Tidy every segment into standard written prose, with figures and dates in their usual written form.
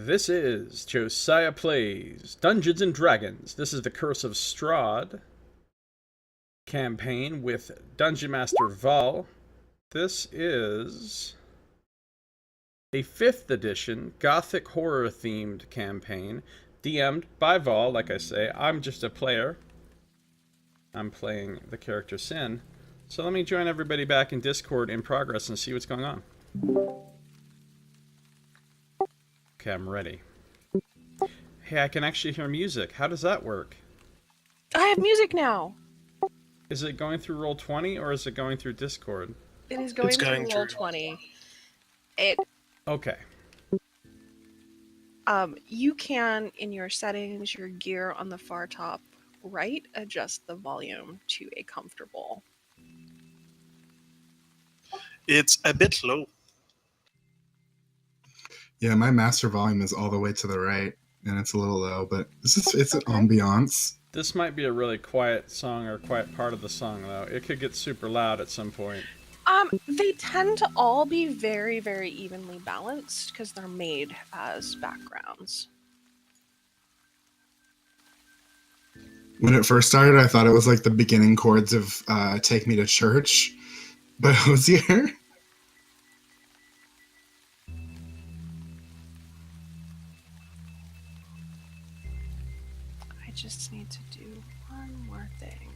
This is Josiah Plays Dungeons and Dragons. This is the Curse of Strahd campaign with Dungeon Master Val. This is a 5th edition Gothic horror themed campaign DM'd by Val. Like I say, I'm just a player. I'm playing the character Cynne. So let me join everybody back in Discord in progress and see what's going on. Okay, I'm ready. Hey, I can actually hear music. How does that work? I have music now. Is it going through Roll20 or is it going through Discord? It is going through Roll20. Okay. You can, in your settings, your gear on the far top right, adjust the volume to a comfortable. It's a bit low. Yeah, my master volume is all the way to the right, and it's a little low, but it's an ambiance. This might be a really quiet song or quiet part of the song, though. It could get super loud at some point. They tend to all be very, very evenly balanced because they're made as backgrounds. When it first started, I thought it was like the beginning chords of Take Me to Church by Josiah. I just need to do one more thing.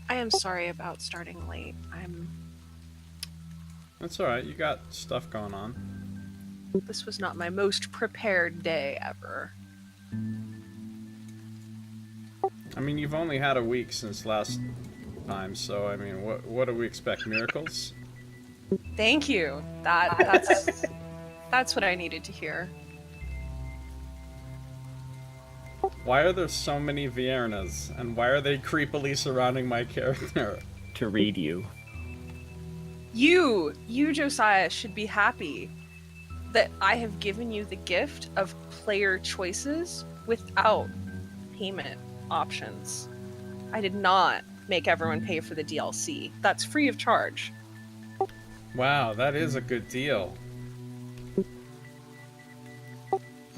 I am sorry about starting late. That's alright, you got stuff going on. This was not my most prepared day ever. I mean, you've only had a week since last time, so I mean, what do we expect? Miracles? Thank you. That's what I needed to hear. Why are there so many Viernas? And why are they creepily surrounding my character? To read you. You, Josiah, should be happy that I have given you the gift of player choices without payment options. I did not make everyone pay for the DLC. That's free of charge. Wow, that is a good deal.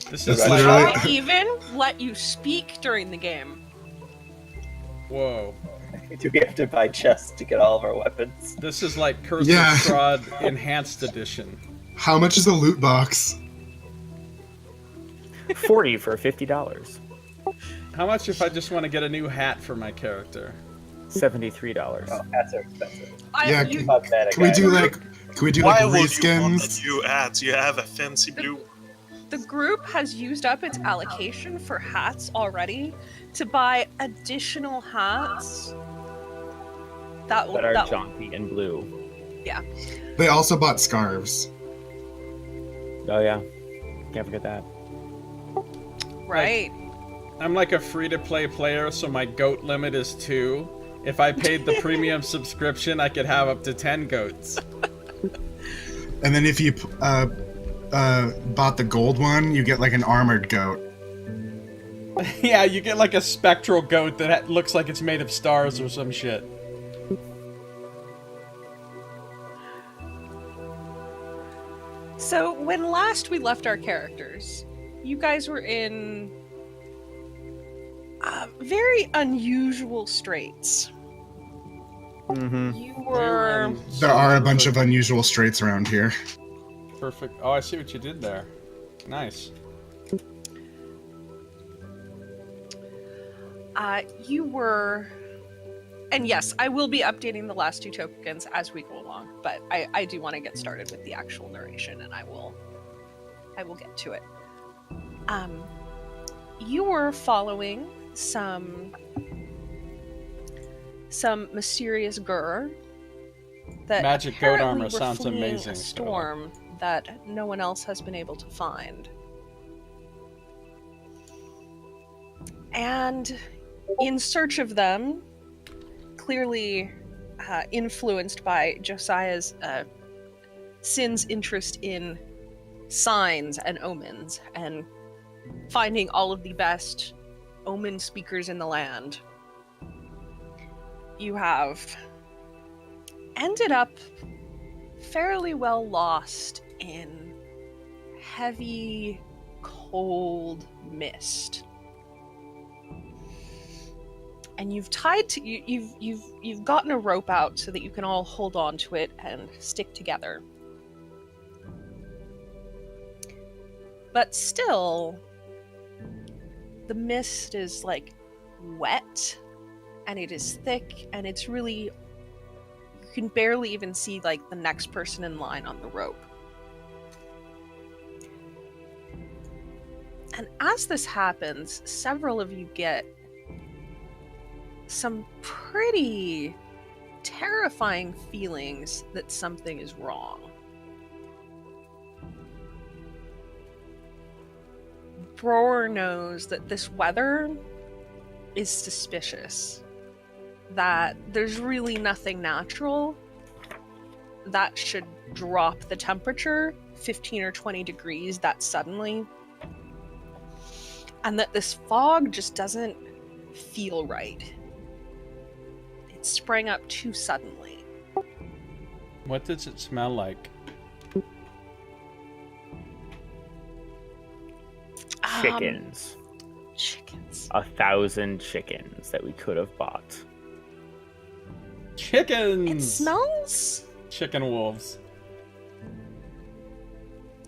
This That's is I like... even let you speak during the game. Whoa. Do we have to buy chests to get all of our weapons? This is like Curse of Strahd Enhanced Edition. How much is a loot box? 40 for $50. How much if I just want to get a new hat for my character? $73. Oh, hats are expensive. Yeah, can we do like Why would you want reskins? a new hat? You have a fancy blue. The group has used up its allocation for hats already to buy additional hats. That are jaunty and blue. Yeah. They also bought scarves. Oh yeah. Can't forget that. Right. I'm like a free-to-play player, so my goat limit is 2. If I paid the premium subscription, I could have up to 10 goats. And then if you bought the gold one, you get like an armored goat. Yeah, you get like a spectral goat that looks like it's made of stars or some shit. So when last we left our characters, you guys were in very unusual straits. Mm-hmm. You were... There are a bunch of unusual straits around here. Perfect. Oh, I see what you did there. Nice. You were... And yes, I will be updating the last 2 tokens as we go along, but I do want to get started with the actual narration, and I will get to it. You were following some mysterious gur that Magic goat apparently armor were sounds fleeing amazing. a storm that no one else has been able to find. And in search of them, clearly influenced by Josiah's Cynne's interest in signs and omens and finding all of the best omen speakers in the land, you have ended up fairly well lost in heavy, cold mist. And you've you've gotten a rope out so that you can all hold on to it and stick together. But still, the mist is like wet, and it is thick, and it's really, you can barely even see like the next person in line on the rope. And as this happens, several of you get some pretty terrifying feelings that something is wrong. Broer knows that this weather is suspicious, that there's really nothing natural that should drop the temperature 15 or 20 degrees that suddenly, and that this fog just doesn't feel right. It sprang up too suddenly. What does it smell like? Chickens. Chickens. 1,000 chickens that we could have bought. Chickens! It smells... Chicken wolves.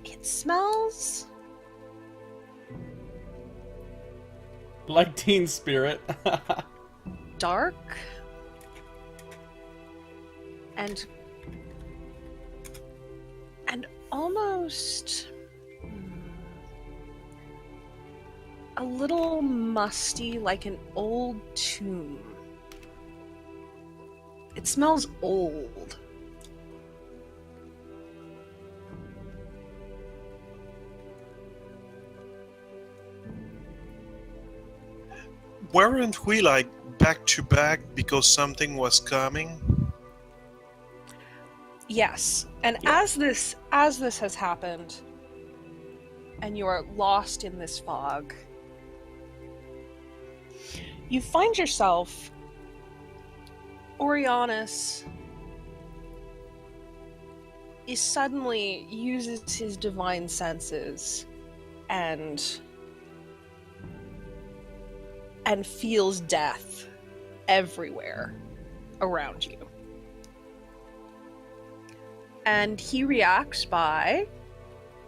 It smells... Like Teen Spirit. dark. And almost a little musty, like an old tomb. It smells old. Weren't we like back to back because something was coming? Yes, and Yeah. as this has happened, and you are lost in this fog, you find yourself, Orianus is suddenly uses his divine senses and feels death everywhere around you. And he reacts by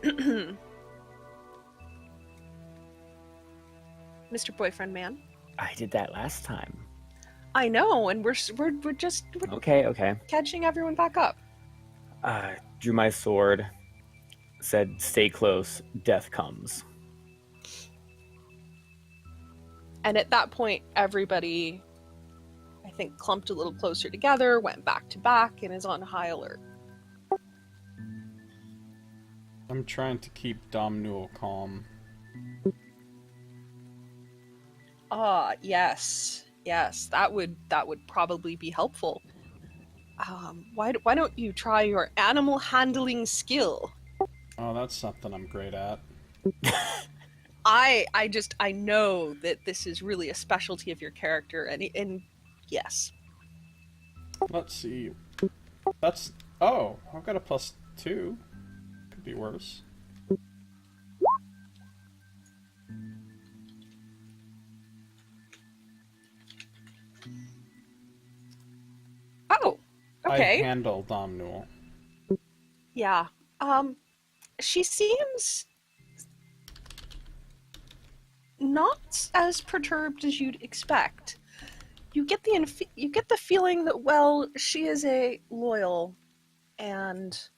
Mr. Boyfriend Man. I did that last time. I know, and we're Okay. catching everyone back up. Drew my sword, said, "Stay close, death comes." And at that point, everybody, I think, clumped a little closer together, went back to back, and is on high alert. I'm trying to keep Dom Newell calm. Yes, that would probably be helpful. Why don't you try your animal handling skill? Oh, that's something I'm great at. I know that this is really a specialty of your character, and yes. Let's see. That's... Oh, I've got a +2. Could be worse. Oh, okay. I handle Dom Newell. Yeah. She seems not as perturbed as you'd expect. You get the feeling that, well, she is a loyal and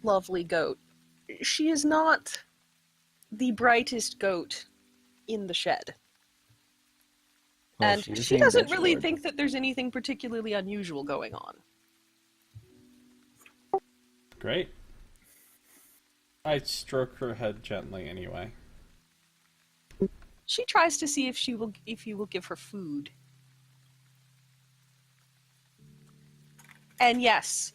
lovely goat. She is not the brightest goat in the shed. Well, And she's she a doesn't bitch really lord. think that there's anything particularly unusual going on. Great. I stroke her head gently anyway. She tries to see if you will give her food. And yes,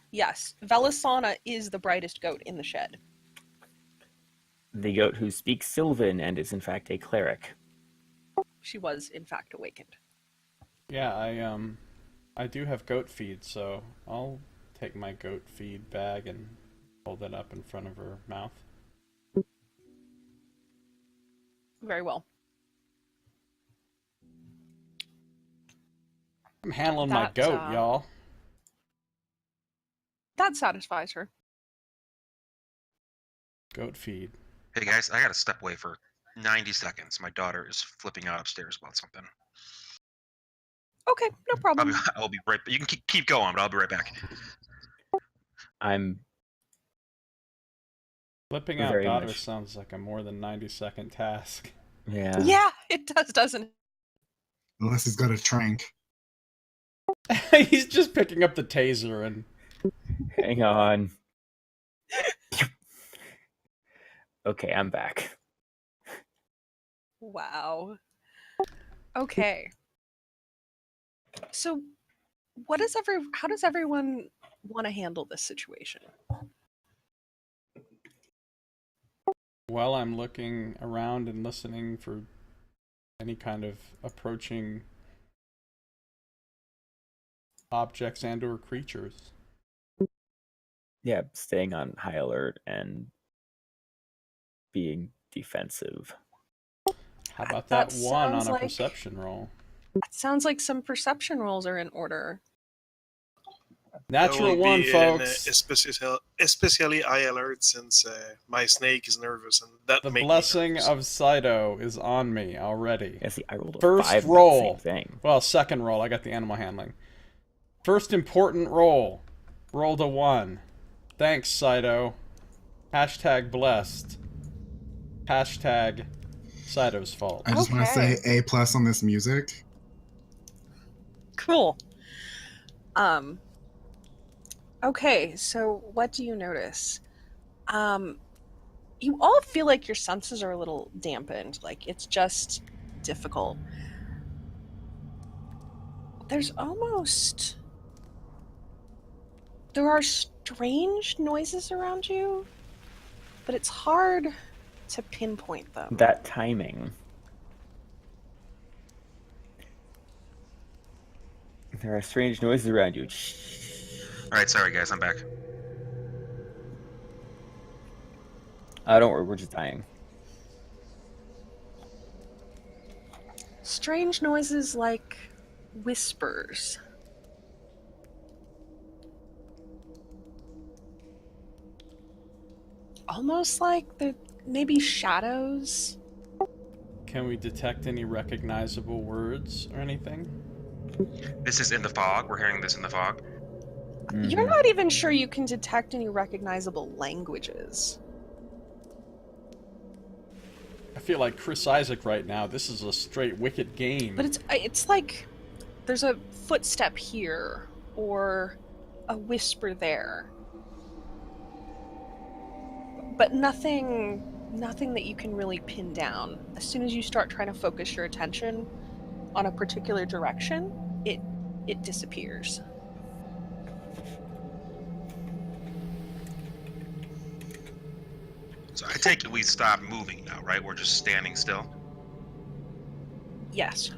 Velisana is the brightest goat in the shed. The goat who speaks Sylvan and is in fact a cleric. She was, in fact, awakened. Yeah, I do have goat feed, so I'll take my goat feed bag and hold it up in front of her mouth. Very well. I'm handling my goat, y'all. That satisfies her. Goat feed. Hey guys, I gotta step away for 90 seconds. My daughter is flipping out upstairs about something. Okay, no problem. I'll be right. You can keep going, but I'll be right back. I'm Flipping out very daughter much- sounds like a more than 90-second task. yeah. Yeah, it does, doesn't it? Unless he's got a trank. He's just picking up the taser and... Hang on. Okay, I'm back. Wow. Okay. So, how does everyone want to handle this situation? Well, I'm looking around and listening for any kind of approaching objects and or creatures. Yeah, staying on high alert and being defensive. How about That that one on sounds a like- perception roll? It sounds like some perception rolls are in order. Natural I will one, be folks. especially high alert since my snake is nervous and that The makes me blessing nervous. of Saito is on me already. Yeah, see, I rolled a First 5 on the roll. same thing. Well, second roll. I got the animal handling. First important roll. Rolled a 1. Thanks, Saito. Hashtag blessed. Hashtag Saito's fault. I just want to Okay. say A+ on this music. Cool. Okay, so what do you notice? You all feel like your senses are a little dampened, like it's just difficult. There are strange noises around you, but it's hard to pinpoint them. That timing. There are strange noises around you. All right, sorry guys, I'm back. Don't worry, we're just dying. Strange noises like whispers. Almost like they're maybe shadows. Can we detect any recognizable words or anything? This is in the fog. We're hearing this in the fog. You're not even sure you can detect any recognizable languages. I feel like Chris Isaac right now. This is a straight wicked game. But it's like there's a footstep here or a whisper there. But nothing that you can really pin down. As soon as you start trying to focus your attention on a particular direction, it disappears. So I take it we stop moving now, right? We're just standing still. Yes.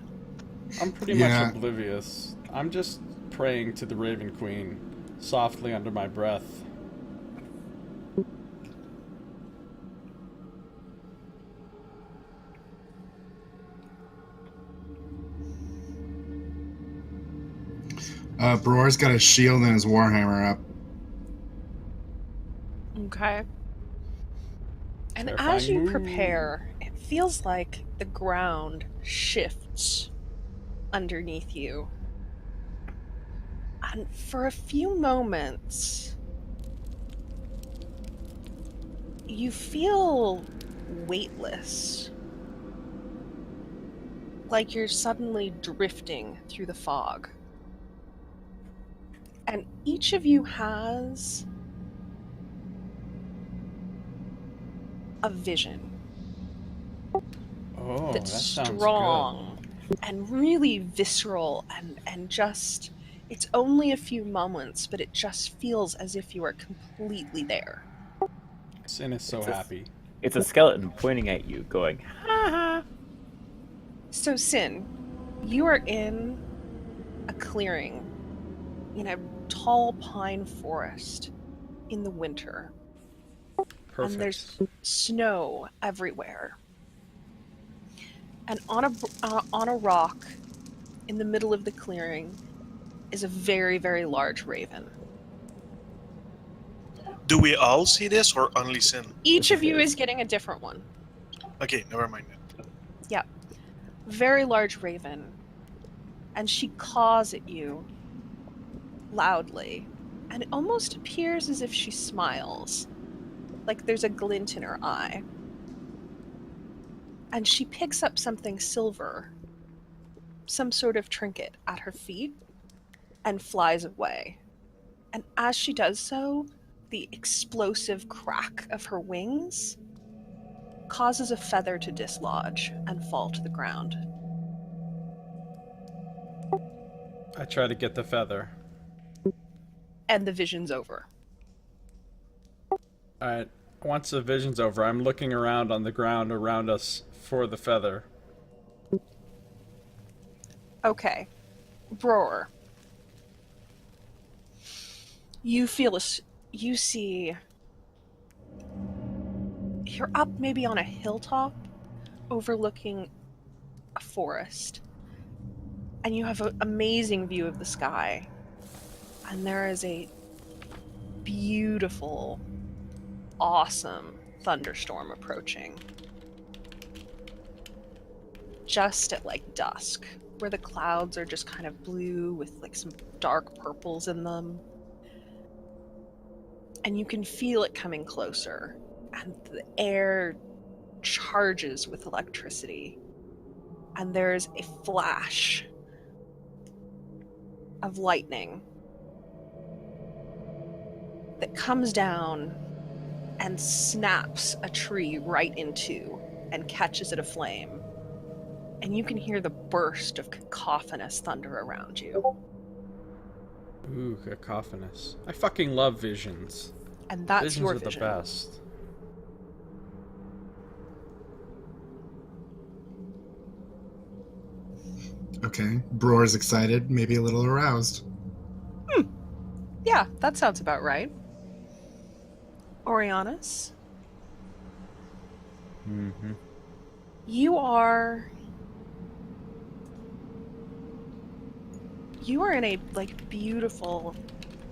I'm pretty Yeah. much oblivious. I'm just praying to the Raven Queen, softly under my breath. Bror's got his shield and his warhammer up. Okay. And Terrifying as you move. prepare, it feels like the ground shifts underneath you. And for a few moments, you feel weightless. Like you're suddenly drifting through the fog. And each of you has a vision Oh, that that's sounds strong and really visceral and just, it's only a few moments, but it just feels as if you are completely there. good. Cynne is so It's a- happy. It's a skeleton pointing at you, going, ha ha. So Cynne, you are in a clearing in a tall pine forest in the winter. Perfect. And there's snow everywhere. And on a rock in the middle of the clearing is a very, very large raven. Do we all see this or only Cynne? Each This of you is- is getting a different one. Okay, never mind it. Very large raven. And she caws at you loudly. And it almost appears as if she smiles. Like there's a glint in her eye. And she picks up something silver, some sort of trinket at her feet, and flies away. And as she does so, the explosive crack of her wings causes a feather to dislodge and fall to the ground. I try to get the feather. And the vision's over. Alright, once the vision's over, I'm looking around on the ground around us for the feather. Okay. Broer. You see... You're up maybe on a hilltop overlooking a forest. And you have an amazing view of the sky. And there is a beautiful, awesome thunderstorm approaching. Just at like dusk, where the clouds are just kind of blue with like some dark purples in them. And you can feel it coming closer. And the air charges with electricity. And there's a flash of lightning that comes down and snaps a tree right in two and catches it aflame. And you can hear the burst of cacophonous thunder around you. Ooh, cacophonous. I fucking love visions. And that's Visions your are vision. the best. Okay. Broer's excited, maybe a little aroused. Yeah, that sounds about right. Orianus, Mm-hmm. you are in a like beautiful,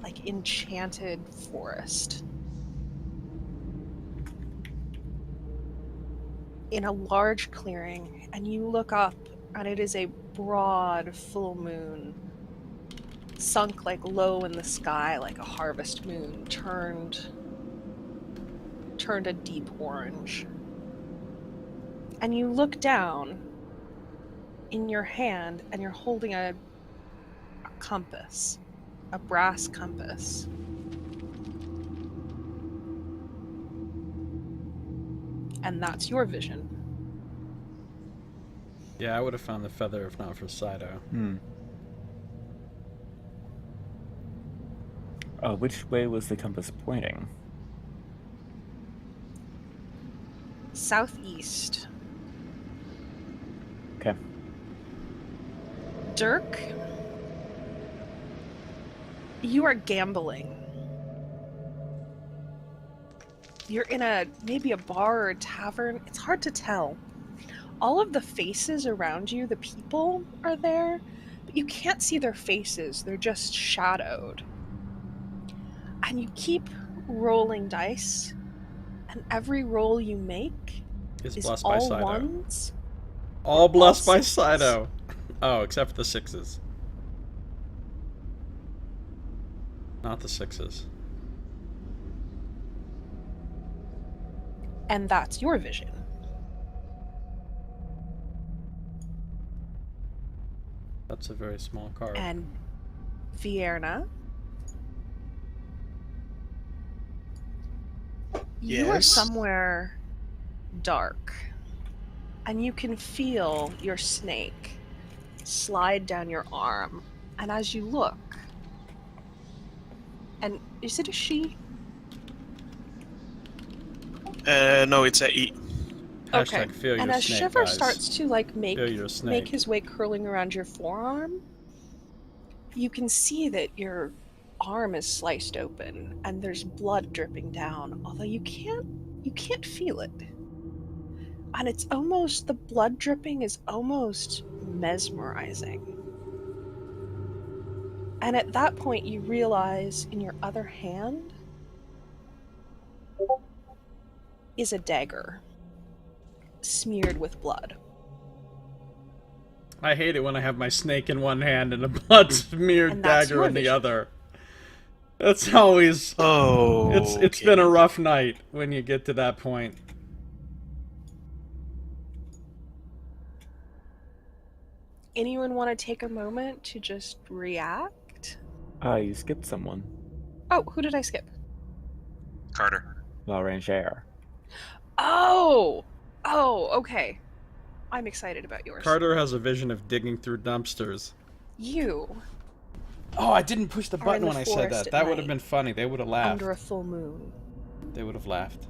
like enchanted forest. In a large clearing, and you look up and it is a broad full moon, sunk like low in the sky like a harvest moon, turned a deep orange. And you look down in your hand and you're holding a compass, a brass compass. And that's your vision. Yeah, I would have found the feather if not for Sido. Which way was the compass pointing? Southeast. Okay. Dirk, you are gambling. You're in maybe a bar or a tavern. It's hard to tell. All of the faces around you, the people are there, but you can't see their faces. They're just shadowed. And you keep rolling dice, and every roll you make Is is blessed by all Sido. ones. All blessed by sixes. Sido. Oh, except for the sixes. Not the sixes. And that's your vision. That's a very small card. And Vierna, you are Yes? somewhere dark, and you can feel your snake slide down your arm. And as you look, and is it a she? No, it's a E. Hashtag Okay. feel your And as snake, Shiver guys. starts to like make Feel your snake. make his way curling around your forearm, You can see that your arm is sliced open and there's blood dripping down, although you can't feel it. And it's almost, the blood dripping is almost mesmerizing. And at that point you realize in your other hand is a dagger smeared with blood. I hate it when I have my snake in one hand and a blood-smeared And that's dagger your in the vision. other. That's always... Oh, It's been a rough night when you get to that point. Anyone want to take a moment to just react? You skipped someone. Oh, who did I skip? Carter. La Rangere. Oh, okay. I'm excited about yours. Carter has a vision of digging through dumpsters. You Oh, I didn't push the Are in button the when I said forest that. at That would have night. been funny. They would have laughed. under a full moon, They would have laughed.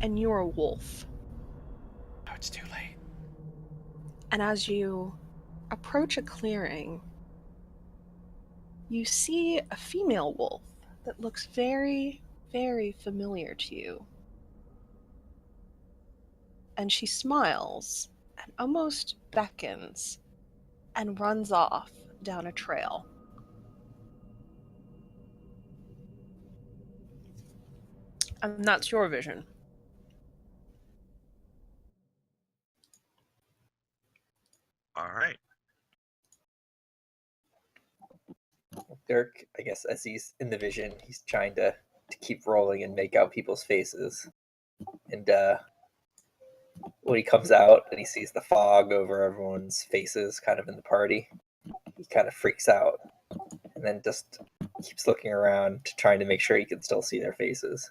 and you're a wolf. Oh, it's too late. And as you approach a clearing, you see a female wolf that looks very, very familiar to you. And she smiles and almost beckons and runs off down a trail. And that's your vision. All right. Dirk, I guess, as he's in the vision, he's trying to keep rolling and make out people's faces. And when he comes out and he sees the fog over everyone's faces kind of in the party, he kind of freaks out and then just keeps looking around, trying to make sure he can still see their faces.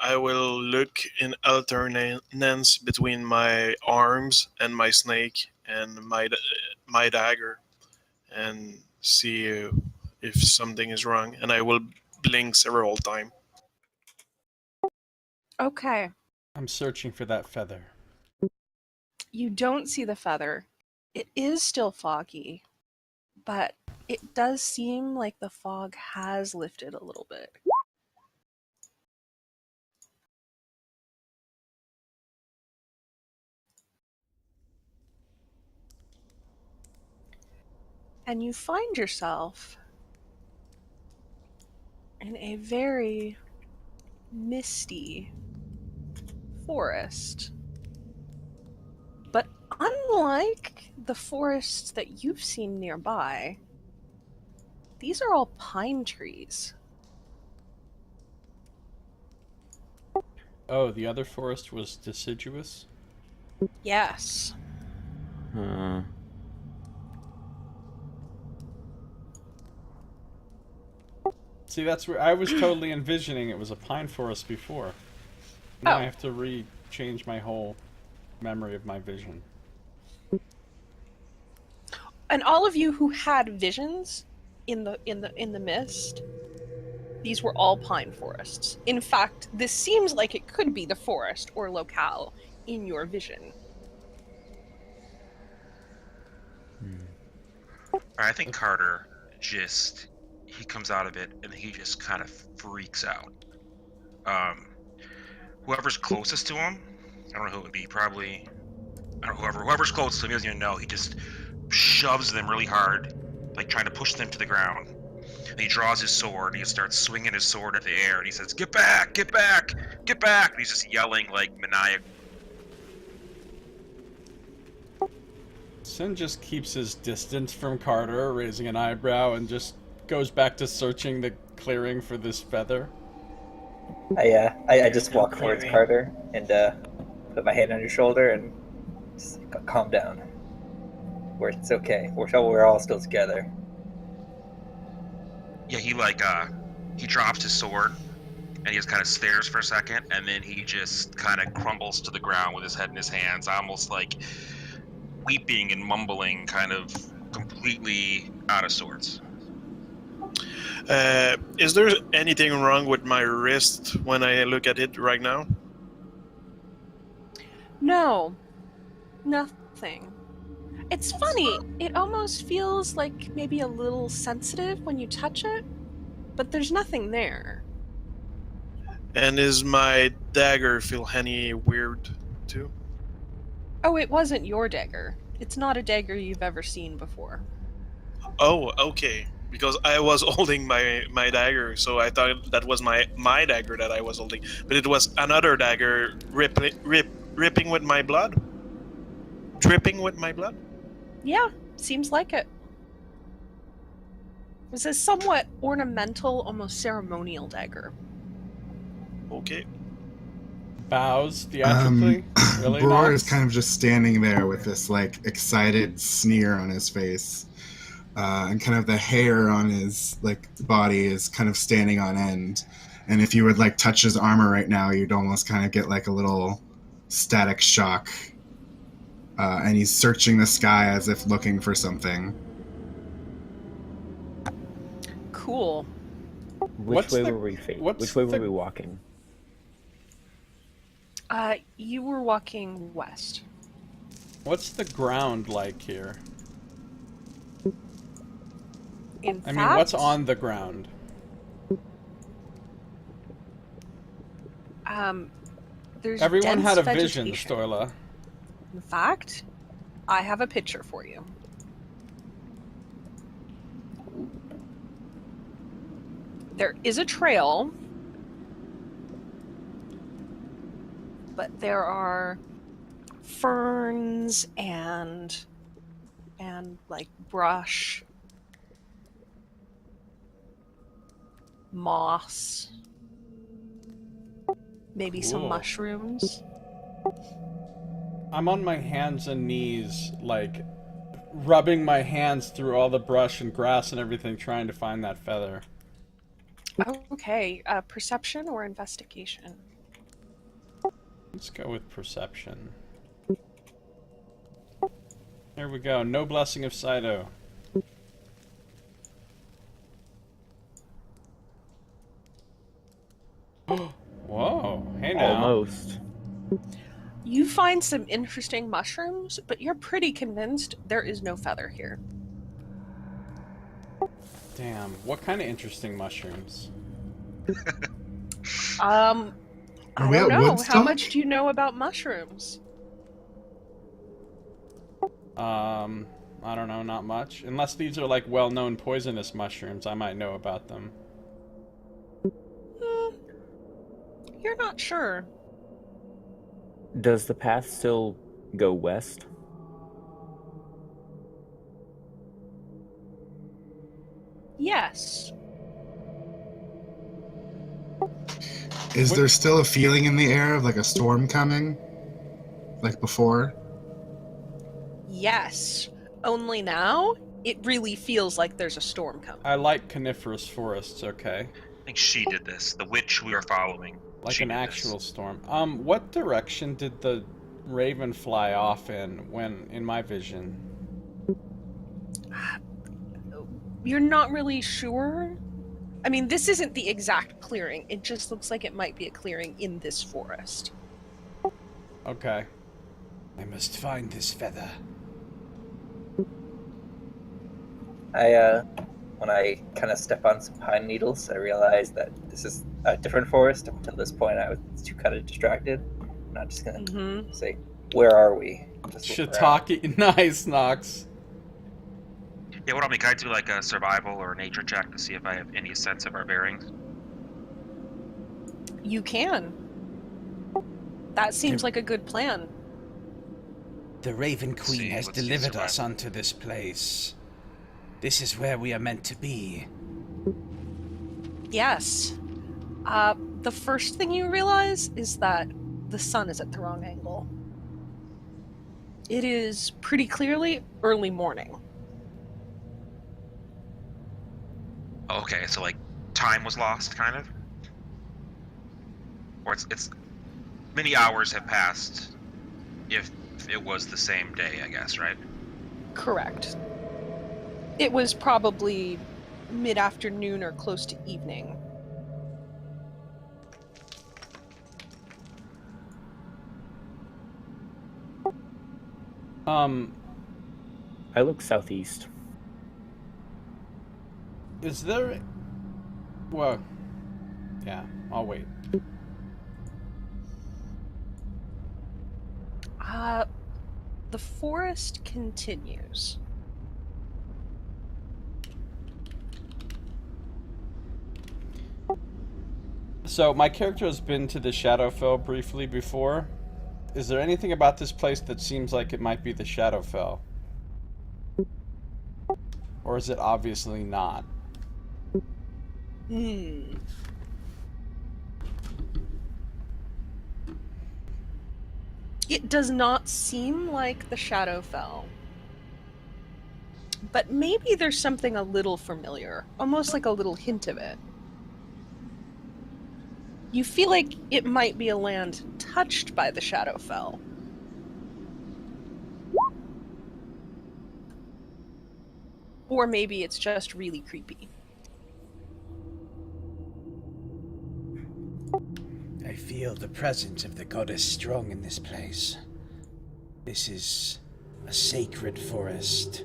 I will look in alternance between my arms and my snake and my dagger, and see if something is wrong. And I will blink several times. Okay. I'm searching for that feather. You don't see the feather. It is still foggy, but it does seem like the fog has lifted a little bit. And you find yourself in a very misty forest. But unlike the forests that you've seen nearby, these are all pine trees. Oh, the other forest was deciduous? Yes. See, that's where I was totally envisioning it was a pine forest before. Now Oh. I have to change my whole memory of my vision. And all of you who had visions in the mist, these were all pine forests. In fact, this seems like it could be the forest or locale in your vision. I think Carter he comes out of it and he just kind of freaks out. Whoever's closest to him, I don't know who it would be, probably, I don't know, whoever's closest to him, he doesn't even know, he just shoves them really hard, like trying to push them to the ground. And he draws his sword and he starts swinging his sword at the air and he says, "Get back, get back, get back!" And he's just yelling like maniacal. Cynne just keeps his distance from Carter, raising an eyebrow, and just goes back to searching the clearing for this feather. I just walk towards Carter and put my hand on your shoulder and just calm down. It's okay. We're all still together. Yeah, he drops his sword and he just kind of stares for a second and then he just kind of crumbles to the ground with his head in his hands, almost like weeping and mumbling, kind of completely out of sorts. Is there anything wrong with my wrist when I look at it right now? No, nothing. It's funny. It almost feels like maybe a little sensitive when you touch it, but there's nothing there. And is my dagger feel any weird too? Oh, it wasn't your dagger. It's not a dagger you've ever seen before. Oh, okay. Because I was holding my dagger, so I thought that was my dagger that I was holding. But it was another dagger ripping with my blood? Dripping with my blood? Yeah, seems like it. It's a somewhat ornamental, almost ceremonial dagger. Okay. Bows theatrically. Really, Bror Nox? is kind of just standing there with this like excited sneer on his face, and kind of the hair on his like body is kind of standing on end. And if you would like touch his armor right now, you'd almost kind of get like a little static shock. And he's searching the sky as if looking for something. Cool. Which way were we walking? You were walking west. What's the ground like here? I mean, what's on the ground? There's Everyone dense had a vision, vegetation. Stoila. In fact, I have a picture for you. There is a trail, but there are ferns and like brush, moss, maybe some Cool. mushrooms. I'm on my hands and knees, like, rubbing my hands through all the brush and grass and everything, trying to find that feather. Okay, perception or investigation? Let's go with perception. There we go. No blessing of Saito. Whoa. Hey now. Almost. You find some interesting mushrooms, but you're pretty convinced there is no feather here. Damn. What kind of interesting mushrooms? I we don't at know. How Woodstock? much do you know about mushrooms? I don't know, not much. Unless these are like well-known poisonous mushrooms, I might know about them. You're not sure. Does the path still go west? Yes. Is there still a feeling in the air of like a storm coming? Like before? Yes. Only now, it really feels like there's a storm coming. I like coniferous forests, okay? I think she did this. The witch we are following. Like She an did actual this. storm. What direction did the raven fly off in when in my vision? You're not really sure? I mean, this isn't the exact clearing. It just looks like it might be a clearing in this forest. Okay. I must find this feather. When I kind of step on some pine needles, I realize that this is a different forest. Up until this point, I was too kind of distracted. I'm not just gonna say, "Where are we?" Just look around. Shiitake. Nice, Nox. Yeah, what I mean, can I do like a survival or a nature check to see if I have any sense of our bearings? You can. That seems like a good plan. The Raven Queen See, has let's do delivered us survival. unto this place. This is where we are meant to be. Yes. The first thing you realize is that the sun is at the wrong angle. It is pretty clearly early morning. Okay, so like time was lost, kind of, or it's many hours have passed. If it was the same day, I guess, right? Correct. It was probably mid-afternoon or close to evening. I look southeast. Is there... Well... Yeah, I'll wait. The forest continues. So, my character has been to the Shadowfell briefly before. Is there anything about this place that seems like it might be the Shadowfell? Or is it obviously not? It does not seem like the Shadowfell. But maybe there's something a little familiar, almost like a little hint of it. You feel like it might be a land touched by the Shadowfell. Or maybe it's just really creepy. I feel the presence of the goddess strong in this place. This is a sacred forest.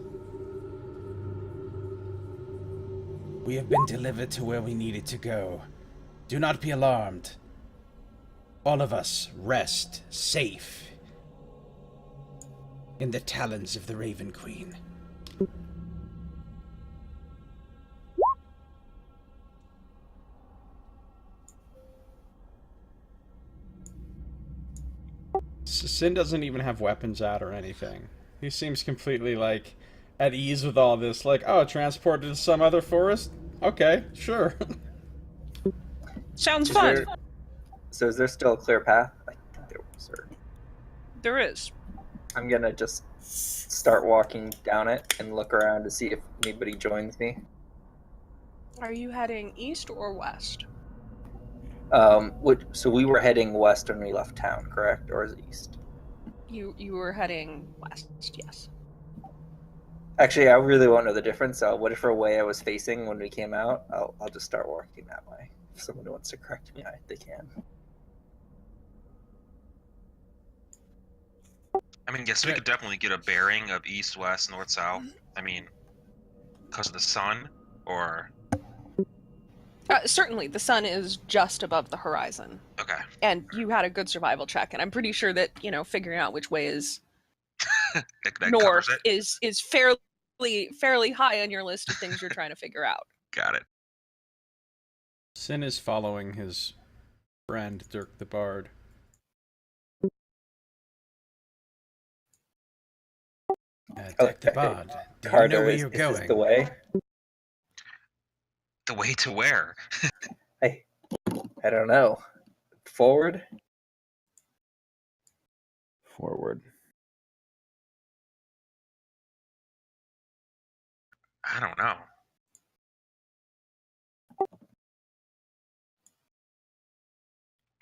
We have been delivered to where we needed to go. Do not be alarmed. All of us rest safe in the talons of the Raven Queen. Cynne doesn't even have weapons out or anything. He seems completely, like, at ease with all this. Like, oh, transported to some other forest? Okay, sure. Sounds fun. So is there still a clear path? I think there was. There is. I'm gonna just start walking down it and look around to see if anybody joins me. Are you heading east or west? So we were heading west when we left town, correct? Or is it east? You were heading west, yes. Actually, I really won't know the difference. Whatever way I was facing when we came out, I'll just start walking that way. If someone wants to correct me, they can. I mean, yes, we could definitely get a bearing of east, west, north, south. I mean, because of the sun, or... Certainly, the sun is just above the horizon. Okay. And you had a good survival check, and I'm pretty sure that, figuring out which way is that north covers it. is fairly high on your list of things you're trying to figure out. Got it. Cynne is following his friend, Dirk the Bard. Dirk the Bard, do you Carter, know where is you're this going? the way? The way to where? I don't know. Forward? Forward. I don't know.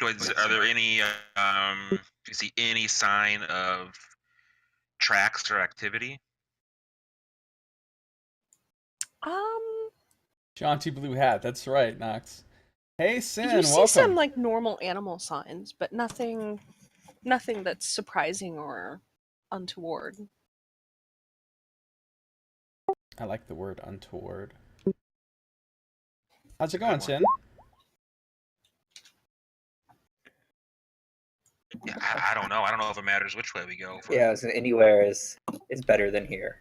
Are there any, do you see any sign of tracks or activity? Jaunty blue hat, that's right, Nox. Hey, Cynne, You see welcome. some normal animal signs, but nothing that's surprising or untoward. I like the word untoward. How's it going, Cynne? Yeah, I don't know. I don't know if it matters which way we go. Yeah, so anywhere is better than here.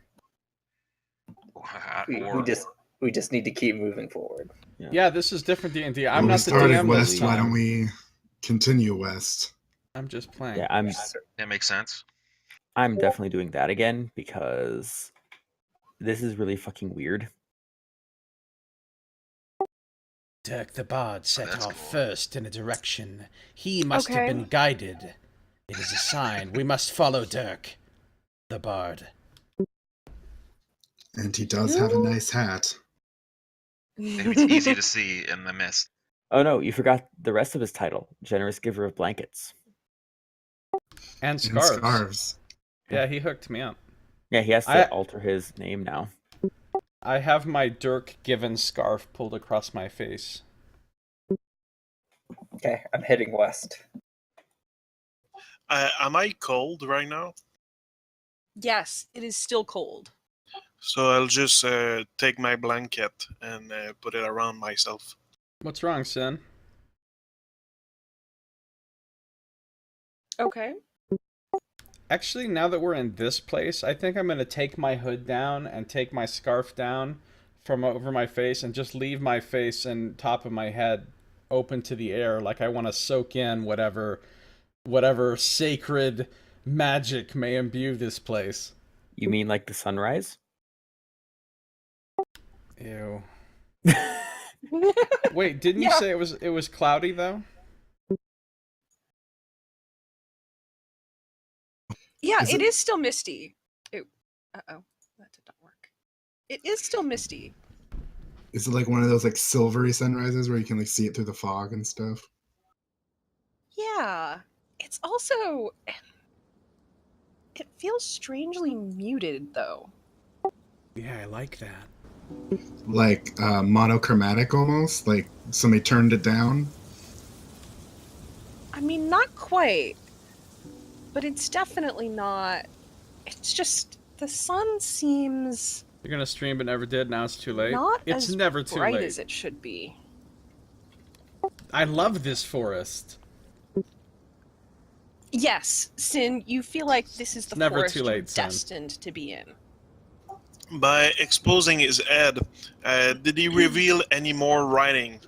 We just need to keep moving forward. Yeah, this is different D&D. I'm We not the started DM west. this Why time. don't we continue west? I'm just playing. Yeah, That makes sense. I'm definitely doing that again because this is really fucking weird. Dirk the Bard set That's off cool. first in a direction. He must have been guided. It is a sign. We must follow Dirk the Bard. And he does have a nice hat. Maybe it's easy to see in the mist. Oh no, you forgot the rest of his title. Generous giver of blankets. And And scarves. scarves. Yeah, he hooked me up. Yeah, he has to alter his name now. I have my Dirk given scarf pulled across my face. Okay, I'm heading west. Am I cold right now? Yes, it is still cold. So I'll just take my blanket and put it around myself. What's wrong, Cynne? Okay. Actually, now that we're in this place, I think I'm going to take my hood down and take my scarf down from over my face and just leave my face and top of my head open to the air, like I want to soak in whatever sacred magic may imbue this place. You mean like the sunrise? Ew. Wait, didn't you say it was cloudy though? Yeah, Is it it- is still misty. Uh-oh, that did not work. It is still misty. Is it like one of those like silvery sunrises where you can like see it through the fog and stuff? Yeah. It's also... It feels strangely muted, though. Yeah, I like that. Like monochromatic almost? Like somebody turned it down? I mean, not quite. But it's definitely not... It's just... The sun seems You're gonna stream but never did, now it's too late. not It's as never too bright late. as it should be. I love this forest. Yes, Cynne, you feel like this is the Never forest too you're late, Cynne. destined to be in. By exposing his head, did he reveal any more writing?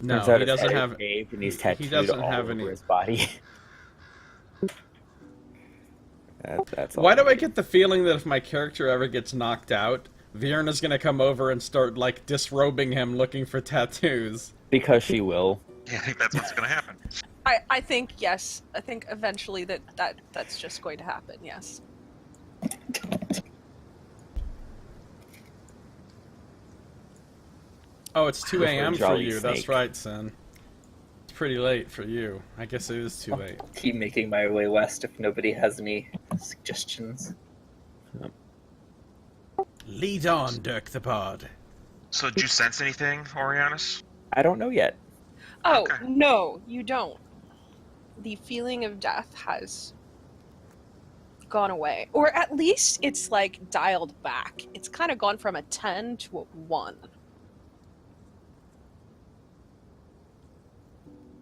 No, Turns out he his doesn't head is have. shaved and he's he tattooed doesn't all have over any. his body. That's all Why do I need. get the feeling that if my character ever gets knocked out, Vierna's gonna come over and start like disrobing him, looking for tattoos? Because she will. Yeah, I think that's what's going to happen. I think, yes. I think eventually that's just going to happen, yes. Oh, it's 2 a.m. for Jolly you. That's snake. right, Cynne. It's pretty late for you. I guess it is too late. Keep making my way west if nobody has any suggestions. Lead on, Dirk the Bard. So, did you sense anything, Orianus? I don't know yet. Oh, Okay. no, you don't. The feeling of death has gone away. Or at least it's like dialed back. It's kind of gone from a 10 to a 1.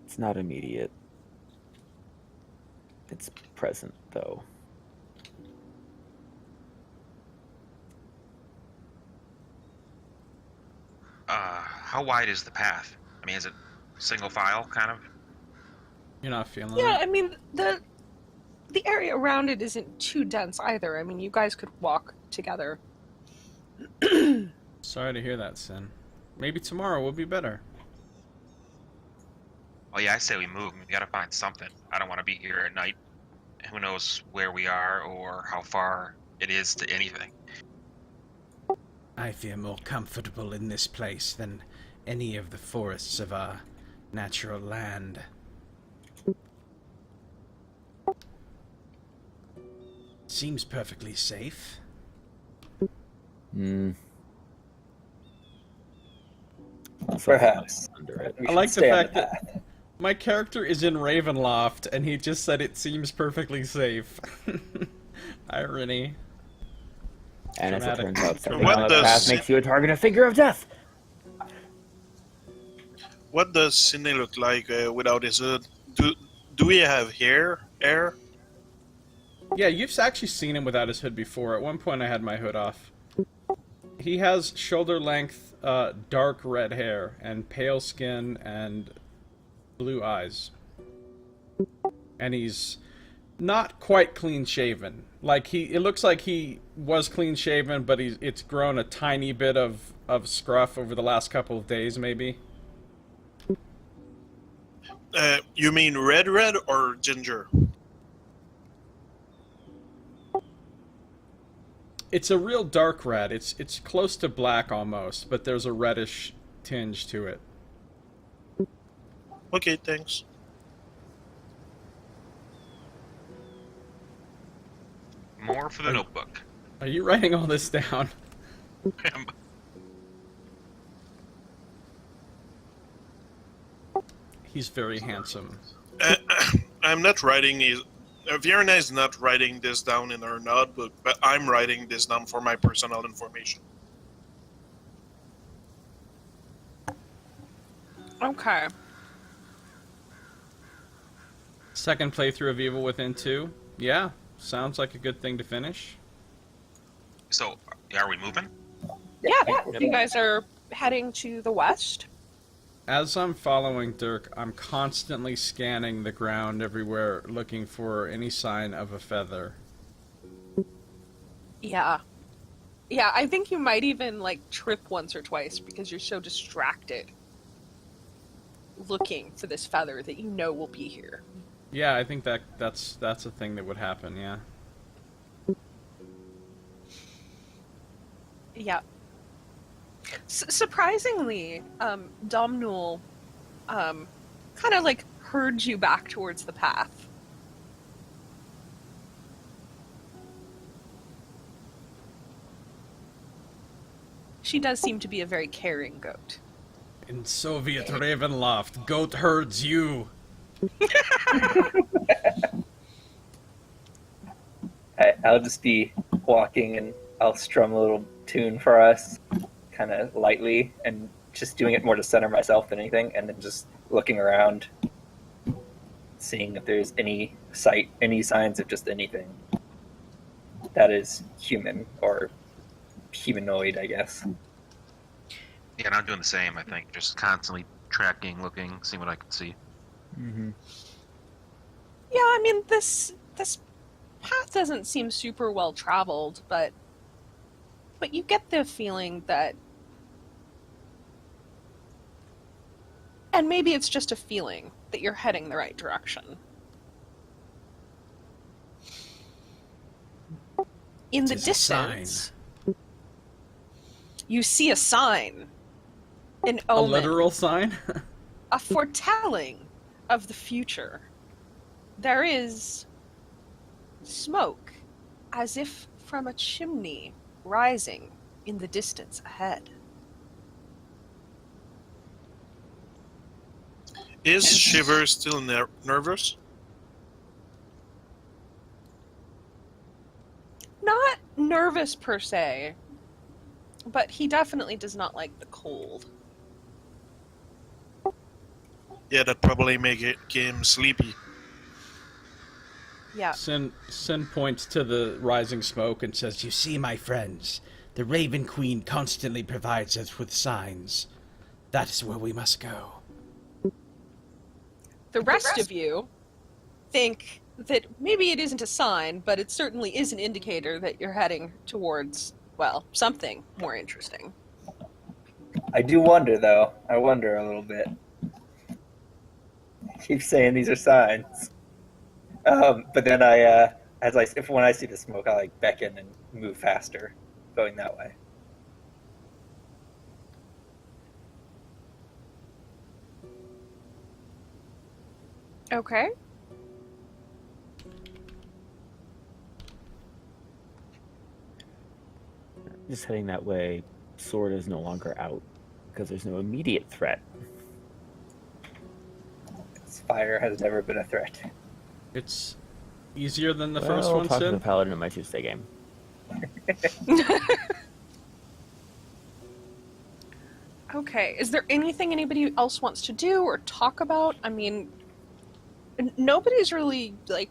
It's not immediate. It's present, though. How wide is the path? I mean, is it single file, kind of? You're not feeling Yeah, it? I mean, the area around it isn't too dense either. I mean, you guys could walk together. Sorry to hear that, Cynne. Maybe tomorrow will be better. Oh yeah, I say we move. We gotta find something. I don't want to be here at night. Who knows where we are or how far it is to anything. I feel more comfortable in this place than any of the forests of our natural land. Seems perfectly safe. Hmm. Perhaps. Under it. We I should like the stay on fact that path. my character is in Ravenloft, and he just said it seems perfectly safe. Irony. And as it Dramatic. turns out, stepping What on the does path Cynne- makes you a target of figure of death. What does Cynne look like without his hood? Do we have hair? Yeah, you've actually seen him without his hood before. At one point I had my hood off. He has shoulder-length, dark red hair, and pale skin, and blue eyes. And he's not quite clean-shaven. Like, it looks like he was clean-shaven, but it's grown a tiny bit of scruff over the last couple of days, maybe. You mean red or ginger? It's a real dark red. It's close to black almost, but there's a reddish tinge to it. Okay, thanks. More for the notebook. Are you writing all this down? He's very handsome. I'm not writing Fiona is not writing this down in her notebook, but I'm writing this down for my personal information. Okay. Second playthrough of Evil Within 2. Yeah, sounds like a good thing to finish. So, are we moving? Yeah, you guys are heading to the west. As I'm following Dirk, I'm constantly scanning the ground everywhere, looking for any sign of a feather. Yeah. Yeah, I think you might even, like, trip once or twice because you're so distracted looking for this feather that you know will be here. Yeah, I think that's a thing that would happen, yeah. Yeah. Surprisingly, Domhnul kind of, like, herds you back towards the path. She does seem to be a very caring goat. In Soviet Ravenloft, goat herds you. I'll just be walking and I'll strum a little tune for us, kind of lightly, and just doing it more to center myself than anything, and then just looking around, seeing if there's any signs of just anything that is human or humanoid, I guess. Yeah, and I'm doing the same, I think. Just constantly tracking, looking, seeing what I can see. Mm-hmm. Yeah, I mean, this path doesn't seem super well traveled, but you get the feeling that, and maybe it's just a feeling, that you're heading the right direction. In the Tis a distance, you see a sign, an A omen, literal sign? a foretelling of the future. There is smoke, as if from a chimney, rising in the distance ahead. Is Shiver still nervous? Not nervous per se, but he definitely does not like the cold. Yeah, that probably make him sleepy. Yeah. Cynne points to the rising smoke and says, You see, my friends, the Raven Queen constantly provides us with signs. That is where we must go. The rest of you think that maybe it isn't a sign, but it certainly is an indicator that you're heading towards, well, something more interesting. I do wonder, though. I wonder a little bit. Keep saying these are signs. But then when I see the smoke, I like beckon and move faster, going that way. Okay. Just heading that way, sword is no longer out because there's no immediate threat. Fire has never been a threat. it's easier than the Well, first one, talk to the Cynne? paladin in my Tuesday game. Okay. Is there anything anybody else wants to do or talk about? I mean, nobody's really, like,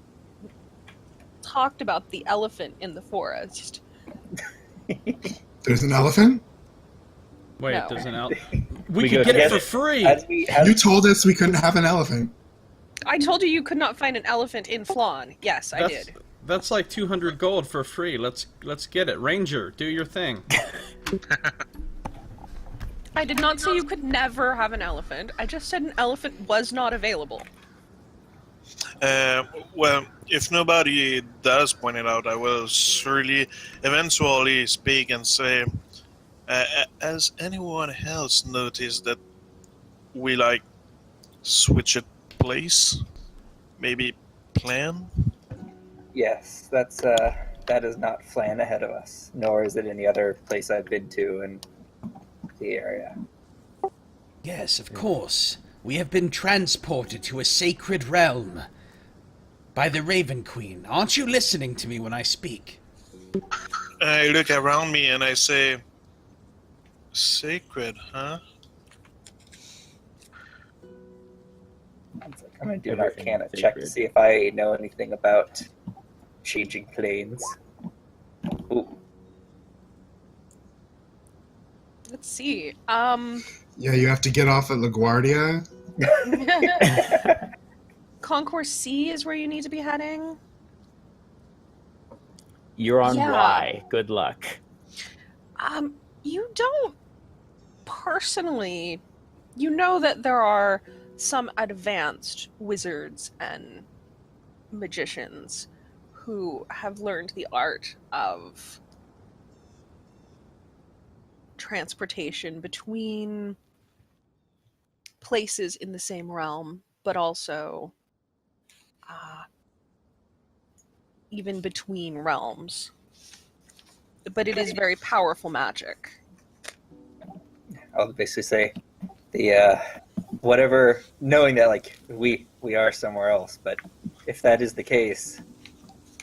talked about the elephant in the forest. There's an elephant? Wait, No. there's an We We could go get it together. for free! You told us we couldn't have an elephant. I told you could not find an elephant in Flan. Yes, I did. That's like 200 gold for free. Let's get it. Ranger, do your thing. I did not say you could never have an elephant. I just said an elephant was not available. Well, if nobody does point it out, I will surely eventually speak and say, has anyone else noticed that we, like, switch it place? Maybe plan? Yes, that is not Flan ahead of us, nor is it any other place I've been to in the area. Yes, of course. We have been transported to a sacred realm. By the Raven Queen. Aren't you listening to me when I speak? I look around me and I say, sacred, huh? I'm gonna do an Everything Arcana check to sacred. see if I know anything about changing planes. Ooh, Let's see. Yeah, you have to get off at LaGuardia. Concourse C is where you need to be heading. You're on Yeah. Y. Good luck. You don't personally. You know that there are some advanced wizards and magicians who have learned the art of transportation between places in the same realm, but also even between realms. But it is very powerful magic. I'll basically say the whatever, knowing that like we are somewhere else, but if that is the case,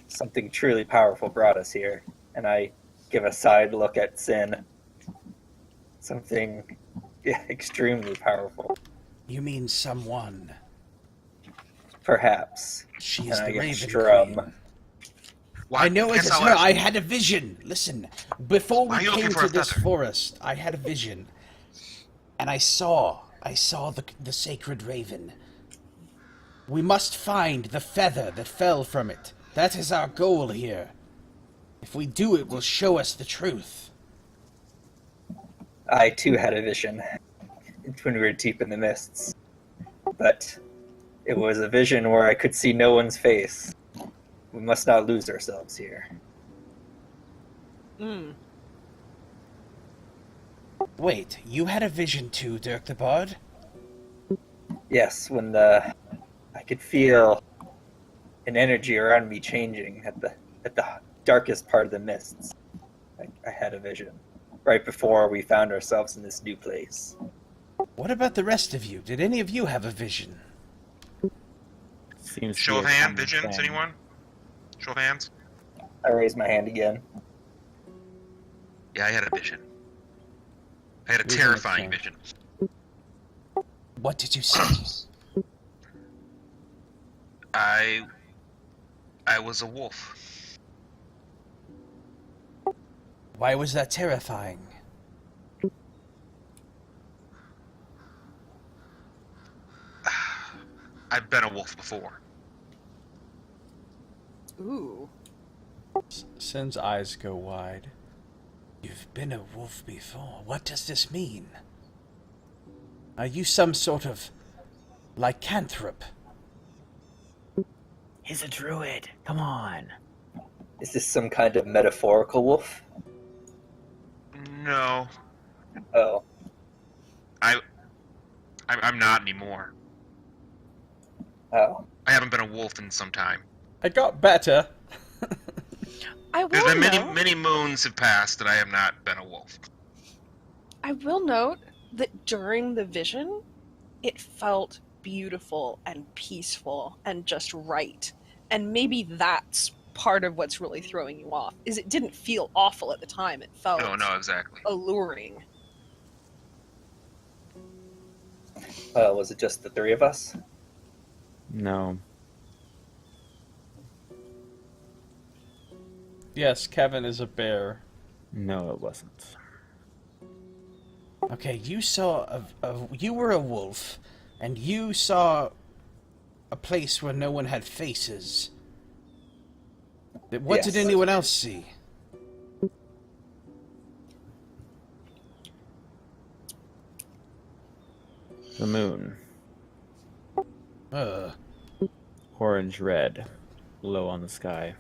something truly powerful brought us here. And I give a side look at Cynne. Something extremely powerful, You mean someone. perhaps. She And is I the give Raven Strum. Queen. Why, I know it guess is I'll her. ask- I had a vision. Listen, before Why are we you looking came for to a this feather? forest, I had a vision. And I saw the sacred raven. We must find the feather that fell from it. That is our goal here. If we do, it will show us the truth. I too had a vision when we were deep in the mists, but it was a vision where I could see no one's face. We must not lose ourselves here. Wait, you had a vision too, Dirk the Bard? Yes, when I could feel an energy around me changing at the darkest part of the mists. I had a vision right before we found ourselves in this new place. What about the rest of you? Did any of you have a vision? Seems to Show be of a hand, common visions, thing. anyone? Show of hands? I raised my hand again. Yeah, I had a vision. I had a Vision terrifying exchange. vision. What did you see? I was a wolf. Why was that terrifying? I've been a wolf before. Ooh. Cynne's eyes go wide. You've been a wolf before. What does this mean? Are you some sort of lycanthrope? He's a druid. Come on. Is this some kind of metaphorical wolf? No, Oh, I'm not anymore. oh. I haven't been a wolf in some time. I got better. I There's will been note, many moons have passed that I have not been a wolf. I will note that during the vision, it felt beautiful and peaceful and just right. And maybe that's part of what's really throwing you off. Is it didn't feel awful at the time. It felt No, exactly. alluring. Was it just the three of us? No. Yes, Kevin is a bear. No, it wasn't. Okay, you saw you were a wolf, and you saw a place where no one had faces. What did Yes. anyone else see? The moon. Uh, Orange red. Low on the sky.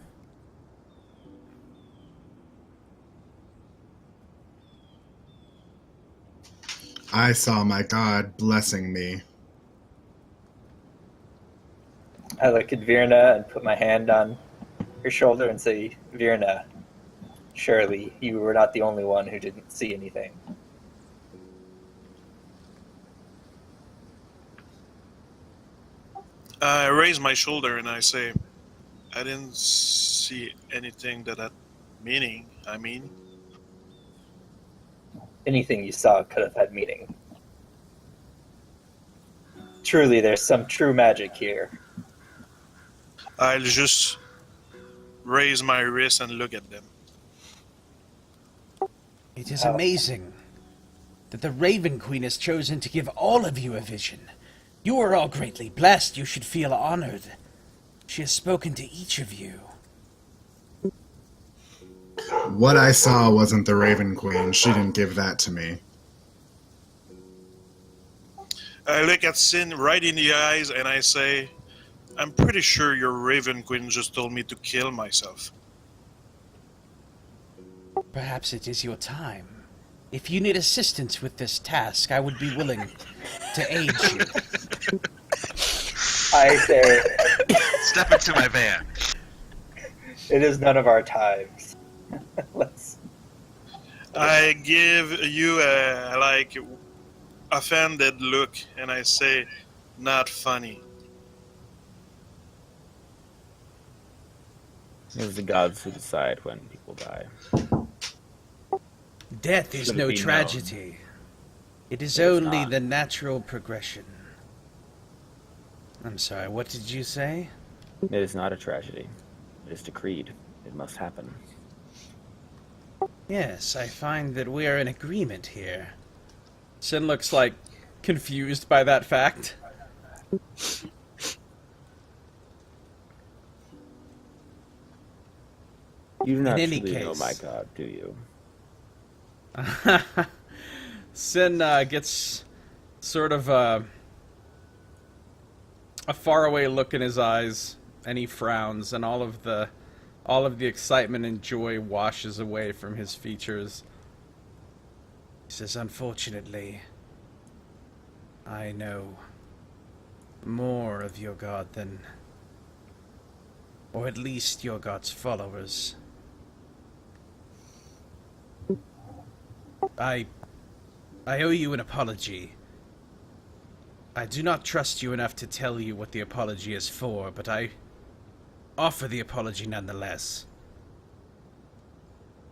I saw my god blessing me. I look at Virna and put my hand on her shoulder and say, Virna, surely you were not the only one who didn't see anything. I raise my shoulder and I say, I didn't see anything that meaning. I mean, Anything you saw could have had meaning. Truly, there's some true magic here. I'll just raise my wrist and look at them. It is amazing that the Raven Queen has chosen to give all of you a vision. You are all greatly blessed. You should feel honored. She has spoken to each of you. What I saw wasn't the Raven Queen. She didn't give that to me. I look at Cynne right in the eyes and I say, I'm pretty sure your Raven Queen just told me to kill myself. Perhaps it is your time. If you need assistance with this task, I would be willing to aid you. I say, Step into my van. it is none of our times. Let's. I give you a offended look and I say, not funny. It is the gods who decide when people die. Death is Should it no be known? tragedy. It is It is only not. the natural progression. I'm sorry, what did you say? It is not a tragedy. It is decreed. It must happen. Yes, I find that we are in agreement here. Cynne looks like confused by that fact. You do not any truly know case- my god, do you? Cynne gets sort of a faraway look in his eyes, and he frowns, and all of the excitement and joy washes away from his features. He says, unfortunately, I know more of your god than... or at least your god's followers. I owe you an apology. I do not trust you enough to tell you what the apology is for, but I offer the apology nonetheless.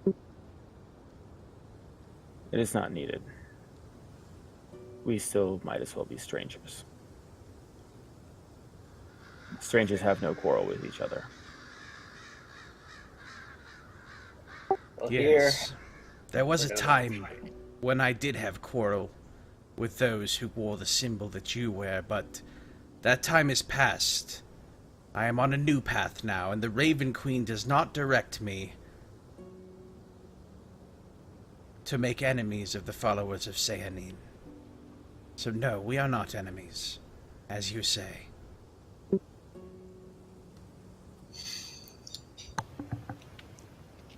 It is not needed. We still might as well be strangers. Strangers have no quarrel with each other. Well, here, Yes. There was a time when I did have quarrel with those who wore the symbol that you wear, but that time is past. I am on a new path now, and the Raven Queen does not direct me to make enemies of the followers of Sehanin. So no, we are not enemies, as you say.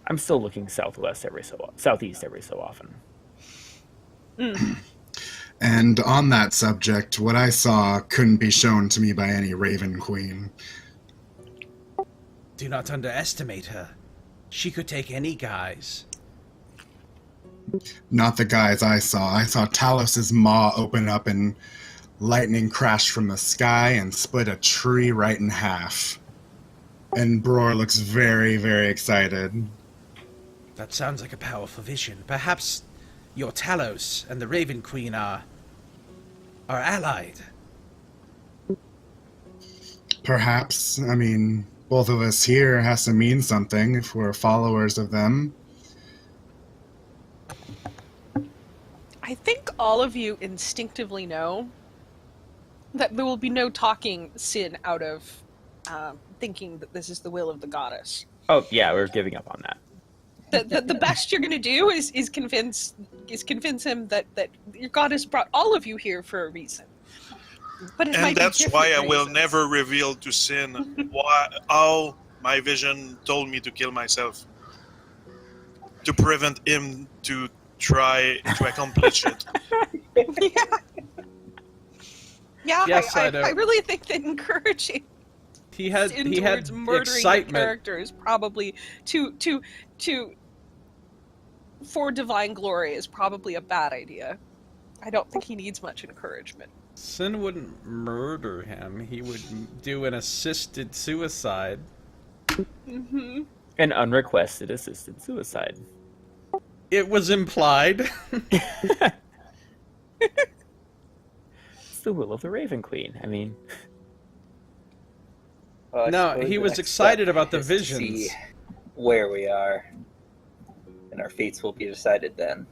I'm still looking southeast every so often. And on that subject, what I saw couldn't be shown to me by any Raven Queen. Do not underestimate her. She could take any guise. Not the guys I saw. I saw Talos's maw open up and lightning crash from the sky and split a tree right in half. And Bror looks very, very excited. That sounds like a powerful vision. Perhaps your Talos and the Raven Queen are allied. Perhaps, I mean, both of us here has to mean something if we're followers of them. I think all of you instinctively know that there will be no talking Cynne out of thinking that this is the will of the goddess. Oh yeah, we're giving up on that. The best you're going to do is convince him that your goddess brought all of you here for a reason. But it might And be that's different why I will reasons. never reveal to Cynne how my vision told me to kill myself. To prevent him to try to accomplish it. Yeah, Yes, I know. I really think that encouraging He had towards murdering excitement. the character is probably for divine glory is probably a bad idea. I don't think he needs much encouragement. Cynne wouldn't murder him. He would do an assisted suicide. Mm-hmm. An unrequested assisted suicide. It was implied. It's the will of the Raven Queen. I mean, Well, I No, suppose he the was next excited step about the is to see visions. where we are, and our fates will be decided then.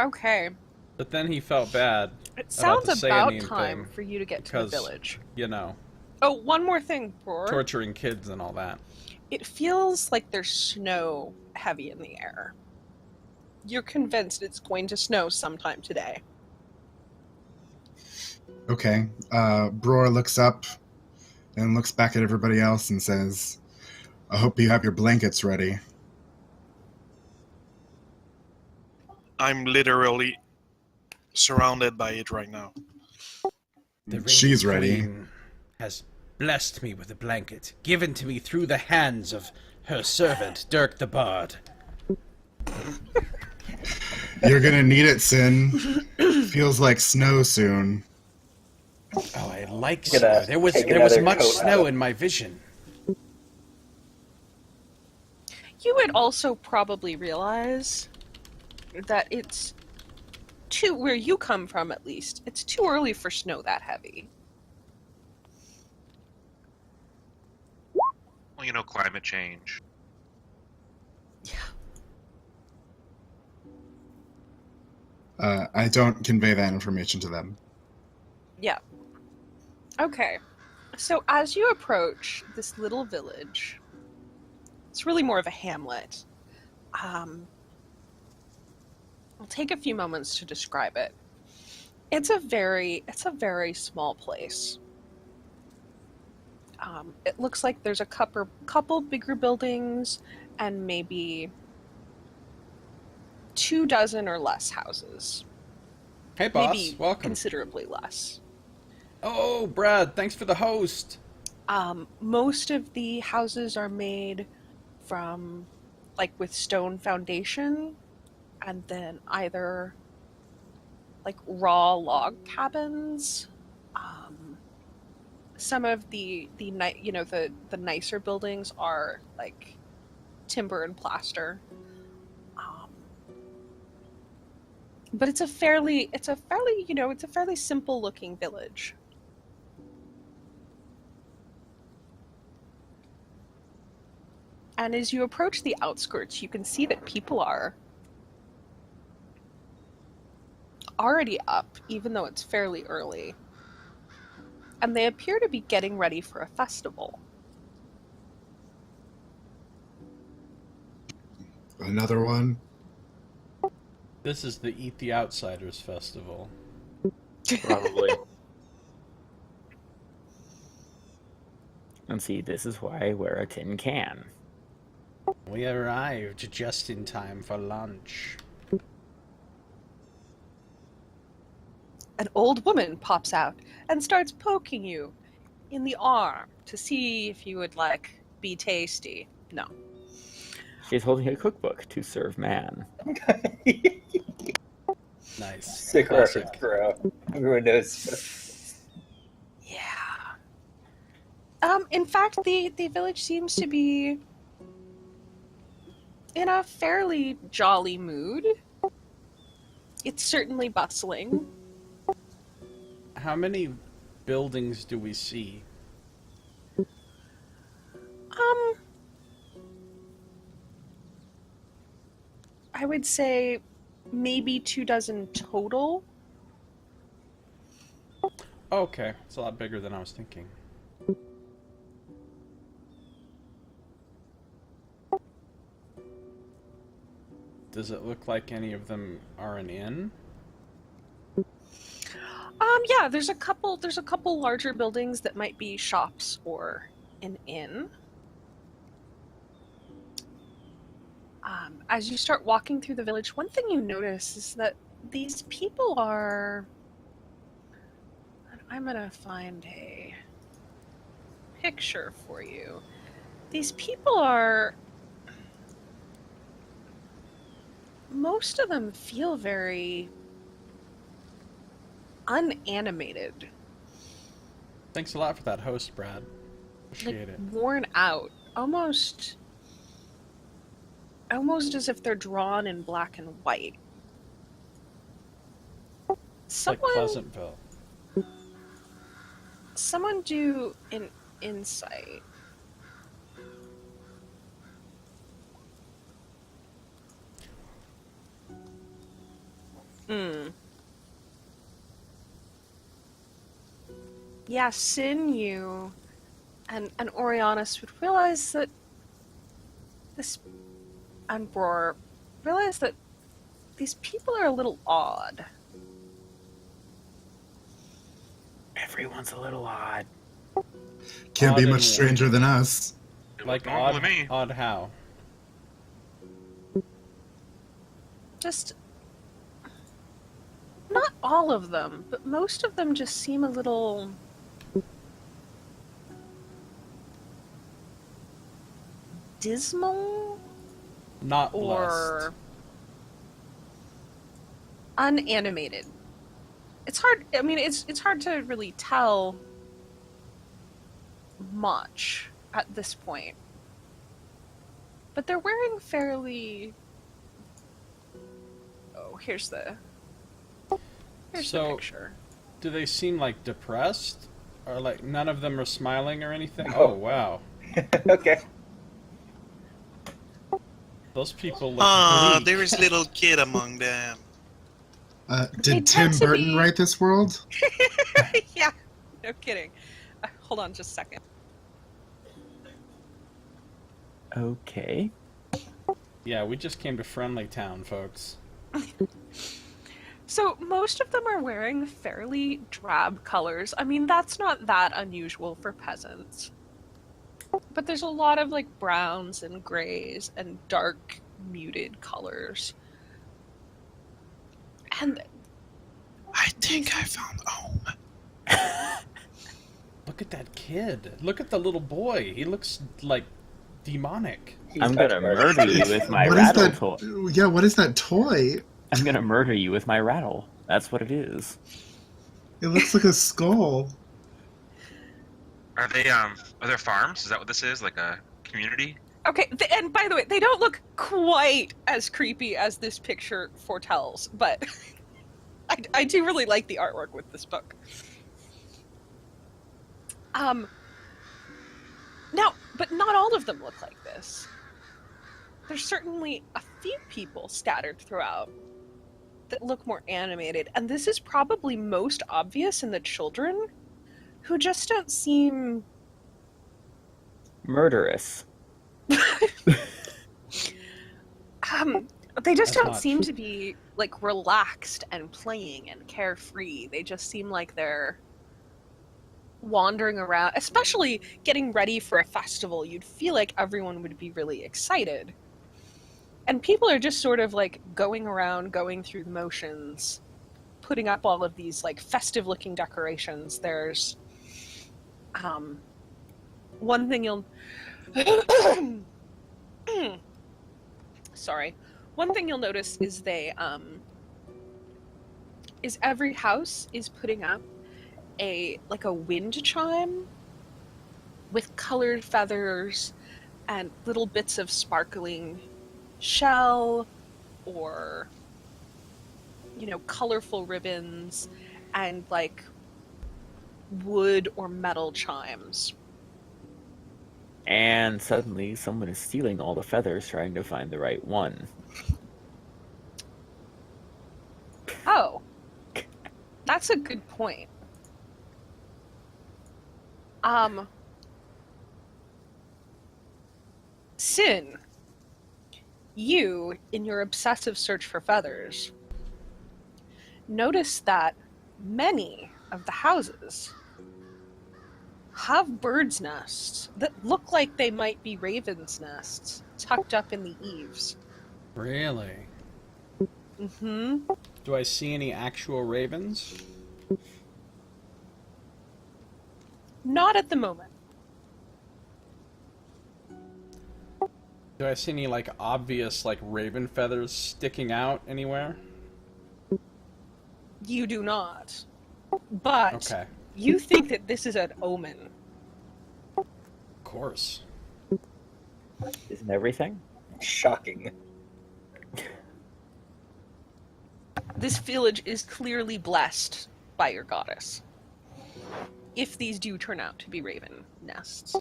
Okay. But then he felt bad It about sounds the about Sayanine time thing for you to get to because, the village. you know, Oh, one more thing, Roar. torturing kids and all that. It feels like there's snow heavy in the air. You're convinced it's going to snow sometime today. Okay. Bror looks up and looks back at everybody else and says, I hope you have your blankets ready. I'm literally surrounded by it right now. The Raven She's ready. Queen has blessed me with a blanket, given to me through the hands of her servant, Dirk the Bard. You're gonna need it, Cynne. Feels like snow soon. Oh, I like Gonna snow. There was take much another coat snow out. in my vision. You would also probably realize that it's where you come from at least, it's too early for snow that heavy. Well, you know, climate change. I don't convey that information to them. Yeah. Okay. So as you approach this little village, it's really more of a hamlet. I'll take a few moments to describe it. It's a very small place. It looks like there's a couple bigger buildings and maybe 24 or less houses. Hey, boss. Maybe Welcome. considerably less. Oh, Brad, thanks for the host. Most of the houses are made from, like, with stone foundation, and then either, like, raw log cabins. Some of the nicer buildings are, like, timber and plaster. But it's a fairly simple looking village. And as you approach the outskirts, you can see that people are already up, even though it's fairly early. And they appear to be getting ready for a festival. Another one? This is the Eat the Outsiders festival. probably. And see, this is why I wear a tin can. We arrived just in time for lunch. An old woman pops out and starts poking you in the arm to see if you would, like, be tasty. No. She's holding a cookbook to serve man. Nice. Sick Classic. reference, bro. Everyone knows. Yeah. In fact, the village seems to be in a fairly jolly mood. It's certainly bustling. How many buildings do we see? I would say maybe 24 total. Okay, it's a lot bigger than I was thinking. Does it look like any of them are an inn? Yeah, there's a couple larger buildings that might be shops or an inn. As you start walking through the village, one thing you notice is that these people are... I'm gonna find a picture for you. These people are... Most of them feel very unanimated. Thanks a lot for that host, Brad. Appreciate it. worn out, almost as if they're drawn in black and white. It's like Pleasantville. Someone do an insight. Yeah, Cynne, you and Orianus would realize that and Bror realize that these people are a little odd. Everyone's a little odd. Can't be Odd much and stranger than us. It Like looked normal odd, to me. odd how? Just not all of them, but most of them just seem a little dismal Not or blessed. unanimated. It's hard. I mean, it's hard to really tell much at this point. But they're wearing fairly. Oh, here's the So- picture. Do they seem like depressed? Or like none of them are smiling or anything? No. Oh, wow. Okay. Those people look Ah, bleak. there is little kid among them. They Did Tim tend to Burton be- write this world? Yeah, no kidding. Hold on just a second. Okay. Yeah, we just came to Friendly Town, folks. So most of them are wearing fairly drab colors. I mean, that's not that unusual for peasants. But there's a lot of like browns and grays and dark muted colors. And I think I found home. Look at that kid. Look at the little boy. He looks like demonic. I'm gonna murder you with my What is rattle that? toy. Yeah, what is that toy? I'm gonna murder you with my rattle. That's what it is. It looks like a skull. Are there farms? Is that what this is? Like a community? okay, and by the way, they don't look quite as creepy as this picture foretells, but I do really like the artwork with this book. Now, but not all of them look like this. There's certainly a few people scattered throughout that look more animated, and this is probably most obvious in the children, who just don't seem Murderous. they just That's don't not seem true. to be like relaxed and playing and carefree. They just seem like they're wandering around, especially getting ready for a festival. You'd feel like everyone would be really excited. And people are just sort of like going around, going through the motions, putting up all of these like festive looking decorations. There's one thing you'll sorry. One thing you'll notice is every house is putting up a wind chime with colored feathers and little bits of sparkling shell or colorful ribbons and like wood or metal chimes. And suddenly someone is stealing all the feathers trying to find the right one. Oh, that's a good point. Cynne, you, in your obsessive search for feathers, notice that many of the houses have birds' nests that look like they might be ravens' nests tucked up in the eaves. Really? Mm-hmm. Do I see any actual ravens? Not at the moment. Do I see any like obvious like raven feathers sticking out anywhere? You do not. But Okay. you think that this is an omen. course. Isn't everything? Shocking. This village is clearly blessed by your goddess. If these do turn out to be raven nests.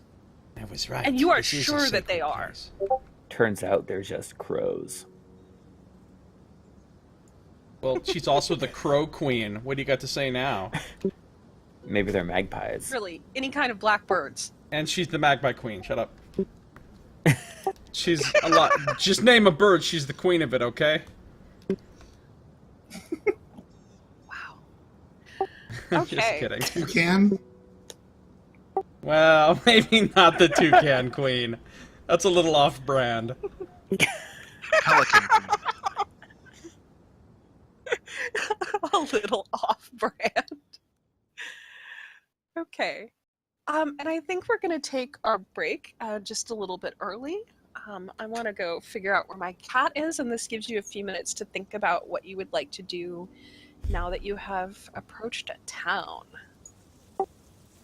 I was right. And you are This is a sure that they sacred are. place. Turns out they're just crows. Well, she's also the Crow Queen. What do you got to say now? Maybe they're magpies. Really, any kind of blackbirds. And she's the Magpie Queen. Shut up. She's a lot. Just name a bird. She's the queen of it, okay? Wow. I'm just Okay. kidding. Toucan? Well, maybe not the Toucan Queen. That's a little off-brand. Pelican. A little off-brand. Okay. And I think we're going to take our break just a little bit early. I want to go figure out where my cat is, and this gives you a few minutes to think about what you would like to do now that you have approached a town.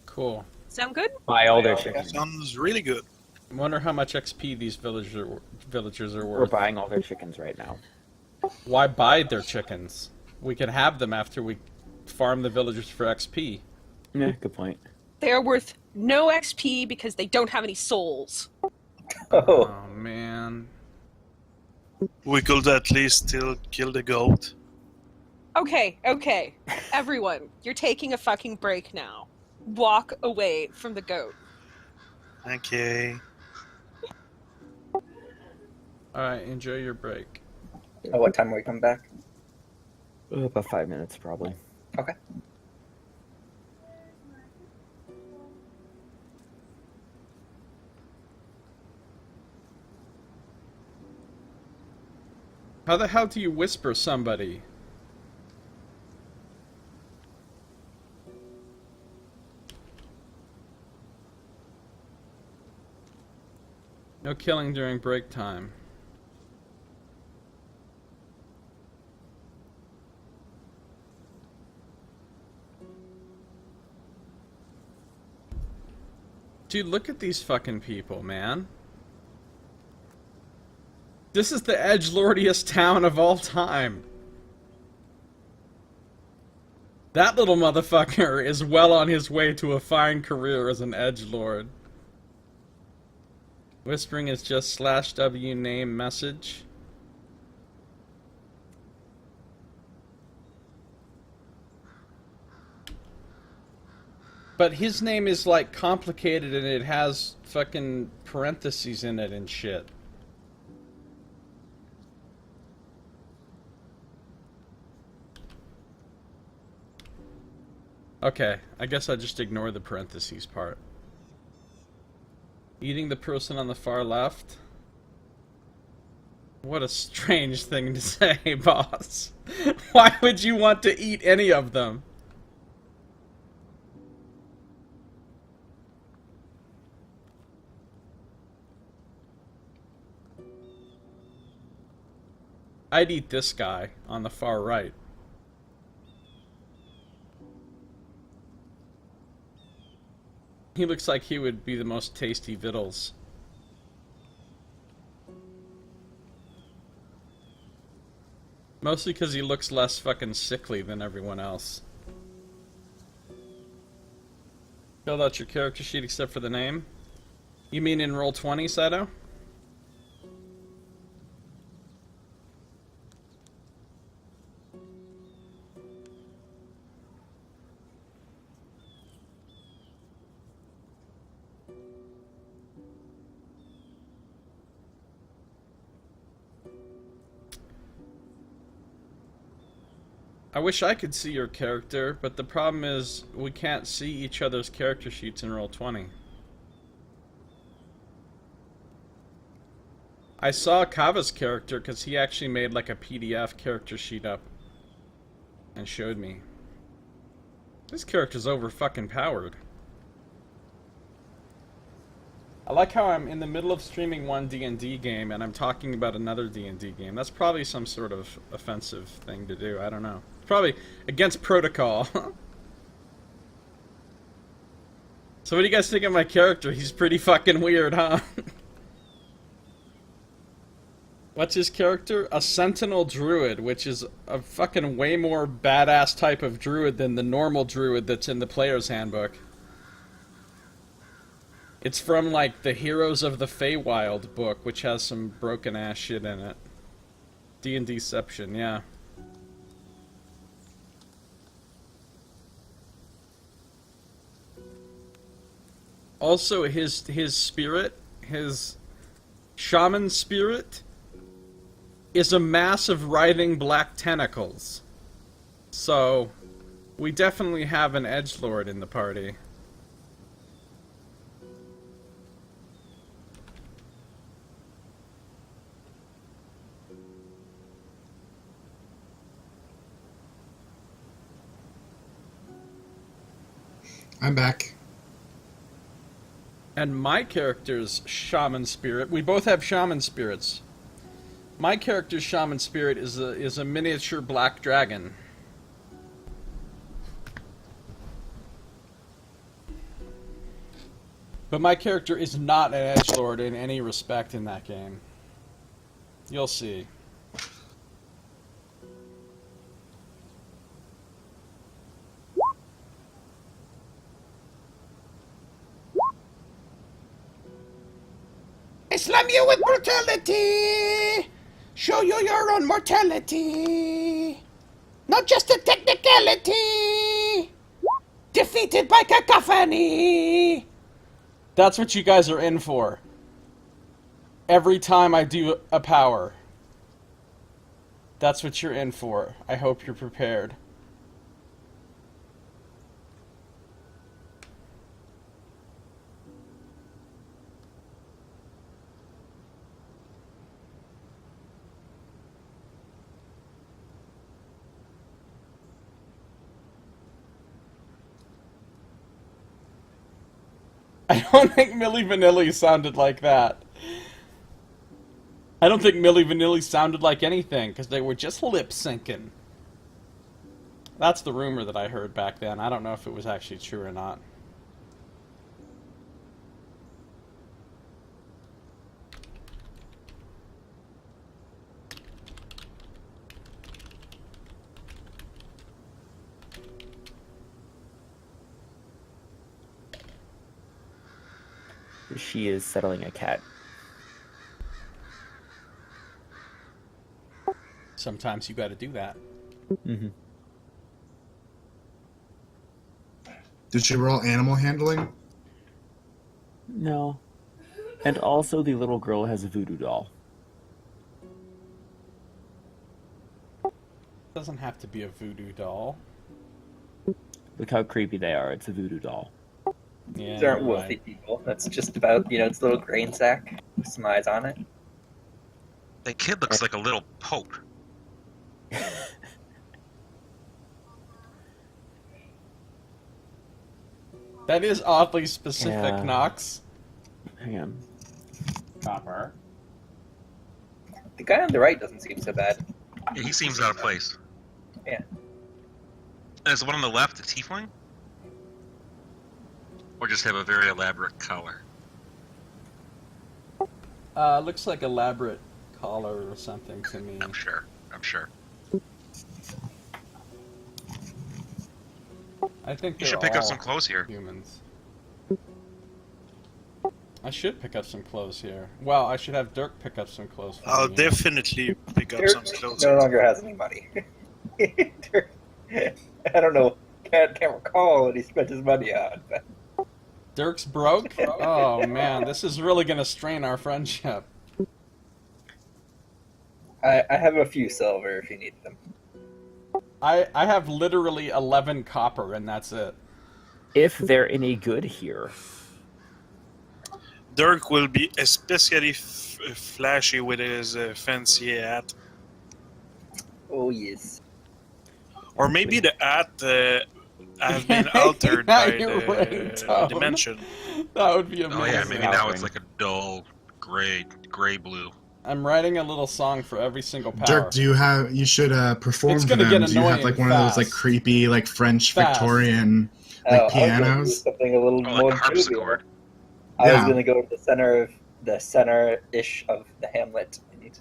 Cool. Sound good? Buy all their That chickens. Sounds really good. I wonder how much XP these villagers are We're worth. buying all their chickens right now. Why buy their chickens? We can have them after we farm the villagers for XP. Yeah, good point. They are worth no XP because they don't have any souls. Oh, Oh, man. We could at least still kill the goat. Okay. Everyone, you're taking a fucking break now. Walk away from the goat. Okay. Alright, enjoy your break. oh, what time will we come back? About 5 minutes, probably. Okay. How the hell do you whisper somebody? No killing during break time. Dude, look at these fucking people, man. This is the edgelordiest town of all time. That little motherfucker is well on his way to a fine career as an edgelord. Whispering is just /W name message. But his name is like complicated and it has fucking parentheses in it and shit. Okay, I guess I just ignore the parentheses part. Eating the person on the far left? What a strange thing to say, boss. Why would you want to eat any of them? I'd eat this guy on the far right. He looks like he would be the most tasty victuals. Mostly because he looks less fucking sickly than everyone else. Filled out your character sheet except for the name? You mean in Roll20, Sato? I wish I could see your character, but the problem is we can't see each other's character sheets in Roll20. I saw Kava's character because he actually made like a PDF character sheet up and showed me. This character's over fucking powered. I like how I'm in the middle of streaming one D&D game and I'm talking about another D&D game. That's probably some sort of offensive thing to do. I don't know. It's probably against protocol. So what do you guys think of my character? He's pretty fucking weird, huh? What's his character? A Sentinel Druid, which is a fucking way more badass type of druid than the normal druid that's in the player's handbook. It's from, like, the Heroes of the Feywild book, which has some broken-ass shit in it. D&Dception, yeah. Also, his spirit, his shaman spirit, is a mass of writhing black tentacles. So, we definitely have an edgelord in the party. I'm back. And my character's shaman spirit, we both have shaman spirits. My character's shaman spirit is a miniature black dragon. But my character is not an edgelord in any respect in that game. You'll see. I slam you with brutality! Show you your own mortality! Not just a technicality! Defeated by cacophony! That's what you guys are in for. Every time I do a power. That's what you're in for. I hope you're prepared. I don't think Milli Vanilli sounded like that. I don't think Milli Vanilli sounded like anything, because they were just lip-syncing. That's the rumor that I heard back then. I don't know if it was actually true or not. She is settling a cat. Sometimes you gotta do that. Mm-hmm. Did she roll animal handling? No. And also the little girl has a voodoo doll. Doesn't have to be a voodoo doll. Look how creepy they are. It's a voodoo doll. Yeah, These aren't you're wealthy right. people. That's just about, its little grain sack with some eyes on it. That kid looks like a little pope. That is oddly specific, Yeah. Nox. Hang on. Copper. The guy on the right doesn't seem so bad. Yeah, he seems out of place. Yeah. And is the one on the left a tiefling? Or just have a very elaborate collar? Looks like elaborate collar or something to me. I'm sure. I think You they're should pick up all some clothes here. humans. I should pick up some clothes here. Well, I should have Dirk pick up some clothes for I'll me. definitely pick up some clothes. No longer has any money. I don't know. Can't recall what he spent his money on. But Dirk's broke? Oh man, this is really gonna strain our friendship. I have a few silver if you need them. I have literally 11 copper and that's it. If they're any good here. Dirk will be especially flashy with his fancy hat. Oh yes. Or maybe the hat have been altered by Your the ringtone. dimension. That would be amazing. Oh yeah, maybe now it's like a dull gray blue. I'm writing a little song for every single power. Dirk, you should perform It's for gonna them. get Do you have annoying like one of those like fast. creepy like French Fast. Victorian Oh, I was going to do pianos. something a little Oh, like more a harpsichord. jovial. I was Yeah. going to go to the center-ish of the hamlet and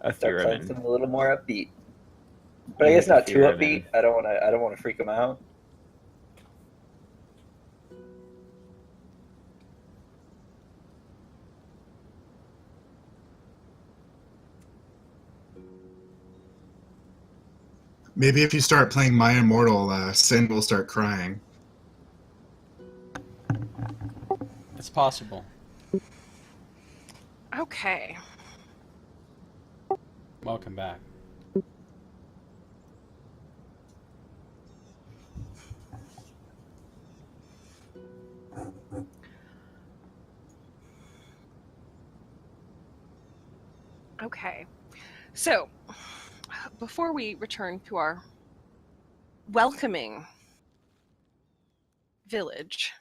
A start playing theremin. something a little more upbeat. But I You guess make a not too theremin. upbeat. I don't want to freak them out. Maybe if you start playing My Immortal, Cynne will start crying. It's possible. Okay. Welcome back. Okay. So, before we return to our welcoming village.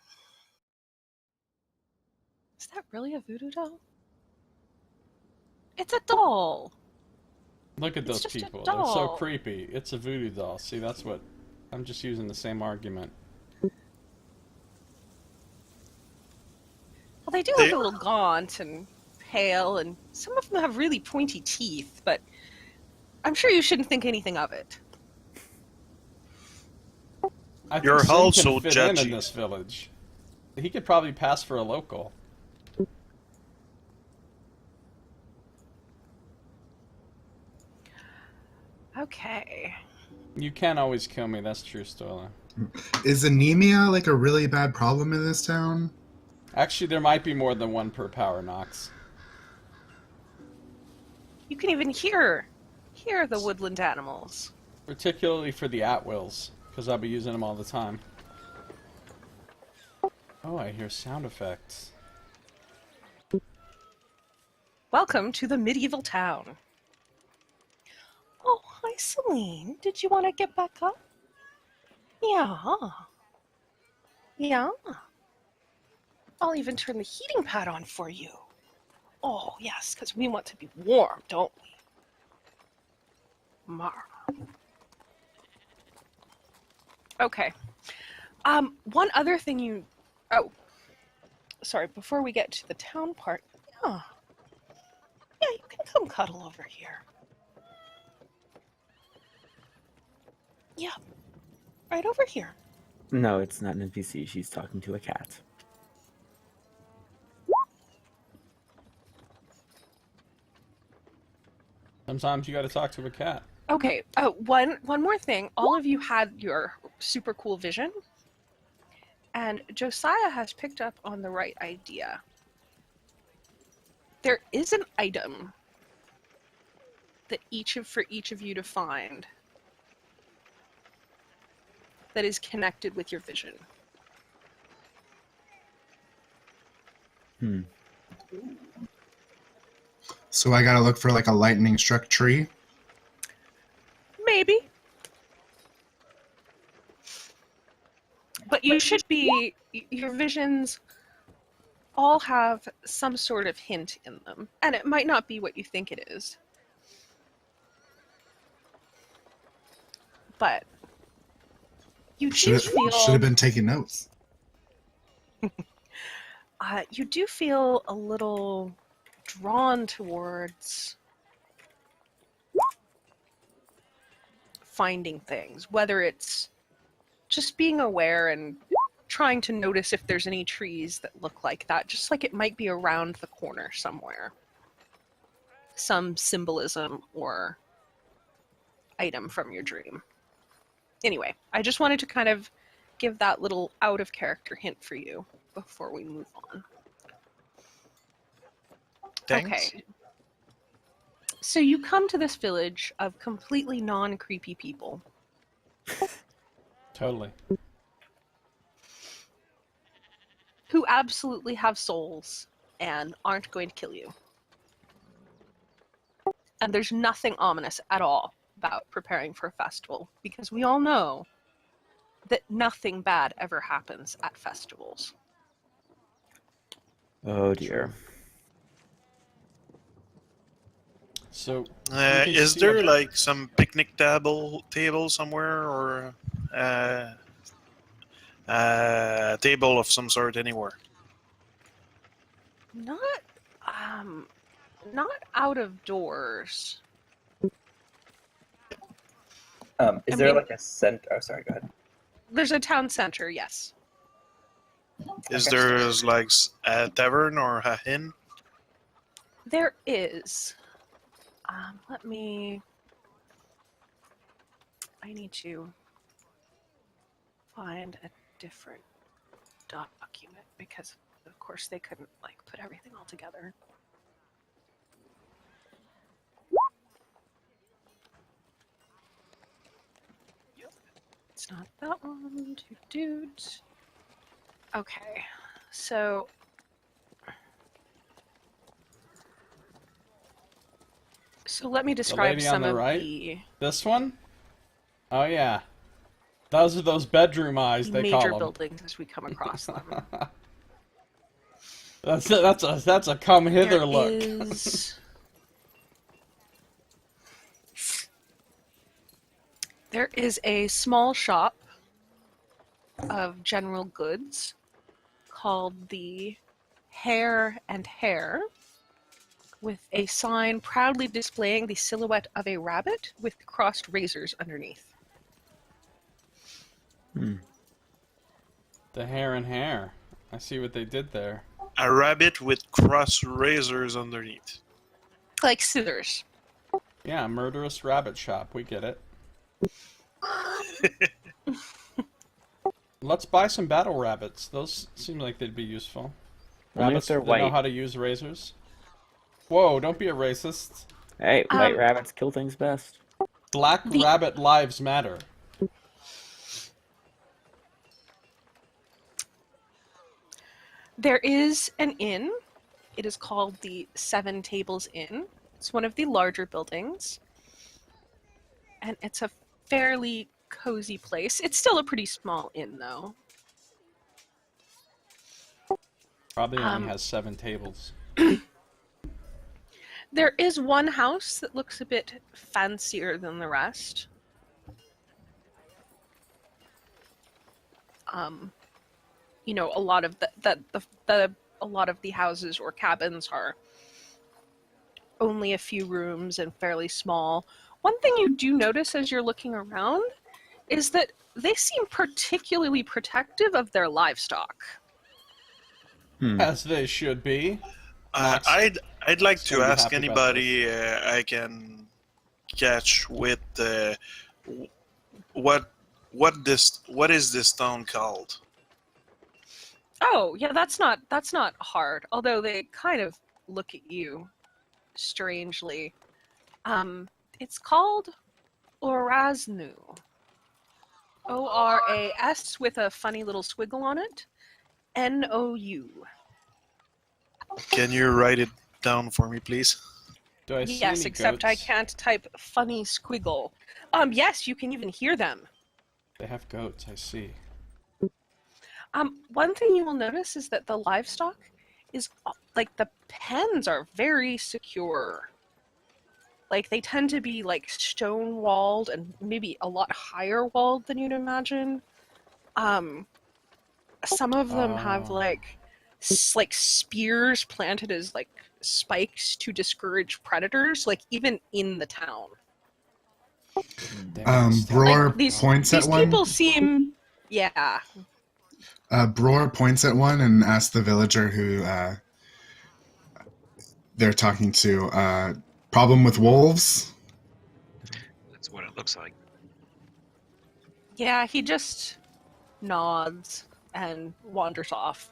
Is that really a voodoo doll? It's a doll. Look at It's those just a people. They're so doll. creepy. It's a voodoo doll. See, that's what... I'm just using the same argument. Well, they do They- look a little gaunt and pale, and some of them have really pointy teeth, but I'm sure you shouldn't think anything of it. I think You're Cynne also can fit in judgy. this village. He could probably pass for a local. Okay. You can't always kill me, that's true, Stola. Is anemia like a really bad problem in this town? Actually, there might be more than one per power, Nox. You can even hear the woodland animals. Particularly for the Atwills, because I'll be using them all the time. Oh, I hear sound effects. Welcome to the medieval town. Oh, hi, Celine. Did you want to get back up? Yeah. Yeah. I'll even turn the heating pad on for you. Oh, yes, because we want to be warm, don't we? Mar. Okay. One other thing you... Oh, sorry, before we get to the town part... Yeah. Yeah, you can come cuddle over here. Yeah. Right over here. No, it's not an NPC. She's talking to a cat. Sometimes you gotta talk to a cat. Okay, one more thing. All of you had your super cool vision, and Josiah has picked up on the right idea. There is an item that for each of you to find that is connected with your vision. So I gotta look for like a lightning struck tree. Maybe. But you should be... Your visions all have some sort of hint in them. And it might not be what you think it is. But you do feel... Should have been taking notes. You do feel a little drawn towards finding things, whether it's just being aware and trying to notice if there's any trees that look like that, just like it might be around the corner somewhere. Some symbolism or item from your dream. Anyway, I just wanted to kind of give that little out of character hint for you before we move on. Thanks. Okay. So you come to this village of completely non-creepy people. Totally. Who absolutely have souls and aren't going to kill you. And there's nothing ominous at all about preparing for a festival, because we all know that nothing bad ever happens at festivals. Oh dear. So, Is there like some picnic table somewhere, or A table of some sort anywhere. Not, not out of doors. Is I there mean- like a center? Oh, sorry. Go ahead. There's a town center, yes. Is Okay. there like a tavern or a inn? There is. Let me. I need to find a different document because, of course, they couldn't like put everything all together. It's not that one. Two dudes. Okay, so. So let me describe lady on some the of right? the This one? Oh yeah. Those are those bedroom eyes they major call them. buildings as we come across them. That's a come hither There look. There is a small shop of general goods called the Hare and Hare, with a sign proudly displaying the silhouette of a rabbit with crossed razors underneath. The hair and hair. I see what they did there. A rabbit with cross razors underneath. Like scissors. Yeah, murderous rabbit shop. We get it. Let's buy some battle rabbits. Those seem like they'd be useful. Only if Rabbits they're that know white. how to use razors. Whoa, don't be a racist. Hey, white rabbits kill things best. Black rabbit lives matter. There is an inn. It is called the Seven Tables Inn. It's one of the larger buildings. And it's a fairly cozy place. It's still a pretty small inn, though. Probably only has 7 tables. There is one house that looks a bit fancier than the rest. You know, a lot of a lot of the houses or cabins are only a few rooms and fairly small. One thing you do notice as you're looking around is that they seem particularly protective of their livestock. As they should be. Max, I'd like to gonna be ask happy about anybody I can catch with what is this town called? Oh, yeah, that's not hard. Although they kind of look at you strangely. It's called Oraznu. O-R-A-S with a funny little squiggle on it. N-O-U. Can you write it down for me, please? do I see Yes, any except I goats? can't type funny squiggle. Yes, you can even hear them. They have goats, I see. One thing you will notice is that the livestock is, like, the pens are very secure. Like, they tend to be, like, stone-walled and maybe a lot higher walled than you'd imagine. Some of them have, Oh. like spears planted as, like, spikes to discourage predators, like, even in the town. Bror Like, these points at one. people seem... Yeah. Bror points at one and asks the villager who they're talking to, problem with wolves? That's what it looks like. Yeah, he just nods and wanders off.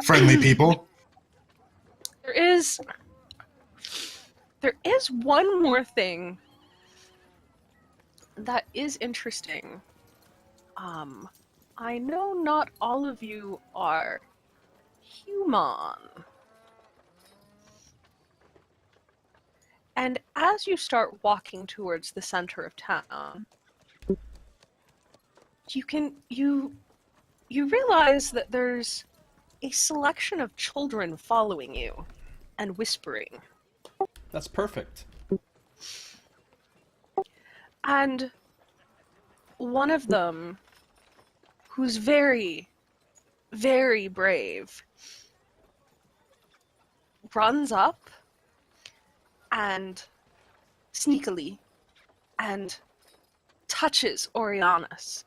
Friendly people? There is one more thing that is interesting. I know not all of you are human. And as you start walking towards the center of town, you realize that there's a selection of children following you and whispering. That's perfect. And one of them, who's very, very brave, runs up and sneakily and touches Orianus,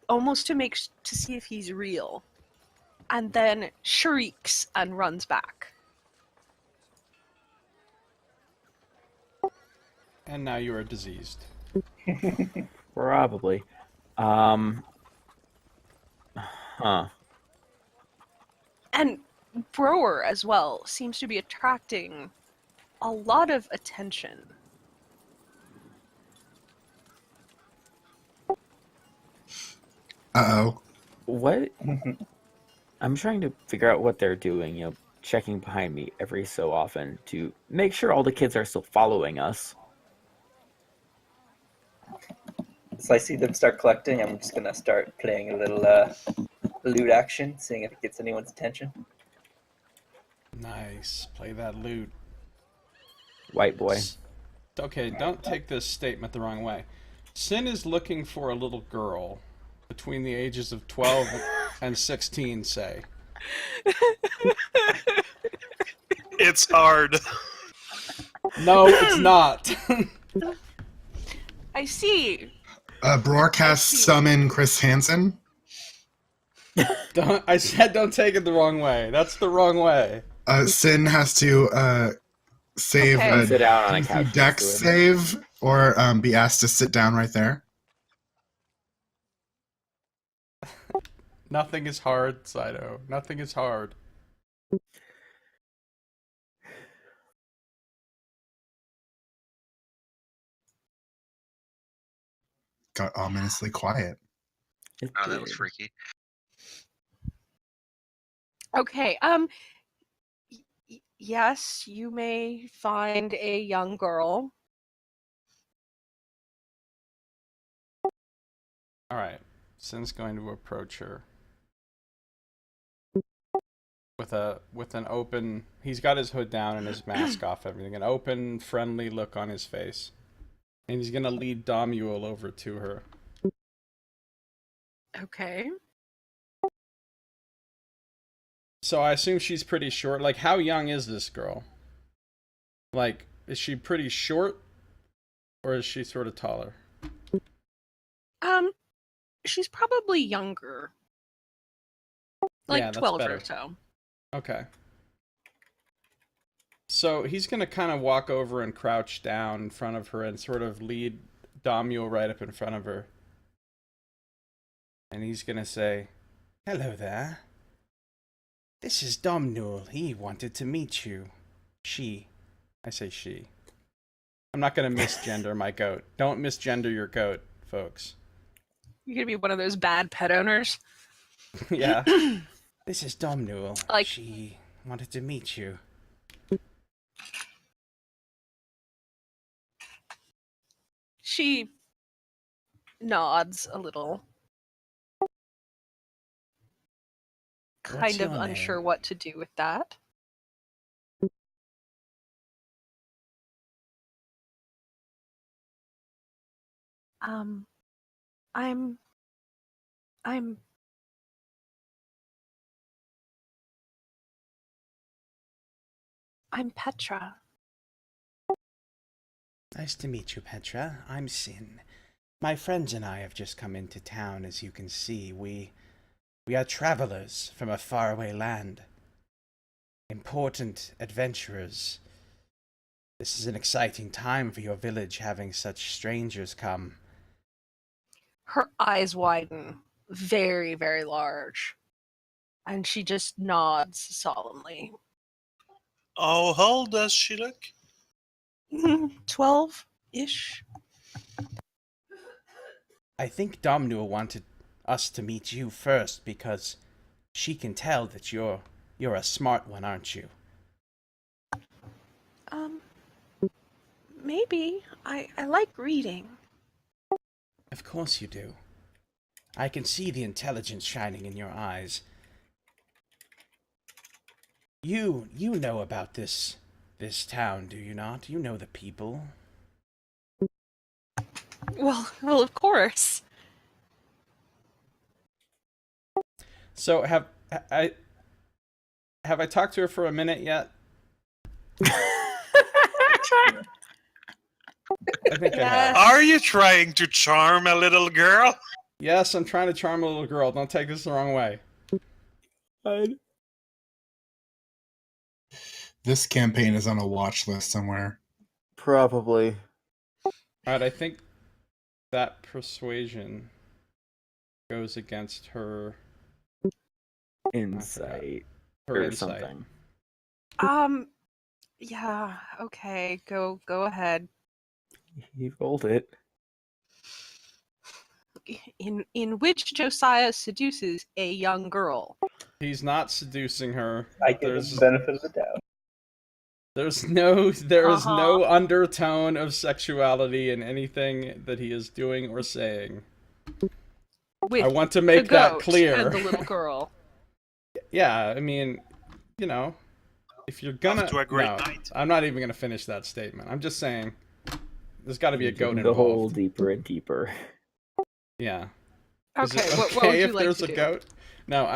almost to see if he's real, and then shrieks and runs back. And now you are diseased. Probably. Huh. And Brower as well seems to be attracting a lot of attention. Uh-oh. What? I'm trying to figure out what they're doing, checking behind me every so often to make sure all the kids are still following us. So I see them start collecting. I'm just gonna start playing a little loot action, seeing if it gets anyone's attention. Nice. Play that loot. White boy. Okay, don't take this statement the wrong way. Cynne is looking for a little girl between the ages of 12 and 16, say. It's hard. No, it's not. I see. Broadcast summon Chris Hansen. I said don't take it the wrong way. That's the wrong way. Cynne has to save Okay. a Sit down on a DC couch. dex next to it. save or be asked to sit down right there. Nothing is hard, Saito. Nothing is hard. Got ominously quiet. Oh, that was freaky. Okay, yes, you may find a young girl. Alright. Cynne's going to approach her. With an open... He's got his hood down and his mask off, everything. An open, friendly look on his face. And he's gonna lead Domuel over to her. Okay. So I assume she's pretty short. Like, how young is this girl? Like, is she pretty short? Or is she sort of taller? She's probably younger. Like Yeah, that's 12 better. or so. Okay. So he's gonna kind of walk over and crouch down in front of her and sort of lead Domuel right up in front of her. And he's gonna say, "Hello there. This is Domnul. He wanted to meet you. She." I say she. I'm not gonna misgender my goat. Don't misgender your goat, folks. You're gonna be one of those bad pet owners. Yeah. This is Domnul. Like- She wanted to meet you. She nods a little. Kind of your unsure name? what to do with that. I'm Petra. Nice to meet you, Petra. I'm Cynne. My friends and I have just come into town, as you can see. We are travelers from a faraway land. Important adventurers. This is an exciting time for your village, having such strangers come. Her eyes widen very, very large. And she just nods solemnly. How old does she look? 12-ish? I think Domnul wanted us to meet you first because she can tell that you're a smart one, aren't you? Maybe. I like reading. Of course you do. I can see the intelligence shining in your eyes. You know about this town, do you not? You know the people. Well, of course. So I talked to her for a minute yet? I think I have. Are you trying to charm a little girl? Yes, I'm trying to charm a little girl. Don't take this the wrong way. This campaign is on a watch list somewhere. Probably. Alright, I think that persuasion goes against her Insight. her Or insight. something. Yeah, okay, go ahead. He rolled it. In which Josiah seduces a young girl. He's not seducing her. I give him the benefit of the doubt. There is no undertone of sexuality in anything that he is doing or saying. With I want to make the that goat clear. and the little girl. Yeah, I mean, you know, if you're gonna... Off to a great no, night. I'm not even gonna finish that statement. I'm just saying, there's got to be a goat The involved. hole deeper and deeper. Yeah. Okay, Is it what would you if like there's to a do? goat? No,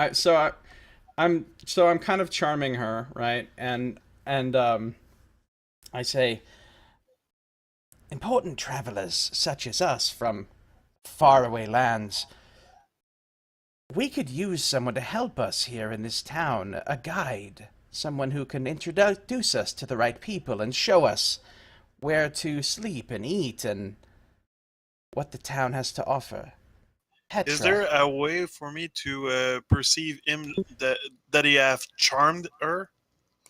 I'm kind of charming her, right? And I say, important travelers such as us from faraway lands, we could use someone to help us here in this town, a guide, someone who can introduce us to the right people and show us where to sleep and eat and what the town has to offer. Petra. Is there a way for me to perceive him that he have charmed her,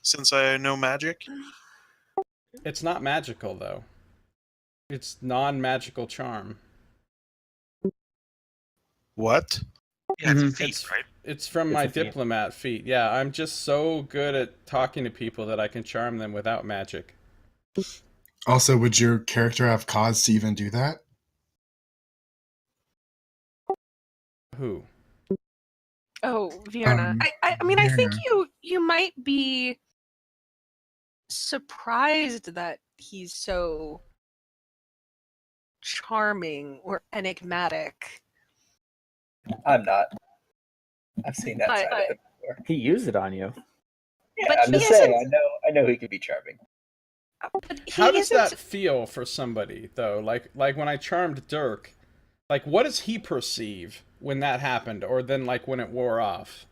since I know magic? It's not magical, though. It's non-magical charm. What? Yeah, it's a Mhm. feat, right? It's from It's my a feat. diplomat feat. Yeah, I'm just so good at talking to people that I can charm them without magic. Also, would your character have cause to even do that? Who? Oh, Vierna. I mean, I think you might be surprised that he's so charming or enigmatic. I'm not. I've seen that I- side of him before. He used it on you. Yeah, But I'm he just saying. isn't- I know he could be charming. But he How does isn't- that feel for somebody, though? Like when I charmed Dirk, like what does he perceive when that happened, or then like when it wore off?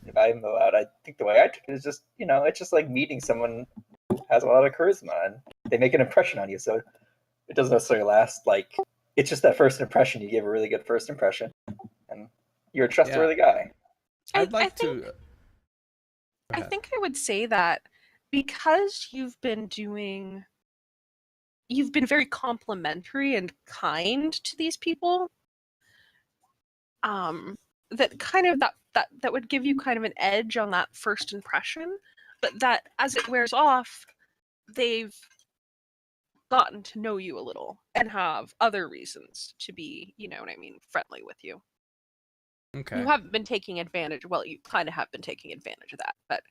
If I move out, I think the way I took it is just, it's just like meeting someone who has a lot of charisma and they make an impression on you. So it doesn't necessarily last. Like, it's just that first impression. You give a really good first impression, and you're a trustworthy guy. I'd like think- to. I think I would say that because you've been very complimentary and kind to these people, that kind of that would give you kind of an edge on that first impression, but that as it wears off, they've gotten to know you a little and have other reasons to be, friendly with you. Okay. You haven't been taking advantage. Well, you kind of have been taking advantage of that, but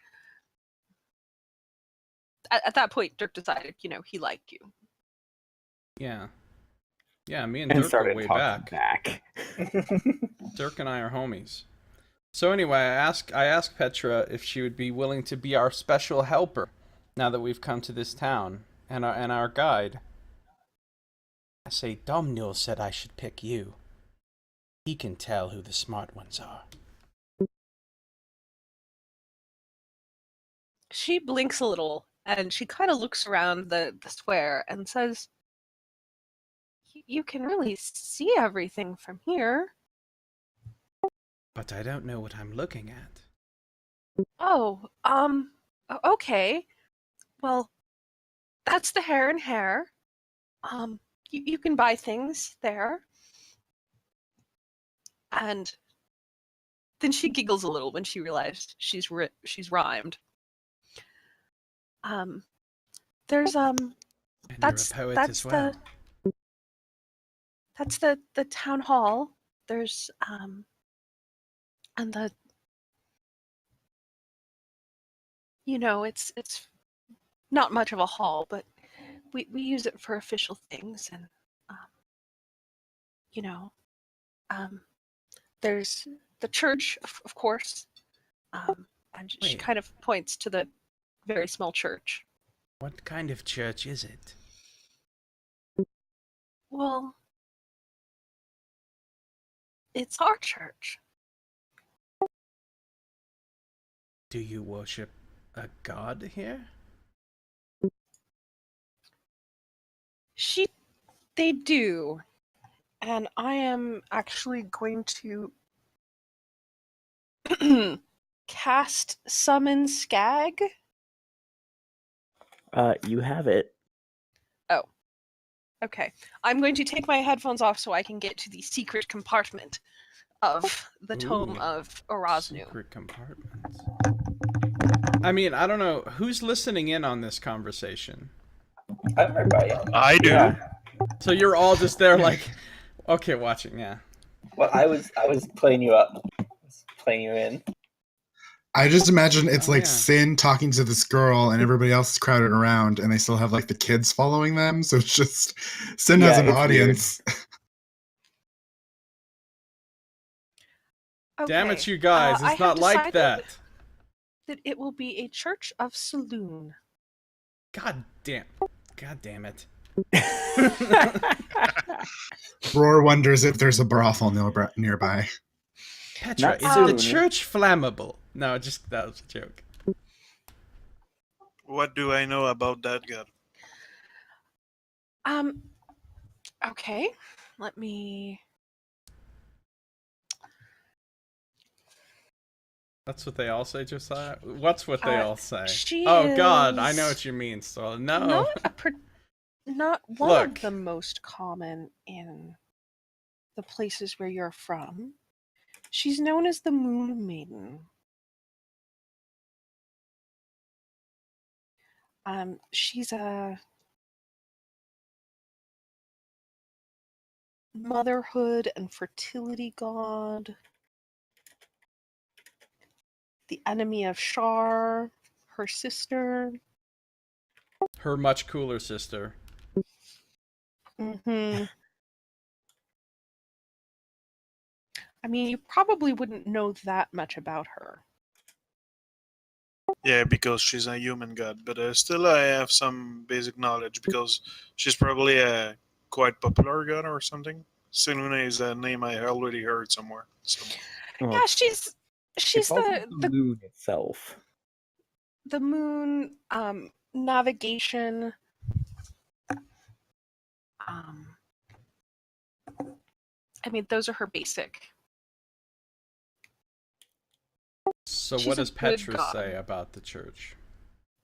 at that point, Dirk decided, he liked you. Yeah. Yeah, me and And Dirk go started way talking back. Dirk and I are homies. So anyway, I asked Petra if she would be willing to be our special helper now that we've come to this town and our guide. I say, Domnul said I should pick you. He can tell who the smart ones are. She blinks a little and she kind of looks around the square and says, you can really see everything from here. But I don't know what I'm looking at. Oh, okay. Well, that's the Hare and Hare. You can buy things there. And then she giggles a little when she realized she's rhymed. There's And that's you're a poet that's as well. that's the town hall. There's and the it's not much of a hall, but we use it for official things and There's the church, of course. And she Wait. kind of points to the very small church. What kind of church is it? Well, it's our church. Do you worship a god here? They do. And I am actually going to cast Summon Skag. You have it. Oh. Okay. I'm going to take my headphones off so I can get to the secret compartment of the Tome Ooh, of Oroznu. Secret compartments. I mean, I don't know. Who's listening in on this conversation? I'm right by you. I do. Yeah. So you're all just there like, okay, watching, yeah. Well, I was playing you up. I was playing you in. I just imagine it's Oh, like yeah. Cynne talking to this girl and everybody else is crowded around and they still have like the kids following them. So it's just Cynne has Yeah, an it's audience. Okay. Damn it, you guys. I It's have not like decided that. that it will be a church of Saloon. God damn it. Roar wonders if there's a brothel nearby. Petra, Not is soon. the church flammable? No, just that was a joke. What do I know about that god? Okay. Let me... That's what they all say, Josiah? What's what they all say? she Oh god, I know is what you mean, so no. not one Look. of the most common in the places where you're from. She's known as the Moon Maiden. She's a motherhood and fertility god. The enemy of Shar, her sister. Her much cooler sister. Mm-hmm. I mean, you probably wouldn't know that much about her. Yeah, because she's a human god, but still I have some basic knowledge because she's probably a quite popular god or something. Sinune is a name I already heard somewhere. So Well, Yeah, she's it's also the moon itself. the moon navigation. I mean, those are her basic. So She's what a does good Petra god. say about the church?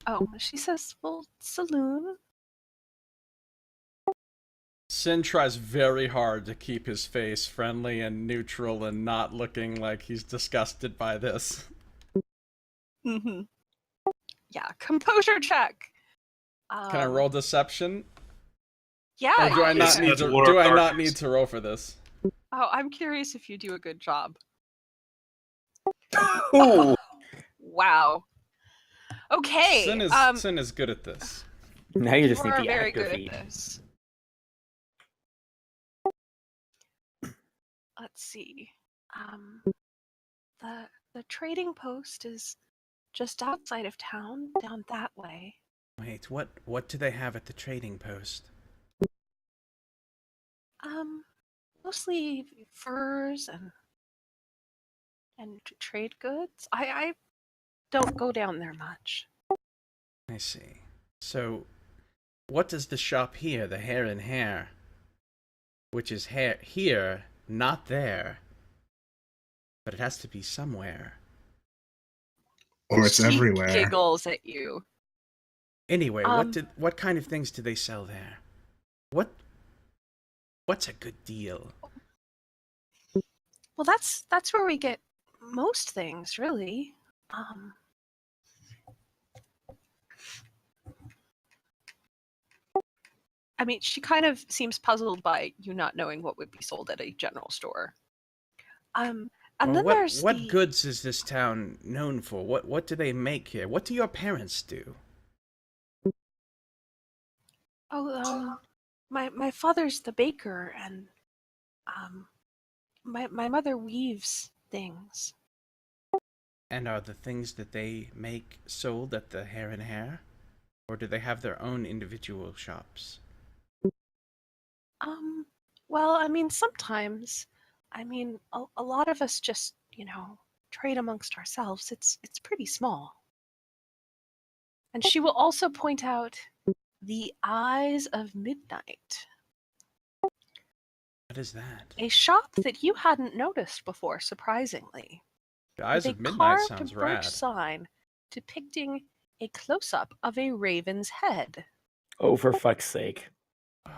Oh, she says, well, Saloon. Cynne tries very hard to keep his face friendly and neutral and not looking like he's disgusted by this. Mm-hmm. Yeah, composure check. Can I roll deception? Yeah. Or do I you not It's can. need not to War do of I not Darkness. need to roll for this? Oh, I'm curious if you do a good job. Ooh. Wow. Okay. Cynne is good at this. Now you just you need are the very actor good feed. at this. Let's see. The trading post is just outside of town, down that way. Wait, what do they have at the trading post? Mostly furs and trade goods. I don't go down there much. I see. So, what does the shop here, the Hair and Hair, which is hair here, not there, but it has to be somewhere. Or it's She everywhere. giggles at you. Anyway, what kind of things do they sell there? What's a good deal? Well, that's where we get most things, really. I mean, she kind of seems puzzled by you not knowing what would be sold at a general store. And Well, then there's what goods is this town known for? What do they make here? What do your parents do? my father's the baker, and My mother weaves things. And are the things that they make sold at the Hare and Hare? Or do they have their own individual shops? Well, I mean, sometimes. I mean, a lot of us just, trade amongst ourselves. It's pretty small. And she will also point out the Eyes of Midnight, What is that? a shop that you hadn't noticed before, surprisingly. The Eyes With of a Midnight carved sounds birch rad. sign depicting a close-up of a raven's head. Oh, for fuck's sake.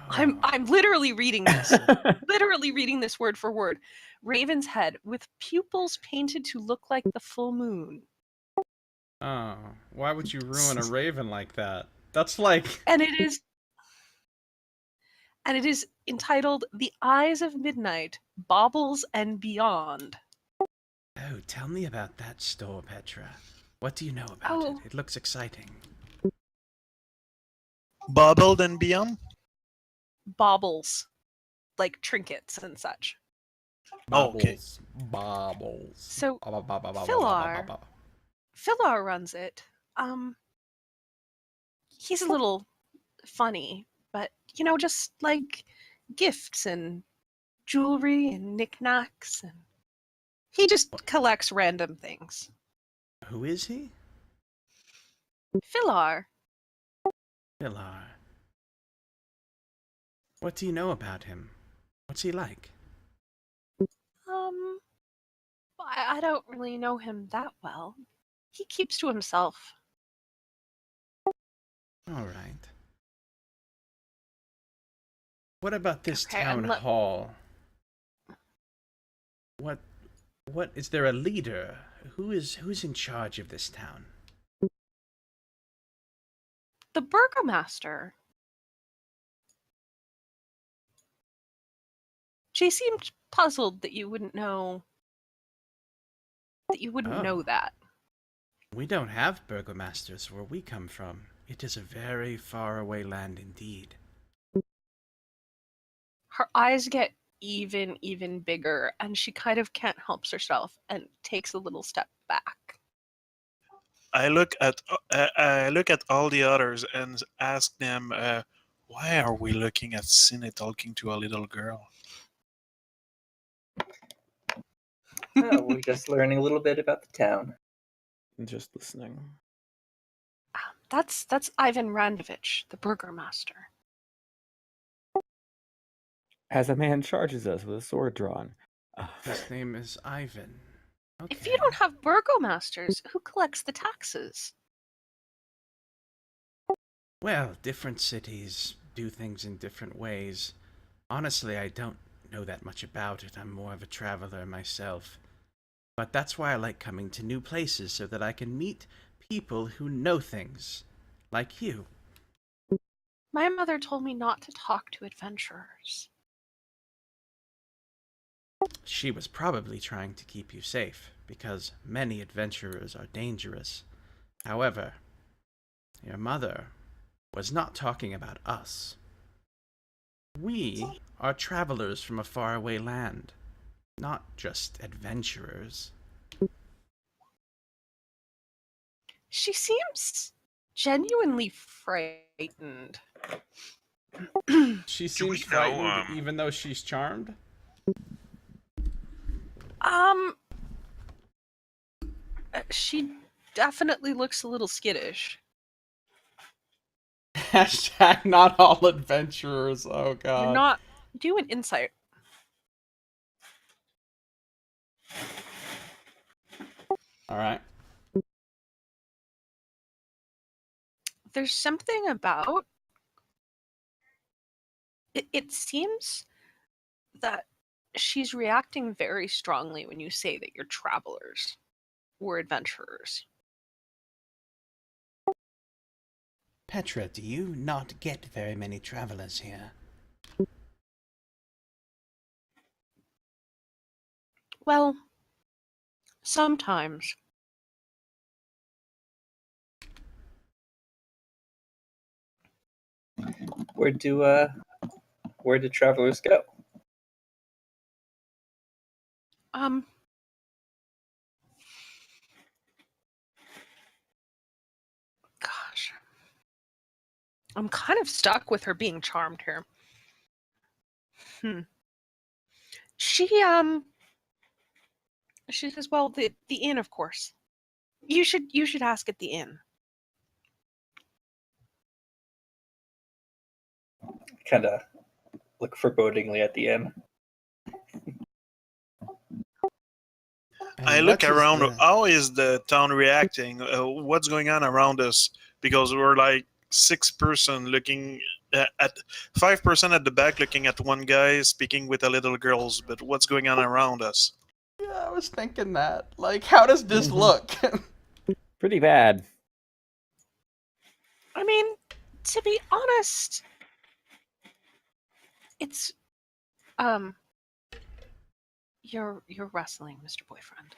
I'm literally reading this. Literally reading this word for word. Raven's head with pupils painted to look like the full moon. Oh, why would you ruin a raven like that? That's like... And it is entitled The Eyes of Midnight, Baubles and Beyond. Oh, tell me about that store, Petra. What do you know about Oh. it? It looks exciting. Bubbled and beyond? Baubles. Like trinkets and such. Oh, okay. Baubles. So, Philar runs it. He's a little funny, but, just like gifts and jewelry and knickknacks, and he just collects random things. Who is he? Philar. Pilar. What do you know about him? What's he like? I don't really know him that well. He keeps to himself. All right. What about this Okay, town hall? What is there a leader? Who's in charge of this town? The burgomaster. She seemed puzzled that you wouldn't know that. We don't have burgomasters where we come from. It is a very far away land indeed. Her eyes get even bigger, and she kind of can't help herself and takes a little step back. I look at all the others and ask them, why are we looking at Cynne talking to a little girl? Oh, we're just learning a little bit about the town. Just listening. That's Ivan Randovich, the burgomaster. As a man charges us with a sword drawn. His name is Ivan. Okay. If you don't have burgomasters, who collects the taxes? Well, different cities do things in different ways. Honestly, I don't know that much about it. I'm more of a traveler myself. But that's why I like coming to new places, so that I can meet people who know things. Like you. My mother told me not to talk to adventurers. She was probably trying to keep you safe, because many adventurers are dangerous. However, your mother was not talking about us. We are travelers from a faraway land, not just adventurers. She seems genuinely frightened. She Do we seems know, frightened even though she's charmed? She definitely looks a little skittish. Hashtag not all adventurers. Oh god. You're not. Do an insight. Alright. There's something about it seems that she's reacting very strongly when you say that you're travelers or adventurers. Petra, do you not get very many travelers here? Well, sometimes. Where do travelers go? Gosh. I'm kind of stuck with her being charmed here. She says, well, the inn, of course. You should ask at the inn. Kind of look forebodingly at the inn. I look around. How is the town reacting? What's going on around us? Because we're like 6 person looking at 5% at the back, looking at one guy speaking with a little girls. But what's going on around us? Yeah, I was thinking that. Like, how does this look? Pretty bad. I mean, to be honest, it's you're wrestling, Mr. Boyfriend.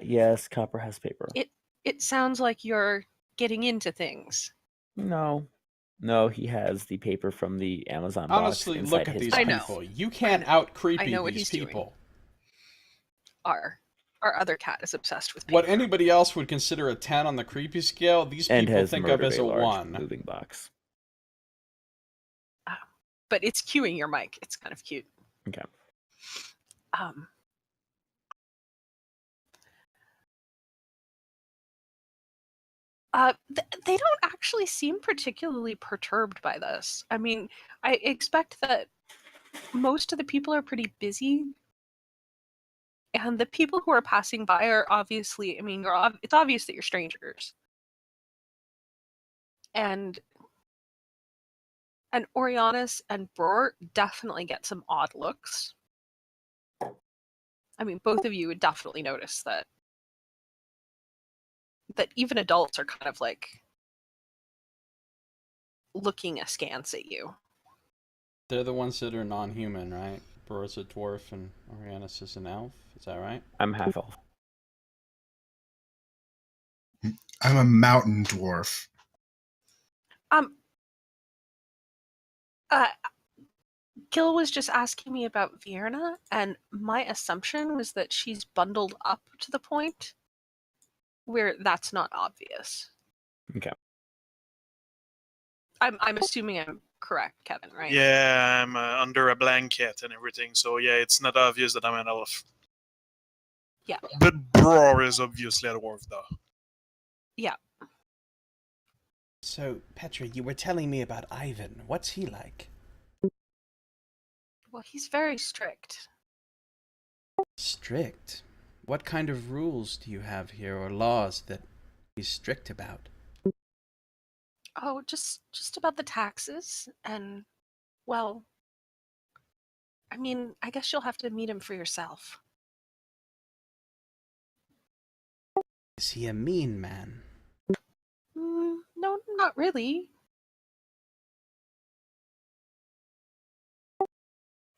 Yes, Copper has paper. It sounds like you're getting into things. No, he has the paper from the Amazon box. Honestly, look at these I know. people. You can't out creepy I know what these he's people. Our other cat is obsessed with paper. What anybody else would consider a 10 on the creepy scale, these And people has think of murdered as a large 1. moving box. But it's cueing your mic. It's kind of cute. Okay. They don't actually seem particularly perturbed by this. I mean, I expect that most of the people are pretty busy, and the people who are passing by are obviously, I mean, it's obvious that you're strangers. And Orianus and Bror definitely get some odd looks. I mean, both of you would definitely notice that even adults are kind of like looking askance at you. They're the ones that are non-human, right? Bror's a dwarf and Orianus is an elf. Is that right? I'm half elf. I'm a mountain dwarf. Gil was just asking me about Vierna, and my assumption was that she's bundled up to the point where that's not obvious. Okay. I'm assuming I'm correct, Kevin, right? Yeah, I'm under a blanket and everything. So yeah, it's not obvious that I'm an elf. Yeah. But Bror is obviously a dwarf, though. Yeah. So, Petra, you were telling me about Ivan. What's he like? Well, he's very strict. Strict? What kind of rules do you have here, or laws that he's strict about? Oh, just about the taxes, and, well, I mean, I guess you'll have to meet him for yourself. Is he a mean man? No, not really.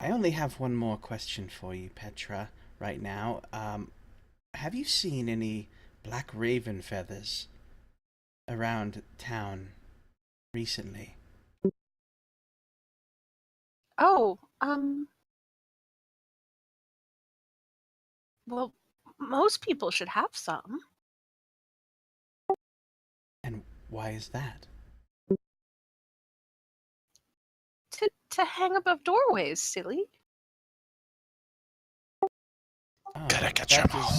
I only have one more question for you, Petra, right now. Have you seen any black raven feathers around town recently? Oh, well, most people should have some. And why is that? To hang above doorways, silly. Oh, Gotta catch 'em all.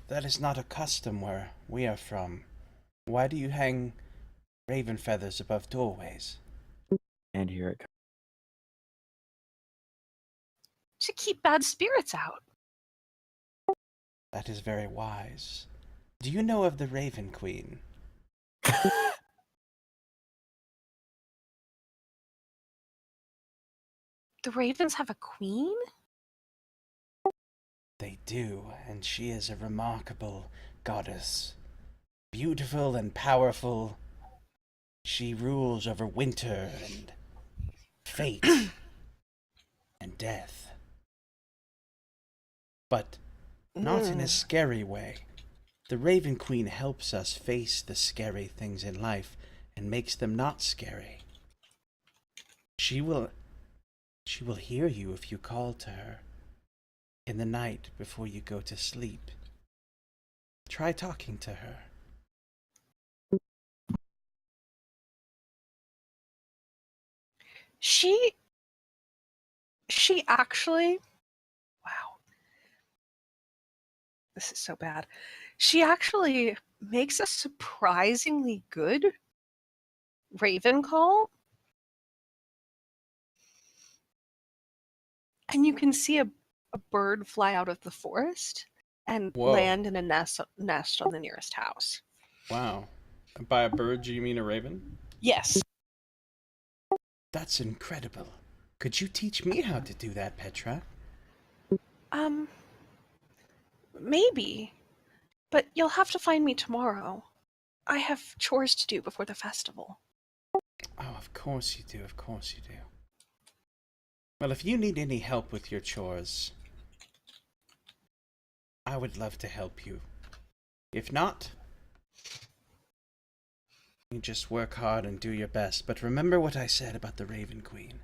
that is not a custom where we are from. Why do you hang raven feathers above doorways? And here it comes. To keep bad spirits out. That is very wise. Do you know of the Raven Queen? The ravens have a queen? They do, and she is a remarkable goddess. Beautiful and powerful. She rules over winter and fate and death. But not in a scary way. The Raven Queen helps us face the scary things in life and makes them not scary. She will hear you if you call to her. in the night before you go to sleep, try talking to her. She actually, wow, this is so bad. She actually makes a surprisingly good raven call. And you can see a bird fly out of the forest and Whoa. land in a nest on the nearest house. Wow. By a bird, do you mean a raven? Yes. That's incredible. Could you teach me how to do that, Petra? Maybe. But you'll have to find me tomorrow. I have chores to do before the festival. Oh, of course you do, of course you do. Well, if you need any help with your chores, I would love to help you. If not, you just work hard and do your best. But remember what I said about the Raven Queen.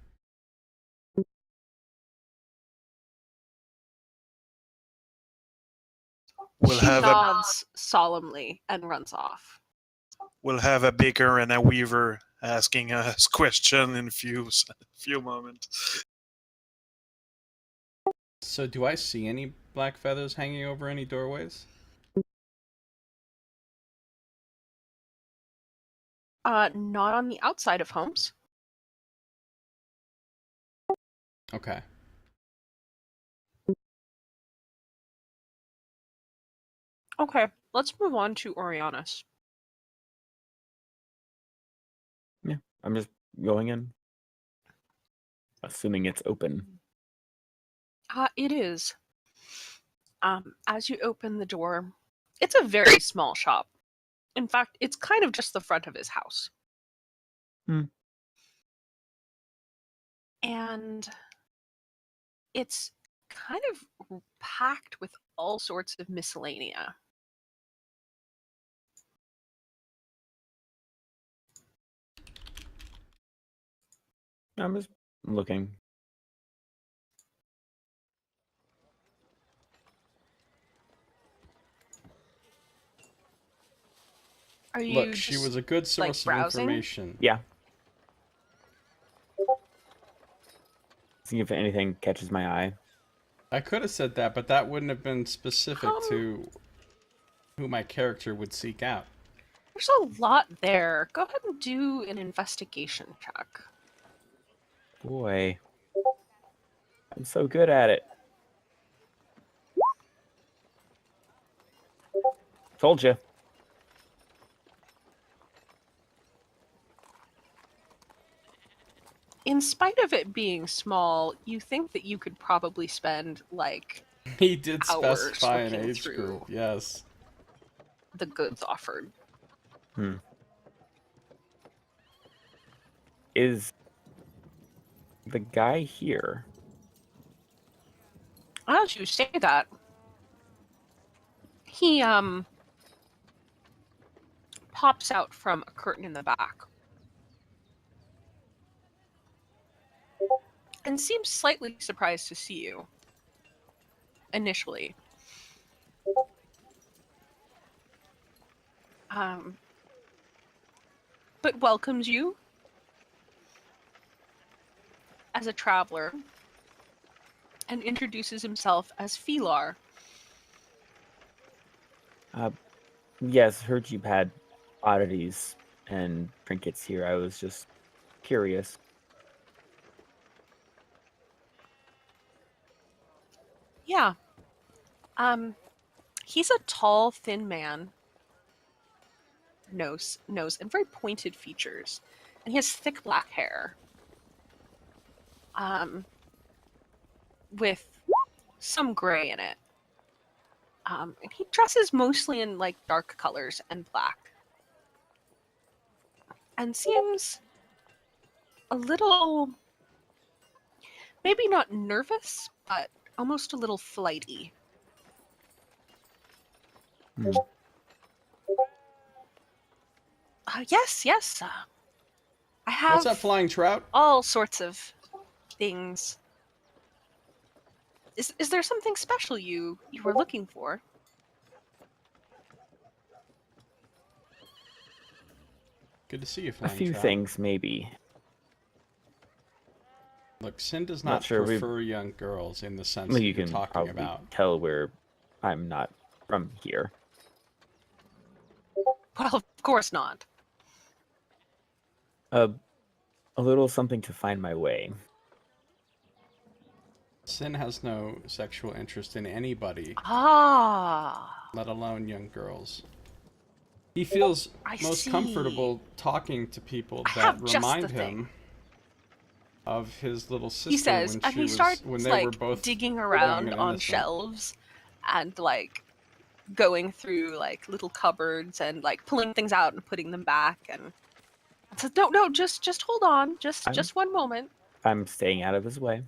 She nods solemnly and runs off. We'll have a baker and a weaver asking us question in few moments. So do I see any black feathers hanging over any doorways? Not on the outside of homes. Okay. Okay, let's move on to Orianus. Yeah, I'm just going in. Assuming it's open. It is. As you open the door, it's a very small shop. In fact, it's kind of just the front of his house. And it's kind of packed with all sorts of miscellanea. I'm just looking. Are you Look, she was a good source of browsing? information. Yeah. See if anything catches my eye. I could have said that, but that wouldn't have been specific to who my character would seek out. There's a lot there. Go ahead and do an investigation check. Boy. I'm so good at it. Told you. In spite of it being small, you think that you could probably spend like He did hours specify an looking age through group, yes. the goods offered. Is the guy here? As you say that, he pops out from a curtain in the back and seems slightly surprised to see you initially. But welcomes you as a traveler and introduces himself as Filar. Yes, heard you've had oddities and trinkets here. I was just curious. Yeah. He's a tall, thin man. Nose, and very pointed features. And he has thick black hair. With some gray in it. And he dresses mostly in like dark colors and black. And seems a little, maybe not nervous, but almost a little flighty. Yes. I have What's that flying trout? all sorts of things. Is there something special you were looking for? Good to see you, A Flying few Trap. things, maybe. Look, Cynne does Not not sure, prefer young girls in the sense Well, that you you're can talking probably about. tell where I'm not from here. Well, of course not. A little something to find my way. Cynne has no sexual interest in anybody, Ah, let alone young girls. He feels I most see. comfortable talking to people I that have just remind the thing. him of his little sister He says, when and she he was starts when they like were both digging young around and on innocent. shelves, and like going through like little cupboards and like pulling things out and putting them back. And says, no, just hold on, just one moment. I'm staying out of his way.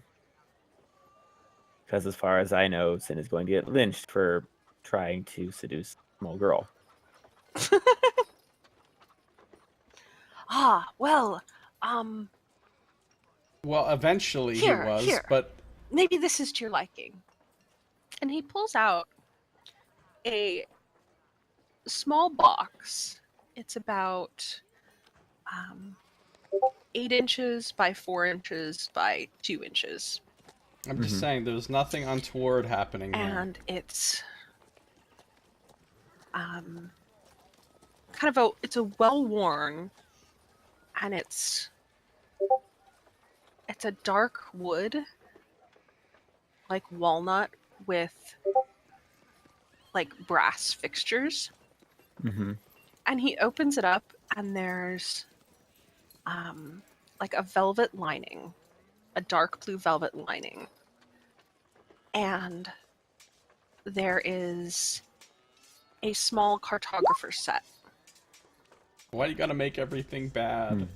Because as far as I know, Sin is going to get lynched for trying to seduce a small girl. Ah, well, Well, eventually he Here, was, here. but maybe this is to your liking. And he pulls out a small box. It's about 8 inches by 4 inches by 2 inches. I'm just saying there's nothing untoward happening here. And it's it's a well-worn, and it's a dark wood, like walnut, with like brass fixtures. Mm-hmm. And he opens it up, and there's like a velvet lining, a dark blue velvet lining, and there is a small cartographer set Why you gotta make everything bad?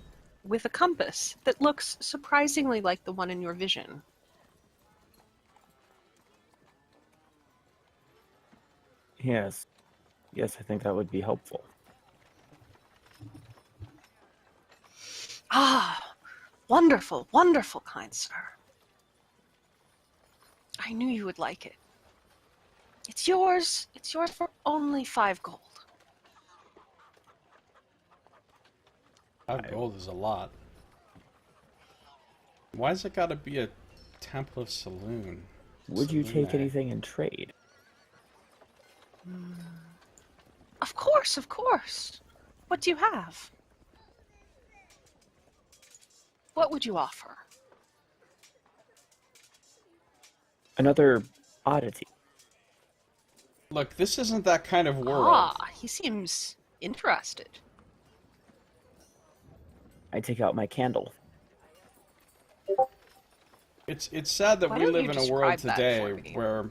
with a compass that looks surprisingly like the one in your vision. Yes. Yes, I think that would be helpful. Ah, wonderful, wonderful, kind sir. I knew you would like it. It's yours for only 5 gold. 5 gold is a lot. Why's it gotta be a Temple of Saloon? Would you take Salune? anything in trade? Of course, of course. What do you have? What would you offer? Another oddity. Look, this isn't that kind of world. Ah, he seems interested. I take out my candle. It's sad that Why we don't live you in a world describe that for today me? where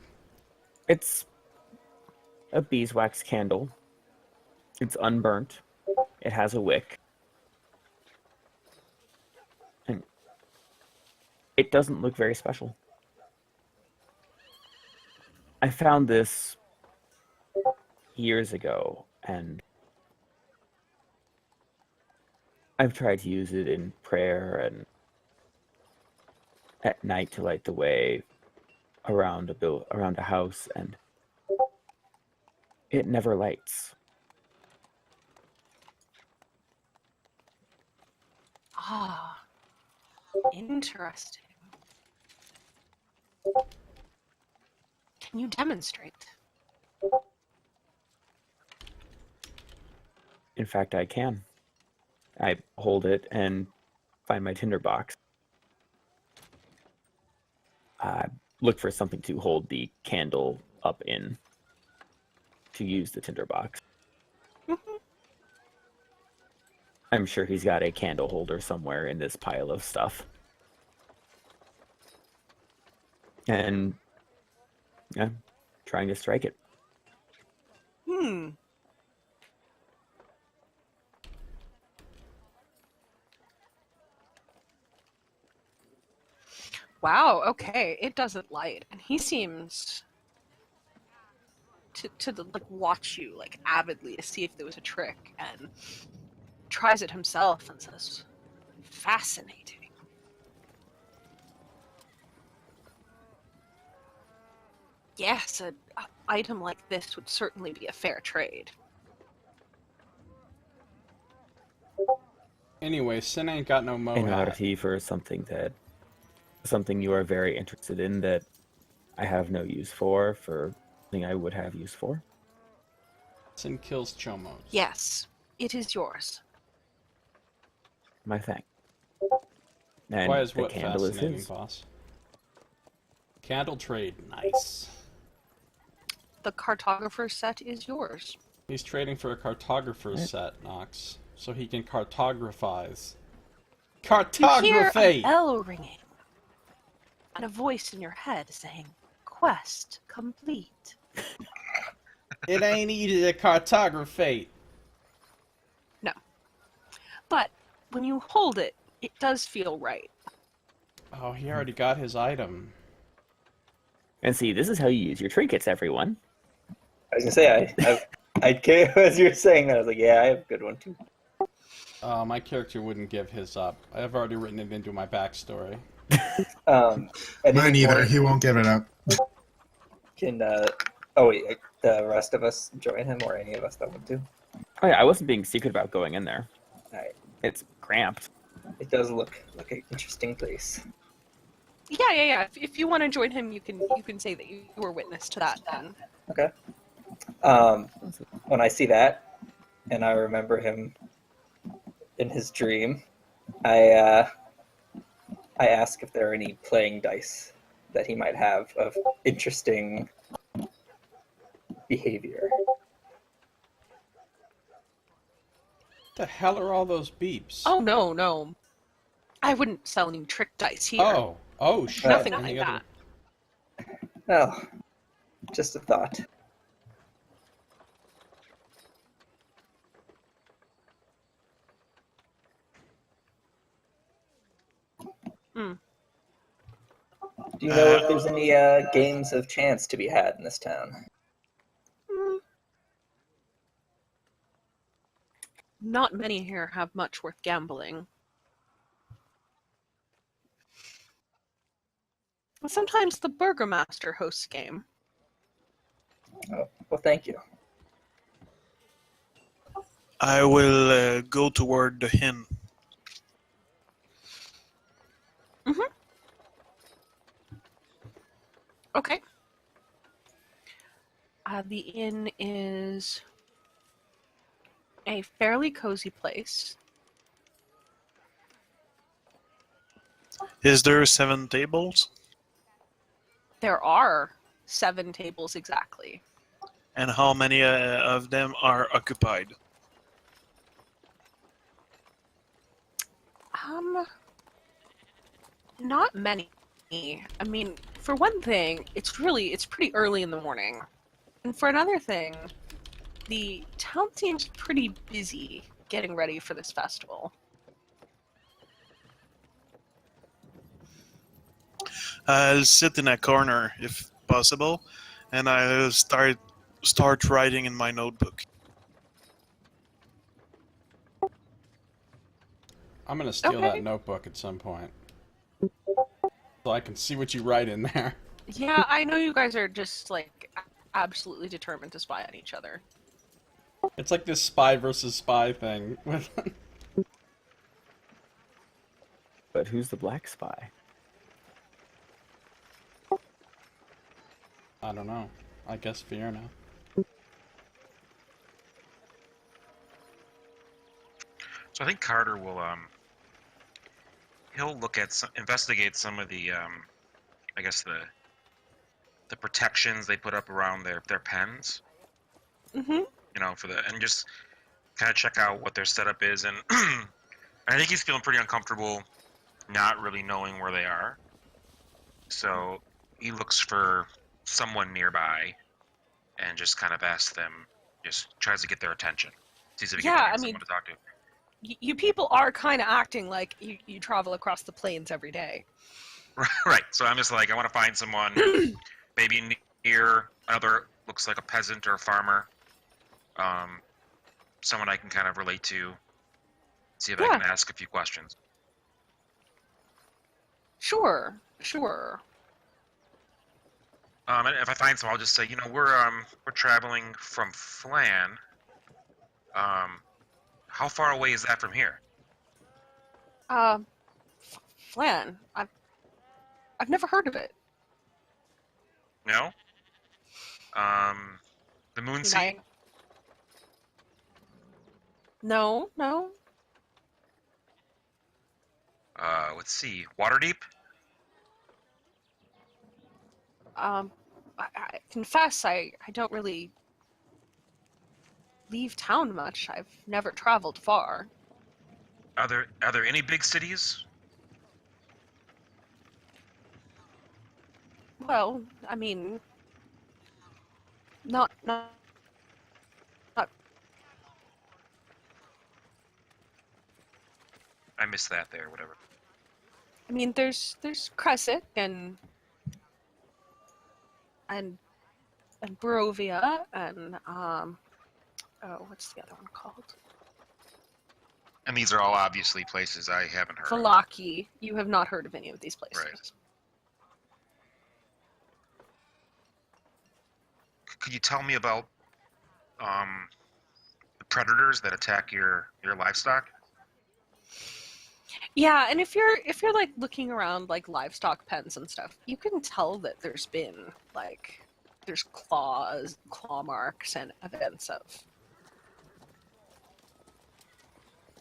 It's a beeswax candle. It's unburnt. It has a wick. And it doesn't look very special. I found this years ago, and I've tried to use it in prayer and at night to light the way around a house, and it never lights. Ah, interesting. Can you demonstrate? In fact, I can. I hold it and find my tinderbox. I look for something to hold the candle up in to use the tinderbox. I'm sure he's got a candle holder somewhere in this pile of stuff. And yeah, trying to strike it. Wow, okay, it doesn't light, and he seems to like watch you like avidly to see if there was a trick, and tries it himself and says, "Fascinating." Yes, an item like this would certainly be a fair trade. Anyway, Cynne ain't got no An mohawk. oddity for something you are very interested in that I have no use for something I would have use for. Cynne kills chomos. Yes, it is yours. My thing. And Why is the what candle is fascinating, his. boss? Candle trade, nice. The cartographer set is yours. He's trading for a cartographer's What? set, Nox, so he can cartographize. You hear a Cartography! bell ringing, and a voice in your head saying, "Quest complete." It ain't easy to cartography. No. But when you hold it, it does feel right. Oh, he already got his item. And see, this is how you use your trinkets, everyone. I was gonna say, I came as you were saying that. I was like, yeah, I have a good one too. My character wouldn't give his up. I've already written it into my backstory. At Mine any either. point, He won't give it up. can oh wait, the rest of us join him, or any of us that want to? Oh yeah, I wasn't being secret about going in there. All right. It's cramped. It does look like an interesting place. Yeah. If you want to join him, you can say that you were witness to that then. Okay. When I see that, and I remember him in his dream, I ask if there are any playing dice that he might have of interesting behavior. What the hell are all those beeps? Oh no. I wouldn't sell any trick dice here. Oh shit. Nothing Any like other- that. Well, just a thought. Hmm. Do you know if there's any games of chance to be had in this town? Not many here have much worth gambling. Sometimes the burgomaster hosts a game. Oh, well, thank you. I will go toward the inn. Okay. The inn is a fairly cozy place. Is there 7 tables? There are 7 tables exactly. And how many of them are occupied? Not many. I mean, for one thing, it's pretty early in the morning. And for another thing, the town seems pretty busy getting ready for this festival. I'll sit in a corner if possible, and I'll start writing in my notebook. I'm gonna steal Okay. that notebook at some point. So I can see what you write in there. Yeah, I know you guys are just, like, absolutely determined to spy on each other. It's like this spy versus spy thing. But who's the black spy? I don't know. I guess Fiona. So I think Carter will he'll investigate some of the I guess the protections they put up around their pens. Mm-hmm. You know, and just kind of check out what their setup is, and I think he's feeling pretty uncomfortable, not really knowing where they are. So he looks for someone nearby, and just kind of asks them, just tries to get their attention. Sees if he Yeah, can I find mean- someone to talk to. You people are kind of acting like you travel across the plains every day. Right. So I'm just like, I want to find someone, maybe near another, looks like a peasant or a farmer, someone I can kind of relate to. See if I can ask a few questions. Sure. And if I find some, I'll just say, we're traveling from Flan. How far away is that from here? Flan. I've never heard of it. No. The Moon Sea. No. Let's see. Waterdeep. I confess I don't really leave town much. I've never traveled far. Are there any big cities? Well, I mean, not. I missed that there. Whatever. I mean, there's Crescent and Barovia and what's the other one called? And these are all obviously places I haven't heard of. Valaki. You have not heard of any of these places. Right. Could you tell me about the predators that attack your livestock? Yeah, and if you're like looking around like livestock pens and stuff, you can tell that there's claw marks and evidence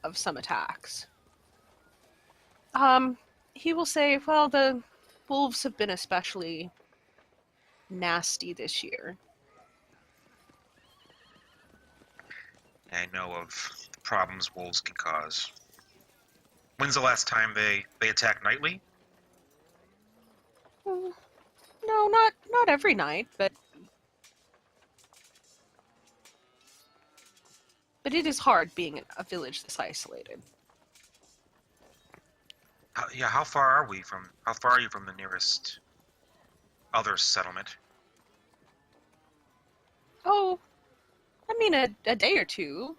of some attacks. He will say, well, the wolves have been especially nasty this year. I know of the problems wolves can cause. When's the last time they attack nightly? No, not every night, but it is hard being a village this isolated. How far are you from the nearest other settlement? Oh, I mean a day or two.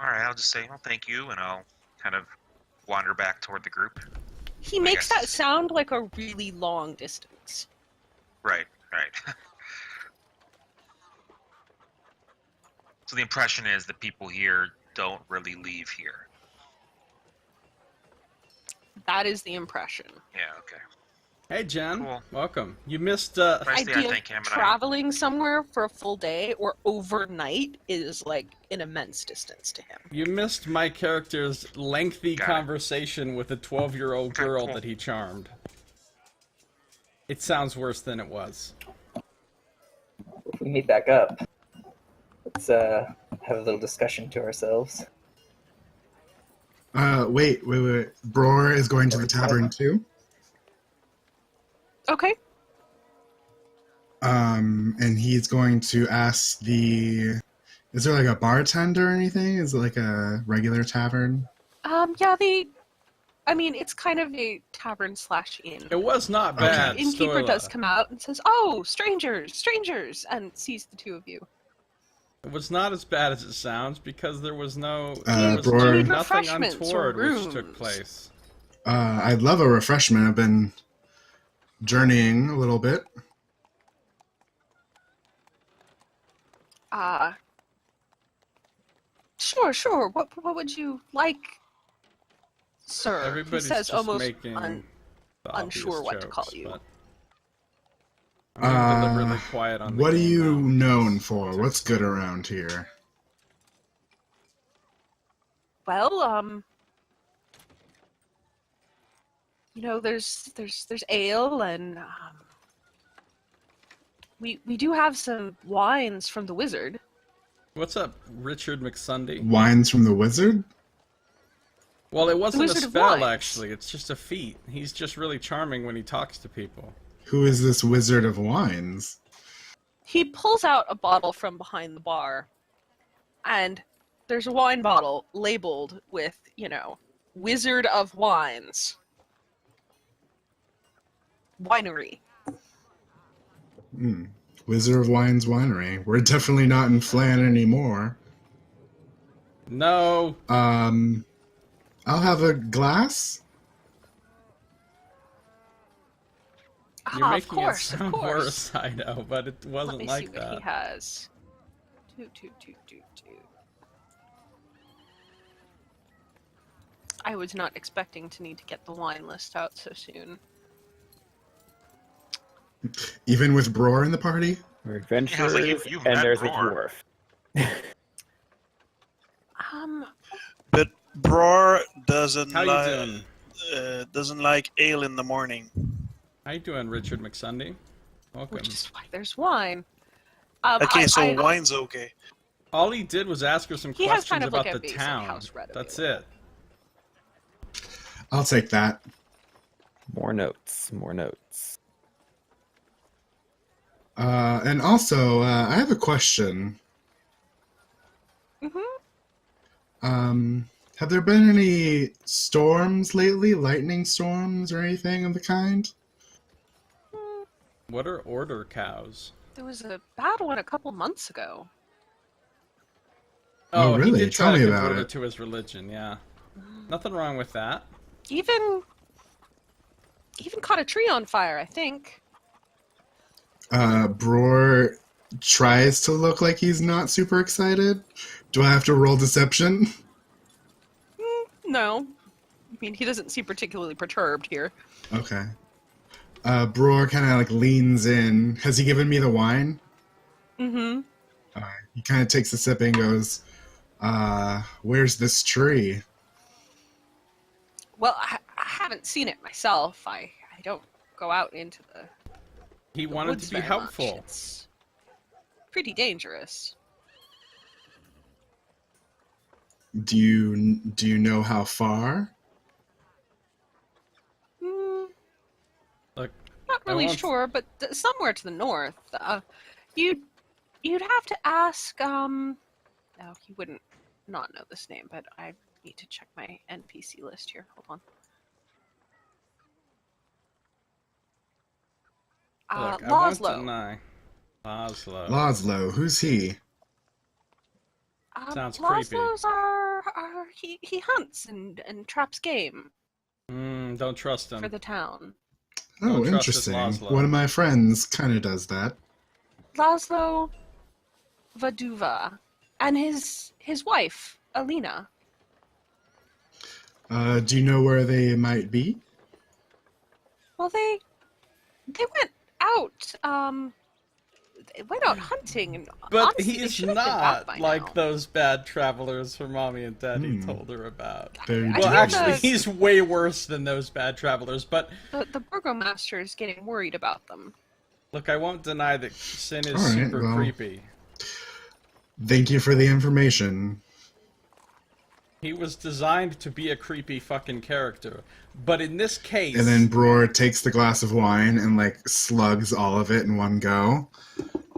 All right, I'll just say, well, thank you, and I'll kind of wander back toward the group. He makes that sound like a really long distance. Right. So the impression is that people here don't really leave here. That is the impression. Yeah, okay. Hey, Jen. Cool. Welcome. You missed... idea of traveling somewhere for a full day or overnight is like an immense distance to him. You missed my character's lengthy conversation with a 12-year-old girl that he charmed. It sounds worse than it was. If we meet back up, let's have a little discussion to ourselves. Wait. Bror is going to the tavern too? Okay. And he's going to ask is there like a bartender or anything? Is it like a regular tavern? Yeah, I mean, it's kind of a tavern/inn. It was not bad. The innkeeper does come out and says, "Oh, strangers," and sees the two of you. It was not as bad as it sounds because there was Bror, nothing untoward which took place. I'd love a refreshment. I've been journeying a little bit. Sure. What would you like, sir? Everybody's he says, just almost making unsure what to call jokes, you. I'm deliberately quiet on the What are game you now. known for? What's good around here? Well, there's ale and we do have some wines from the wizard. What's up, Richard McSunday? Wines from the wizard? Well, it wasn't a Wizard of spell, Wines. actually. It's just a feat. He's just really charming when he talks to people. Who is this wizard of wines? He pulls out a bottle from behind the bar, and there's a wine bottle labeled with, Wizard of Wines. Winery. Wizard of Wines Winery. We're definitely not in Flan anymore. No. I'll have a glass. You're Of making course, it of sound course. worse, I know, but it Let wasn't me like see what that. he has. Two. I was not expecting to need to get the wine list out so soon. Even with Bror in the party? We're Yeah, adventurers, it's like you've and met there's a Roar. dwarf. But Bror doesn't How you doing? doesn't like ale in the morning. How you doing, Richard McSunday? Welcome. Which is why there's wine. Okay, so I- wine's okay. All he did was ask her some He has questions kind of like about a the basic town. house red That's available. it. I'll take that. More notes. More notes. And also, I have a question. Have there been any storms lately? Lightning storms or anything of the kind? What are order cows? There was a bad one a couple months ago. Oh, He really? did try Tell to me convert about her it. to his religion, yeah. Nothing wrong with that. Even caught a tree on fire, I think. Bror tries to look like he's not super excited. Do I have to roll deception? No. I mean, he doesn't seem particularly perturbed here. Okay. Bror kind of like leans in. Has he given me the wine? Mm-hmm. He kind of takes a sip and goes, where's this tree? Well, I haven't seen it myself. I don't go out into the He wanted woods to be very helpful. much. It's pretty dangerous. Do you know how far? Look, Not I really won't- sure, but somewhere to the north. You'd have to ask. No, he wouldn't not know this name, but I need to check my NPC list here. Hold on. Look, I won't Laszlo. deny. Laszlo. Laszlo, who's he? Sounds creepy. Laszlo's he hunts and traps game Don't trust him. for the town. Don't Oh, trust interesting. this Laszlo. One of my friends kind of does that. Laszlo Vaduva and his wife Alina. Do you know where they might be? Well, they went out. They went out hunting, and But honestly, they he's should have been back by not like now. those bad travelers her mommy and daddy told her about. Very I Well, hear actually, the- he's way worse than those bad travelers. But The burgomaster is getting worried about them. look, I won't deny that Cynne is All right, super well. creepy. Thank you for the information. He was designed to be a creepy fucking character. But in this case... And then Bror takes the glass of wine and like slugs all of it in one go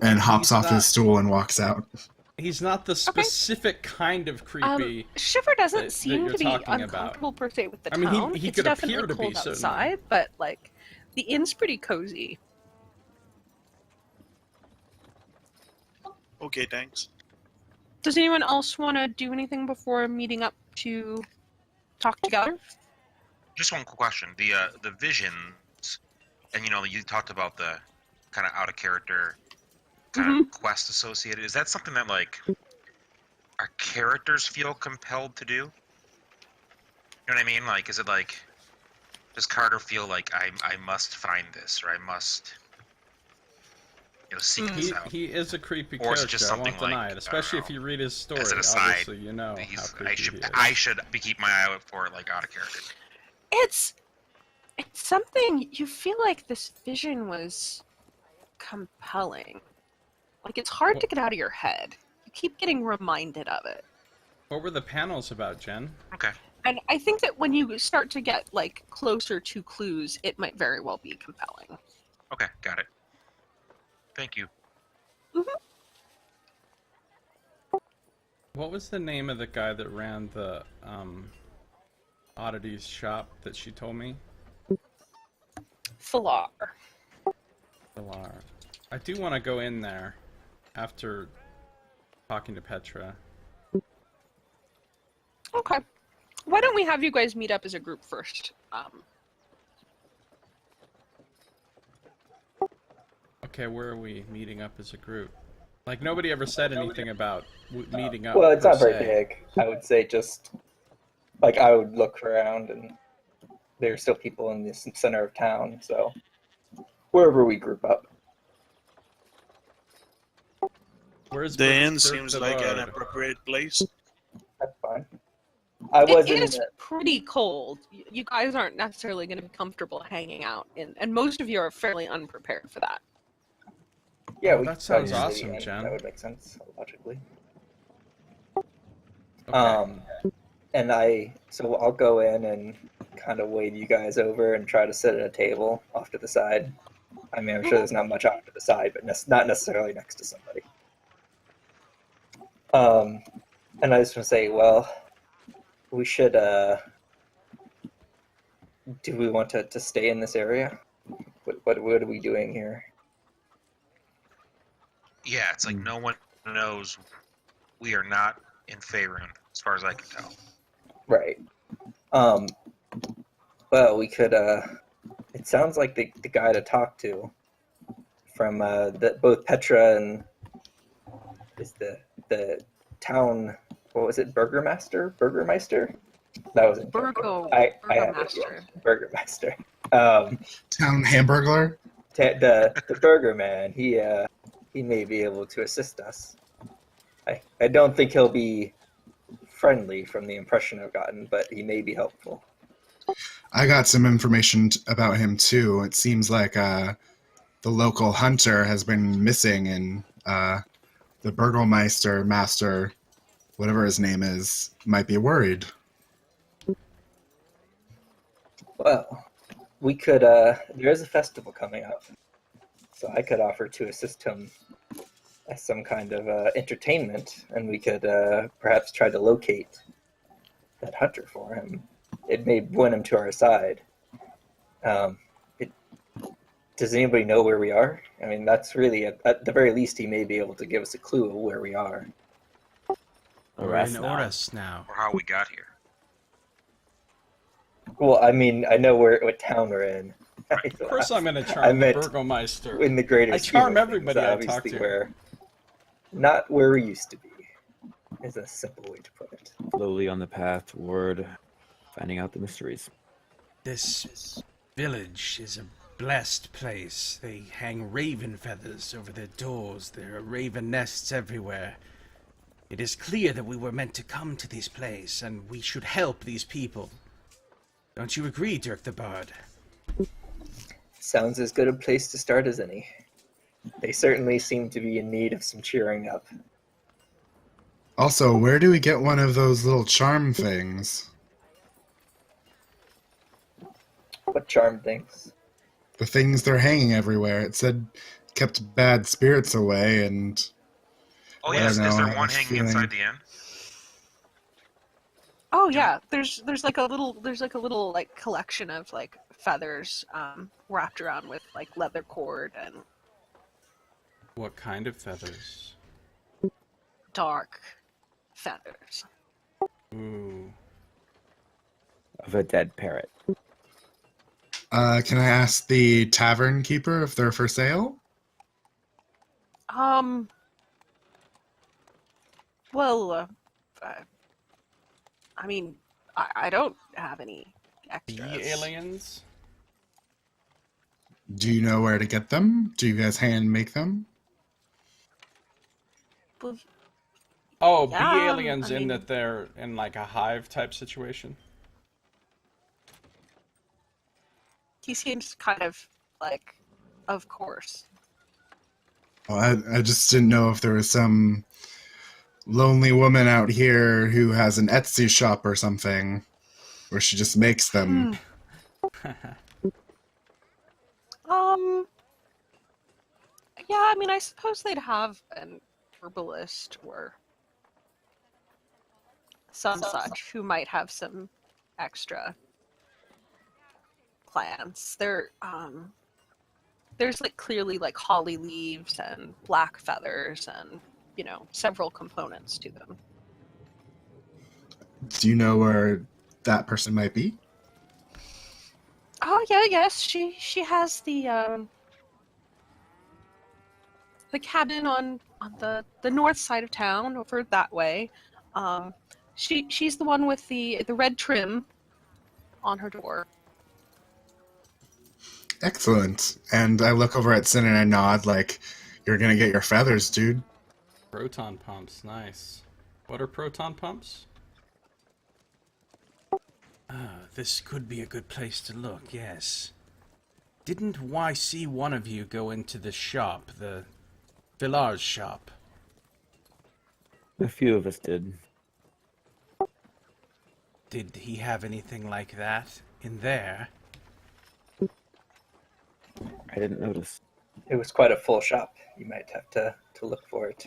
and hops He's off not- his stool and walks out. He's not the specific kind of creepy. Shiver doesn't that seem you're to be talking about. uncomfortable per se with the I mean, he- town. he It's could definitely appear to be, cold certainly. outside, but like the inn's pretty cozy. Okay, thanks. Does anyone else want to do anything before meeting up to talk together? Just one quick question: the visions, and you talked about the kind of out of character kind of quest associated. Is that something that like our characters feel compelled to do? You know what I mean? Like, is it like, does Carter feel like I must find this, or I must seek this out? He is a creepy Or is character, it just I won't something deny like, it. Especially I if don't you read his story. As an aside, Obviously, you know how creepy he is. I should be keeping my eye out for it, like out of character. It's something you feel like this vision was compelling. Like it's hard to get out of your head. You keep getting reminded of it. What were the panels about, Jen? Okay. And I think that when you start to get like closer to clues, it might very well be compelling. Okay, got it. Thank you. What was the name of the guy that ran the oddities shop that she told me? Falar. Pilar. I do want to go in there after talking to Petra. Okay. Why don't we have you guys meet up as a group first? Okay, where are we meeting up as a group? Like, nobody ever said anything about meeting up. Well, it's per not very se. big. I would say just like I would look around, and there's still people in the center of town. So wherever we group up. Where's The inn Dirk seems the like an Bard? appropriate place. That's fine. I It wasn't. is pretty cold. You guys aren't necessarily going to be comfortable hanging out, and most of you are fairly unprepared for that. Yeah, Oh, we that could probably sounds stay awesome, in. Jen. That would make sense logically. Okay. And so I'll go in and kind of wave you guys over and try to sit at a table off to the side. I mean, I'm sure there's not much off to the side, but not necessarily next to somebody. And I just want to say, well, we should. Do we want to stay in this area? What are we doing here? Yeah, it's like no one knows we are not in Faerun, as far as I can tell. Right. Well, we could. It sounds like the guy to talk to from both Petra and is the town. What was it? Burgermeister. That was it. I had it. Yeah. Burgermeister. Town Hamburglar. The Burger Man. He may be able to assist us. I don't think he'll be friendly from the impression I've gotten, but he may be helpful. I got some information about him too. It seems like the local hunter has been missing, and the Burgermeister master, whatever his name is, might be worried. Well, we could. There is a festival coming up, so I could offer to assist him as some kind of entertainment, and we could perhaps try to locate that hunter for him. It may win him to our side. Does anybody know where we are? I mean, that's really at the very least he may be able to give us a clue of where we are. We're in Oris now. Or how we got here. Well, I mean, I know what town we're in. Of course, I'm going to charm the Burgermeister. In the greater I scheme charm of things, everybody I talk obviously to. we're not where we used to be. Is a simple way to put it. Slowly on the path toward finding out the mysteries. This village is a blessed place. They hang raven feathers over their doors. There are raven nests everywhere. It is clear that we were meant to come to this place, and we should help these people. Don't you agree, Dirk the Bard? Sounds as good a place to start as any. They certainly seem to be in need of some cheering up. Also, where do we get one of those little charm things? What charm things? The things they're hanging everywhere. It said kept bad spirits away, and Oh I yes, don't is know, there I one was hanging feeling- inside the inn? Oh yeah, there's like a little like collection of like feathers wrapped around with like leather cord and What kind of feathers? dark feathers. Ooh. Of a dead parrot. can I ask the tavern keeper if they're for sale? Well, I mean, I don't have any extras. The aliens? Do you know where to get them? Do you guys hand make them? Well, Oh, Yeah, bee aliens I in mean- that they're in like a hive type situation? he seems kind of like, of course. Well, I just didn't know if there was some lonely woman out here who has an Etsy shop or something, where she just makes them. Yeah, I mean, I suppose they'd have an herbalist or some such who might have some extra plants. There's like clearly like holly leaves and black feathers and several components to them. Do you know where that person might be? Oh yeah, yes, she has the cabin on the north side of town, over that way. She's the one with the red trim on her door. Excellent. And I look over at Cynne and I nod like, you're gonna get your feathers, dude. Proton pumps, nice. What are proton pumps? This could be a good place to look, yes. Didn't I see one of you go into the shop, the Villar's shop? A few of us did. Did he have anything like that in there? I didn't notice. It was quite a full shop. You might have to look for it.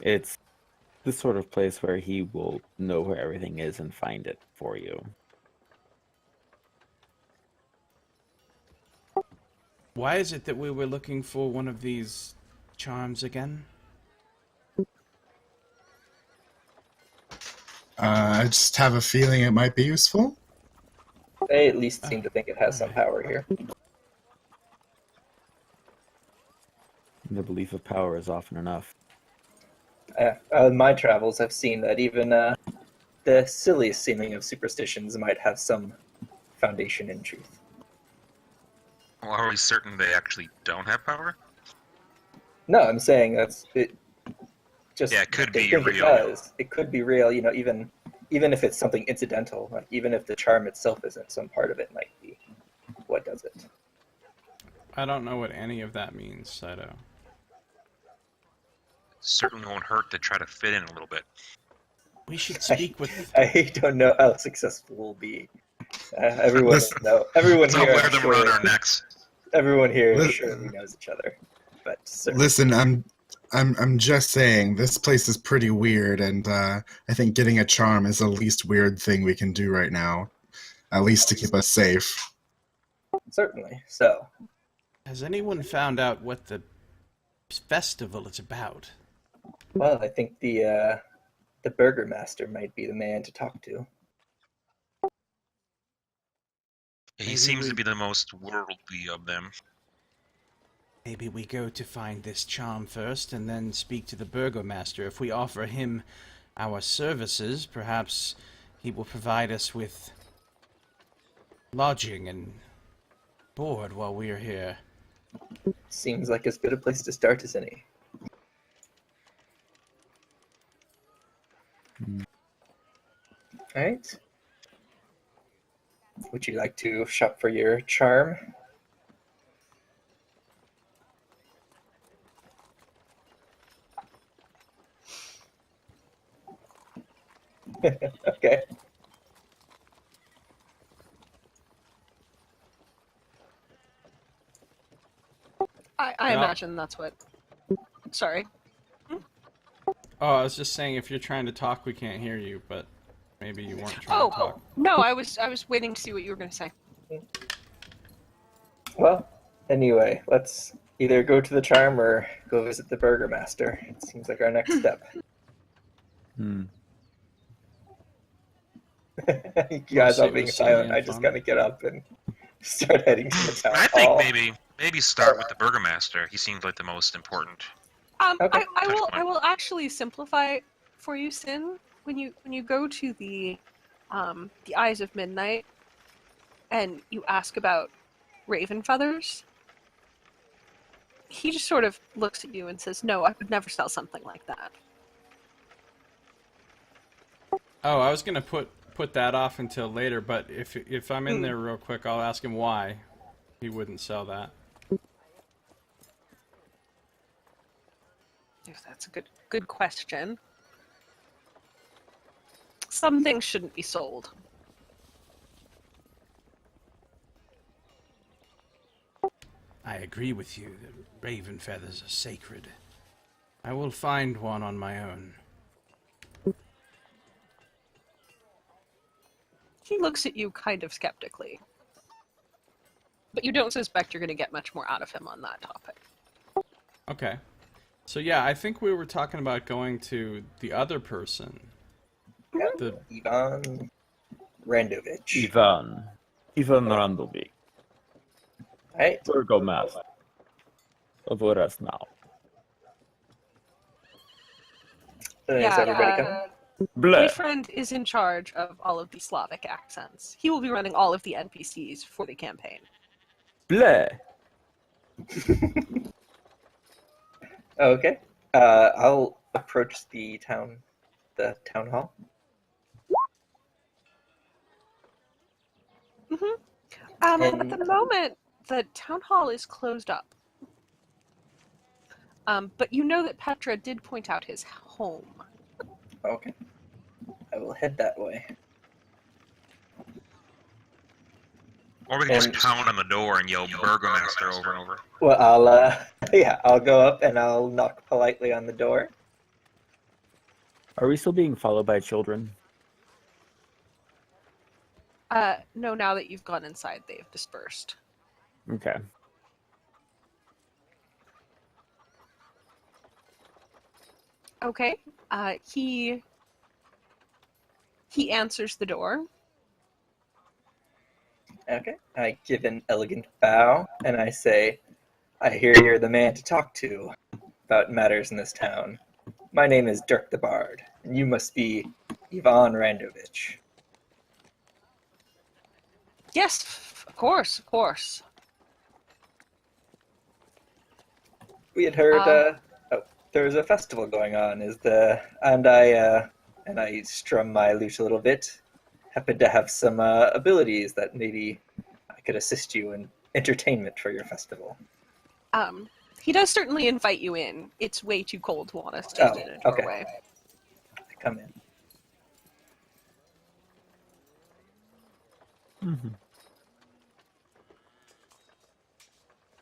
It's the sort of place where he will know where everything is and find it for you. Why is it that we were looking for one of these charms again? I just have a feeling it might be useful. They at least seem to think it has some power here. The belief of power is often enough. In my travels, I've seen that even the silliest seeming of superstitions might have some foundation in truth. Well, are we certain they actually don't have power? No, I'm saying that's it. Just Yeah, it could they be think real. It does. It could be real. You know, even if it's something incidental, like even if the charm itself isn't, some part of it might be what does it. I don't know what any of that means, Saito. Certainly won't hurt to try to fit in a little bit. We should speak with... I don't know how successful we'll be. Everyone Let's all here, wear them surely, around our necks. everyone here Listen- surely knows each other. But certainly, Listen, I'm just saying this place is pretty weird, and I think getting a charm is the least weird thing we can do right now, at least to keep us safe. certainly. So, Has anyone found out what the festival is about? well, I think the burgermaster might be the man to talk to. He Maybe seems we- to be the most worldly of them. Maybe we go to find this charm first and then speak to the burgomaster. If we offer him our services, perhaps he will provide us with lodging and board while we are here. Seems like as good a place to start as any. All right. Would you like to shop for your charm? Okay. I Yeah. imagine that's what. Sorry. Oh, I was just saying if you're trying to talk, we can't hear you, but maybe you weren't trying Oh, to talk. no, I was waiting to see what you were going to say. Well, anyway, let's either go to the charm or go visit the burgermaster. It seems like our next step. Hmm. You guys Say all being it was silent. silly I and just fun. gotta get up and start heading to the town I think hall. maybe start with the burgomaster. He seems like the most important. Okay. I will actually simplify it for you, Cynne. When you go to the Eyes of Midnight and you ask about raven feathers, he just sort of looks at you and says, "No, I would never sell something like that." Oh, I was gonna put that off until later, but if I'm in there real quick, I'll ask him why he wouldn't sell that. Yes, that's a good question. Some things shouldn't be sold. I agree with you that raven feathers are sacred. I will find one on my own. He looks at you kind of skeptically. But you don't suspect you're going to get much more out of him on that topic. Okay. So yeah, I think we were talking about going to the other person. The Ivan Randovich. Ivan Randovic, Right. burgomaster. Avoid us now. Is everybody coming? Bleh. Boyfriend is in charge of all of the Slavic accents. He will be running all of the NPCs for the campaign. Bleh. Okay. I'll approach the town hall. At And- the moment, the town hall is closed up. But you know that Petra did point out his home. Okay. I will head that way. Or we can just And- pound on the door and yell Burgomaster over and over. Well, I'll go up and I'll knock politely on the door. Are we still being followed by children? No, now that you've gone inside, they've dispersed. Okay. Okay. He answers the door. Okay. I give an elegant bow and I say, I hear you're the man to talk to about matters in this town. My name is Dirk the Bard, and you must be Ivan Randovich. Yes, of course, of course. We had heard there was a festival going on. And I strum my lute a little bit. Happen to have some abilities that maybe I could assist you in entertainment for your festival. He does certainly invite you in. It's way too cold to want to stand in a doorway. I come in. Mm-hmm.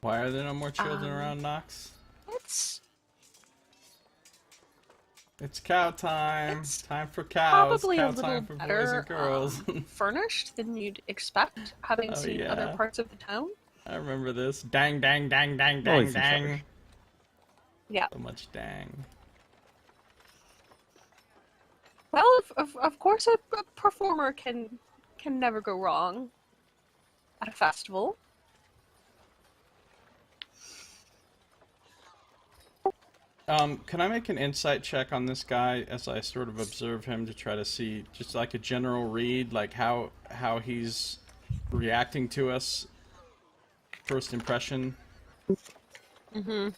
Why are there no more children around, Nox? It's cow time. It's Time for cows. probably Cow a little time for boys better and girls. furnished than you'd expect, having Oh, seen yeah. other parts of the town. I remember this. Dang, dang, dang, dang, Always dang, in dang. Yeah. So much dang. Well, of course, a performer can never go wrong at a festival. Can I make an insight check on this guy as I sort of observe him to try to see just like a general read, like how he's reacting to us? First impression. Mm-hmm.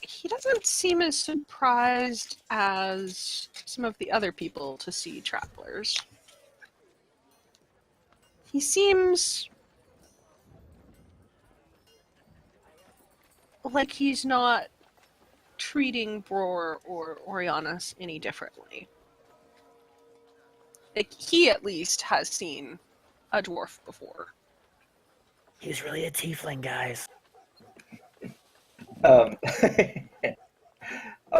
He doesn't seem as surprised as some of the other people to see travelers. He seems like he's not treating Bror or Orianus any differently. Like, he at least has seen a dwarf before. He's really a tiefling, guys. I'll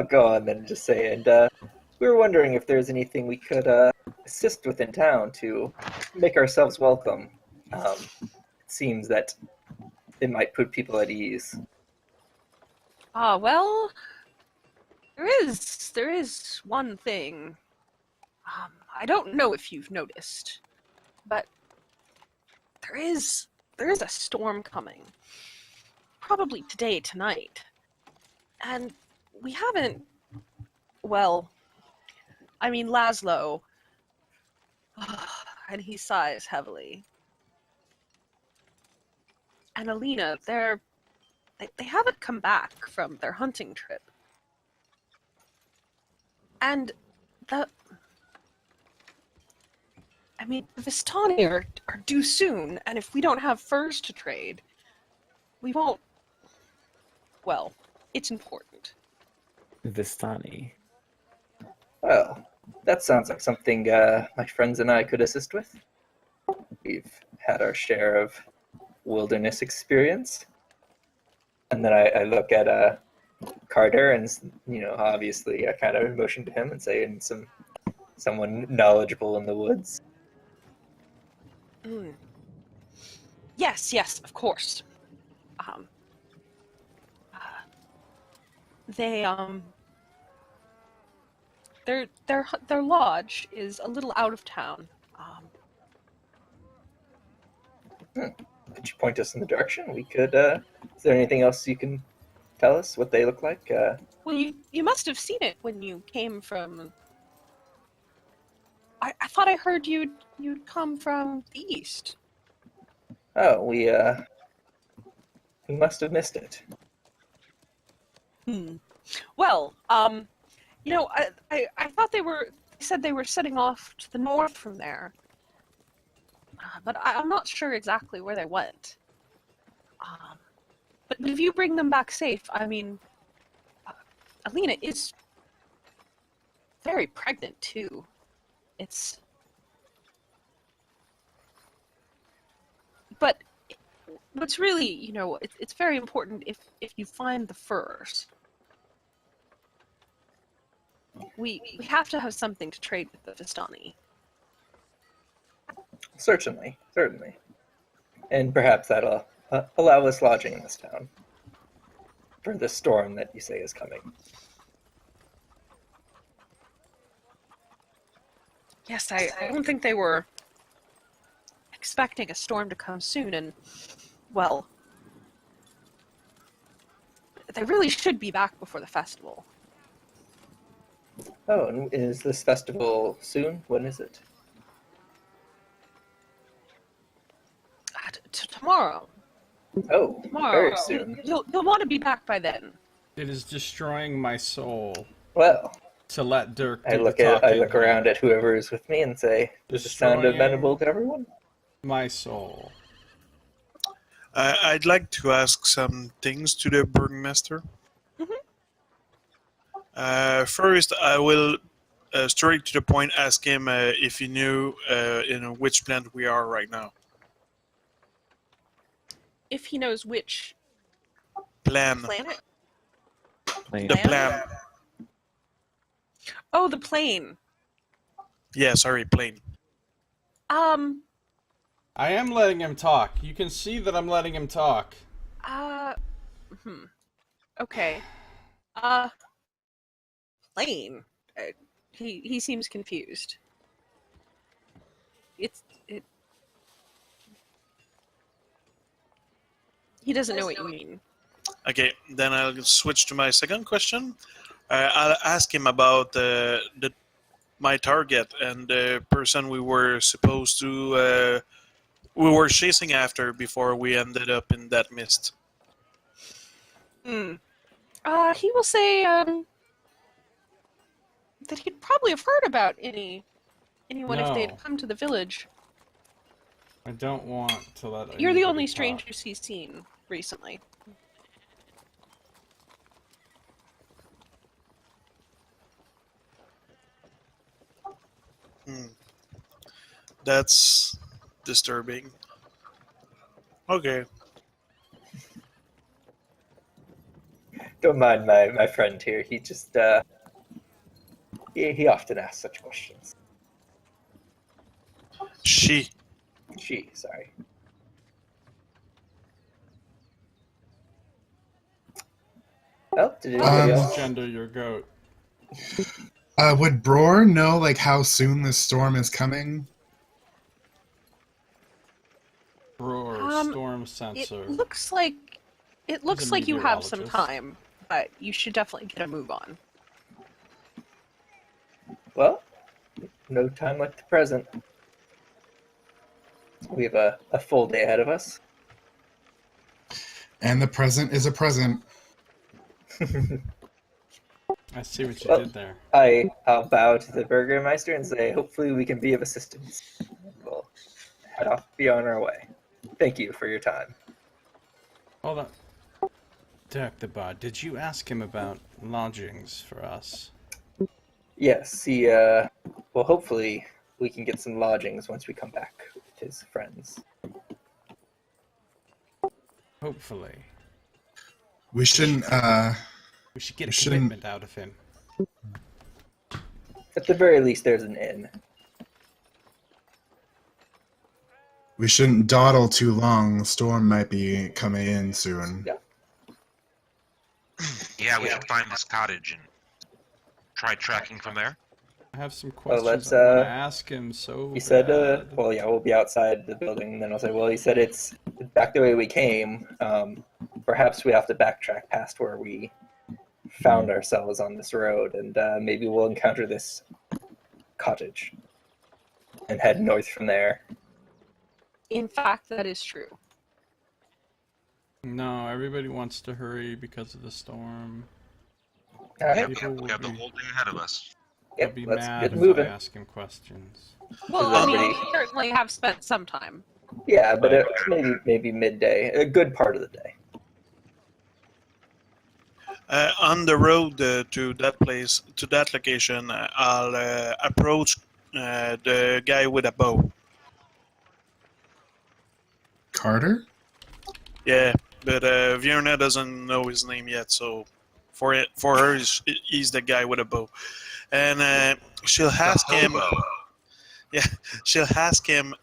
go on then and just say, and we were wondering if there's anything we could assist with in town to make ourselves welcome. It seems that it might put people at ease. Well, there is one thing. I don't know if you've noticed, but there is a storm coming. Probably tonight. And we haven't, well, I mean, Laszlo, and he sighs heavily. And Alina, they haven't come back from their hunting trip. And the Vistani are due soon, and if we don't have furs to trade, we won't. Well, it's important. Vistani. Well, that sounds like something my friends and I could assist with. We've had our share of wilderness experience. And then I look at Carter, and obviously I kind of motion to him and say, and someone knowledgeable in the woods. Yes, of course. their lodge is a little out of town. Could you point us in the direction? We could. Is there anything else you can tell us what they look like? Well, you must have seen it when you came from. I thought I heard you'd come from the east. Oh, we must have missed it. Well, you know, I thought they said they were setting off to the north from there. But I'm not sure exactly where they went. But if you bring them back safe, I mean, Alina is very pregnant too. But what's really, you know, it's very important if you find the furs. We have to have something to trade with the Vistani. Certainly. And perhaps that'll allow us lodging in this town for the storm that you say is coming. Yes, I don't think they were expecting a storm to come soon, and, well, they really should be back before the festival. Oh, and is this festival soon? When is it? Tomorrow. Oh, Tomorrow. very soon. You'll want to be back by then. It is destroying my soul Well, to let Dirk I do look the talking. around at whoever is with me and say, does this sound Destroying amenable to everyone? my soul. I'd like to ask some things to the Burgmaster. First, I will straight to the point ask him if he knew in which planet we are right now. If he knows which Plan. planet. The plan. Oh, the plane. Yeah, sorry, plane. I am letting him talk. You can see that I'm letting him talk. Okay. Plane. He seems confused. He doesn't know what you mean. Okay, then I'll switch to my second question. I'll ask him about my target and the person we were supposed to we were chasing after before we ended up in that mist. He will say that he'd probably have heard about anyone if they'd No. come to the village. I don't want to let You're the anybody only talk. strangers he's seen recently. That's disturbing. Okay. Don't mind my friend here. He just he often asks such questions. She. Sorry. Well, did anybody else? Gender your goat. Would Bror know like how soon the storm is coming? Roar, storm sensor. It looks like you have some meteorologist. time, but you should definitely get a move on. Well, no time like the present. We have a full day ahead of us. And the present is a present. I see what you Well, did there. I'll bow to the Burgermeister and say, hopefully we can be of assistance. We'll head off, be on our way. Thank you for your time. Hold on. Dirk the Bard, did you ask him about lodgings for us? Yes, well, hopefully we can get some lodgings once we come back with his friends. Hopefully. We shouldn't. We should get a shouldn't- commitment out of him. At the very least, there's an inn. We shouldn't dawdle too long. The storm might be coming in soon. Yeah. Yeah, we should find this cottage and try tracking from there. I have some Well, questions let's, I want to ask him so he said, bad. well, yeah, we'll be outside the building, and then I'll say, well, he said it's back the way we came. Perhaps we have to backtrack past where we found ourselves on this road, and maybe we'll encounter this cottage and head north from there. In fact, that is true. No, everybody wants to hurry because of the storm. Yeah, People we will have the be- whole day ahead of us. He'll Yep, be let's mad get if moving. I ask him questions. Well, Is I mean, everybody- we certainly have spent some time. Yeah, but maybe midday, a good part of the day. On the road to that place, to that location, I'll approach the guy with a bow. Carter? Yeah, but Vierna doesn't know his name yet, so for her, he's the guy with a bow, and she'll ask him. Yeah, she'll ask him.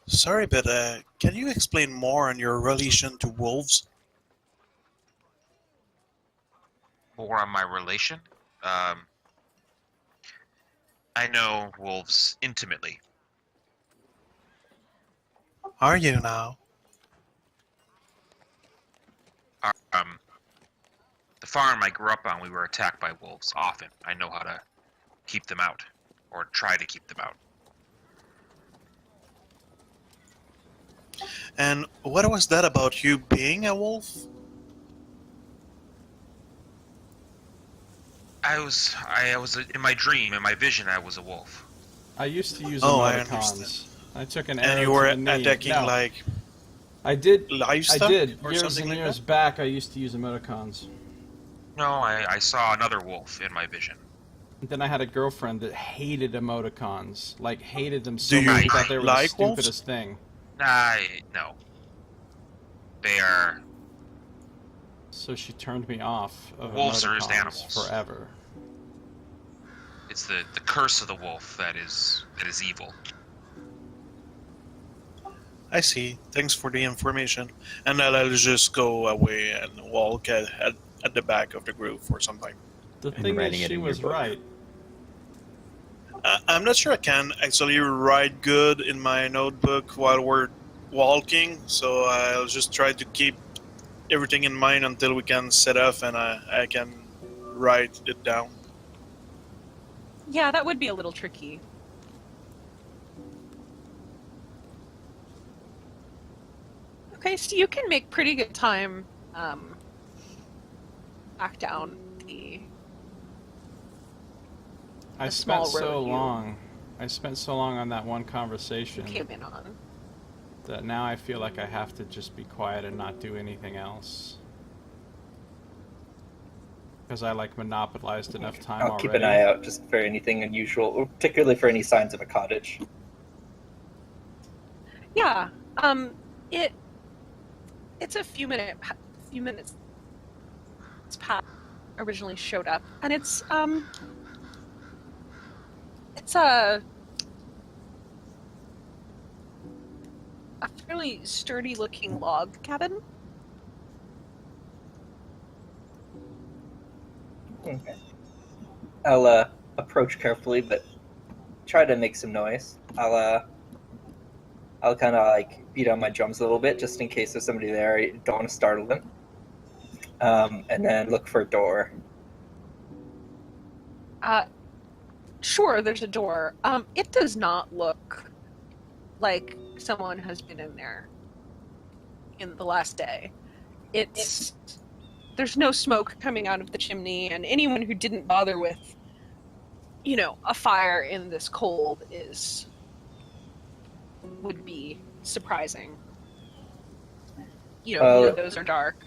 Sorry, but can you explain more on your relation to wolves? More on my relation. I know wolves intimately. Are you now? The farm I grew up on, we were attacked by wolves often. I know how to keep them out, or try to keep them out. And what was that about you being a wolf? I was in my dream, in my vision, I was a wolf. I used to use Oh, I emoticons. understand. I took an arrow And you were to the knee. attacking No, like I did. livestock I did. or Years something and like years that? back, I used to use emoticons. No, I saw another wolf in my vision. And then I had a girlfriend that hated emoticons. Like, hated them so Do you much, thought they were like the wolves? stupidest thing. No. They are. So she turned me off of Wolves are just emoticons animals. forever. It's the curse of the wolf that is evil. I see. Thanks for the information. And then I'll just go away and walk at the back of the group for some time. The And thing is, writing it she in your was book. right. I'm not sure I can actually write good in my notebook while we're walking, so I'll just try to keep everything in mind until we can set off and I can write it down. Yeah, that would be a little tricky. Okay, so you can make pretty good time back down the I The spent small so road you- long. I spent so long on that one you conversation came in on. that now I feel like I have to just be quiet and not do anything else. Because I like monopolized enough time I'll already. keep an eye out just for anything unusual, particularly for any signs of a cottage. Yeah, it's a few minutes past originally showed up, and it's a fairly sturdy looking log cabin. Okay. I'll approach carefully, but try to make some noise. I'll kind of like beat on my drums a little bit, just in case there's somebody there. I don't want to startle them. And then look for a door. Sure, there's a door. It does not look like someone has been in there in the last day. There's no smoke coming out of the chimney, and anyone who didn't bother with, a fire in this cold would be surprising. Windows are dark.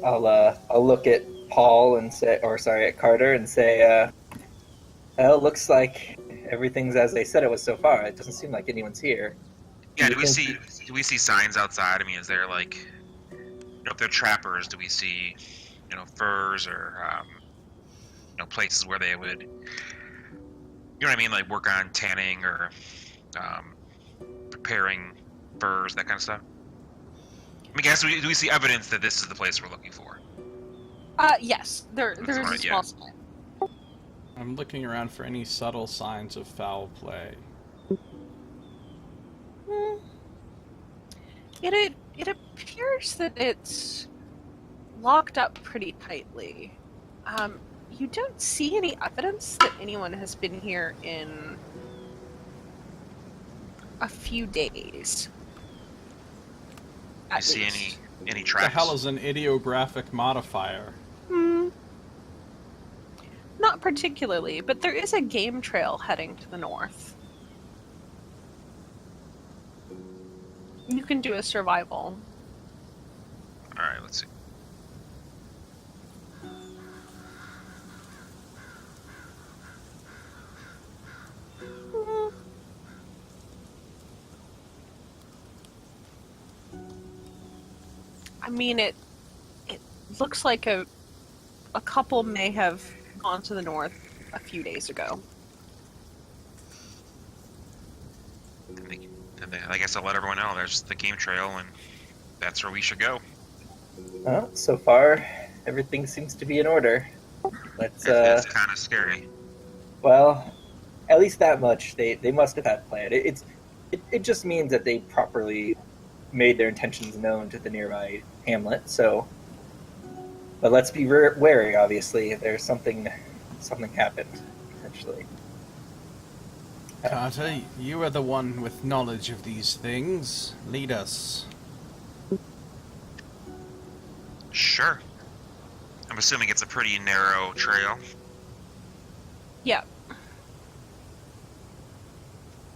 I'll look at Paul and say, at Carter and say, well, it looks like everything's as they said it was so far. It doesn't seem like anyone's here. Yeah, Do do you we see signs outside? I mean, is there like, if they're trappers, do we see, furs or, places where they would, what I mean, like work on tanning or preparing furs, that kind of stuff? I mean, do we see evidence that this is the place we're looking for? Yes, there's a right, small yeah. sign. I'm looking around for any subtle signs of foul play. It appears that it's locked up pretty tightly. You don't see any evidence that anyone has been here in a few days. Do you see any What the tracks? hell is an ideographic modifier? Not particularly, but there is a game trail heading to the north. You can do a survival. Alright, let's see. I mean, it looks like a couple may have gone to the north a few days ago. I guess I'll let everyone know there's the game trail, and that's where we should go. Well, so far, everything seems to be in order. Let's, That's kind of scary. well, at least that much they must have had planned. It just means that they properly made their intentions known to the nearby hamlet, so... But let's be wary, obviously. There's something happened, potentially. Carter, you are the one with knowledge of these things. Lead us. Sure. I'm assuming it's a pretty narrow trail. Yeah.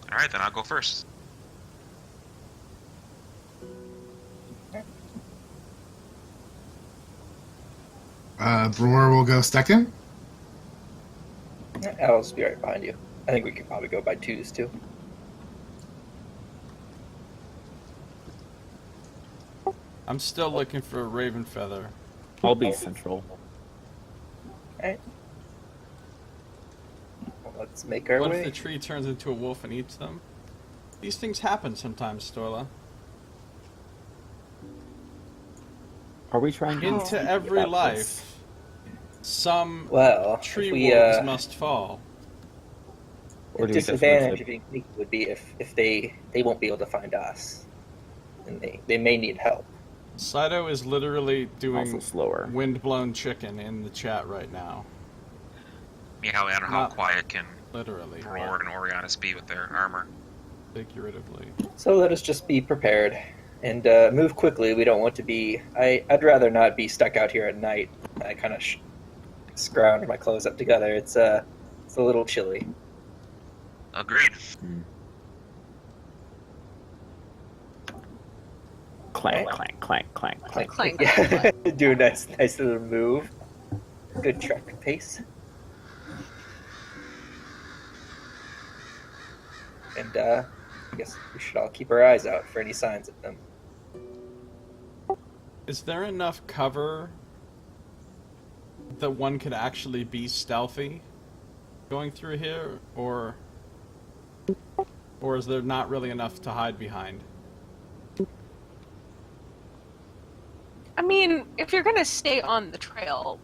Alright, then I'll go first. Brewer will go second. I'll just be right behind you. I think we could probably go by twos, too. I'm still looking for a raven feather. I'll be central. Alright. Well, let's make our What way. if the tree turns into a wolf and eats them? These things happen sometimes, Storla. Are we trying to Into every life, some Well, tree if we, wolves must fall. Or the do we just want disadvantage to- of being sneaky would be if they won't be able to find us. And they may need help. Saito is literally also doing slower? windblown chicken in the chat right now. I don't know how Not- quiet can Literally, Bror and Orianus be with their armor. figuratively. So let us just be prepared and move quickly. We don't want to be... I'd rather not be stuck out here at night. I kind of scrounge my clothes up together. It's a little chilly. Agreed. Clank, clank, clank, clank, clank. Clank. Yeah. Do a nice little move. Good track pace. And I guess we should all keep our eyes out for any signs of them. Is there enough cover that one could actually be stealthy going through here, or is there not really enough to hide behind? I mean, if you're gonna stay on the trail,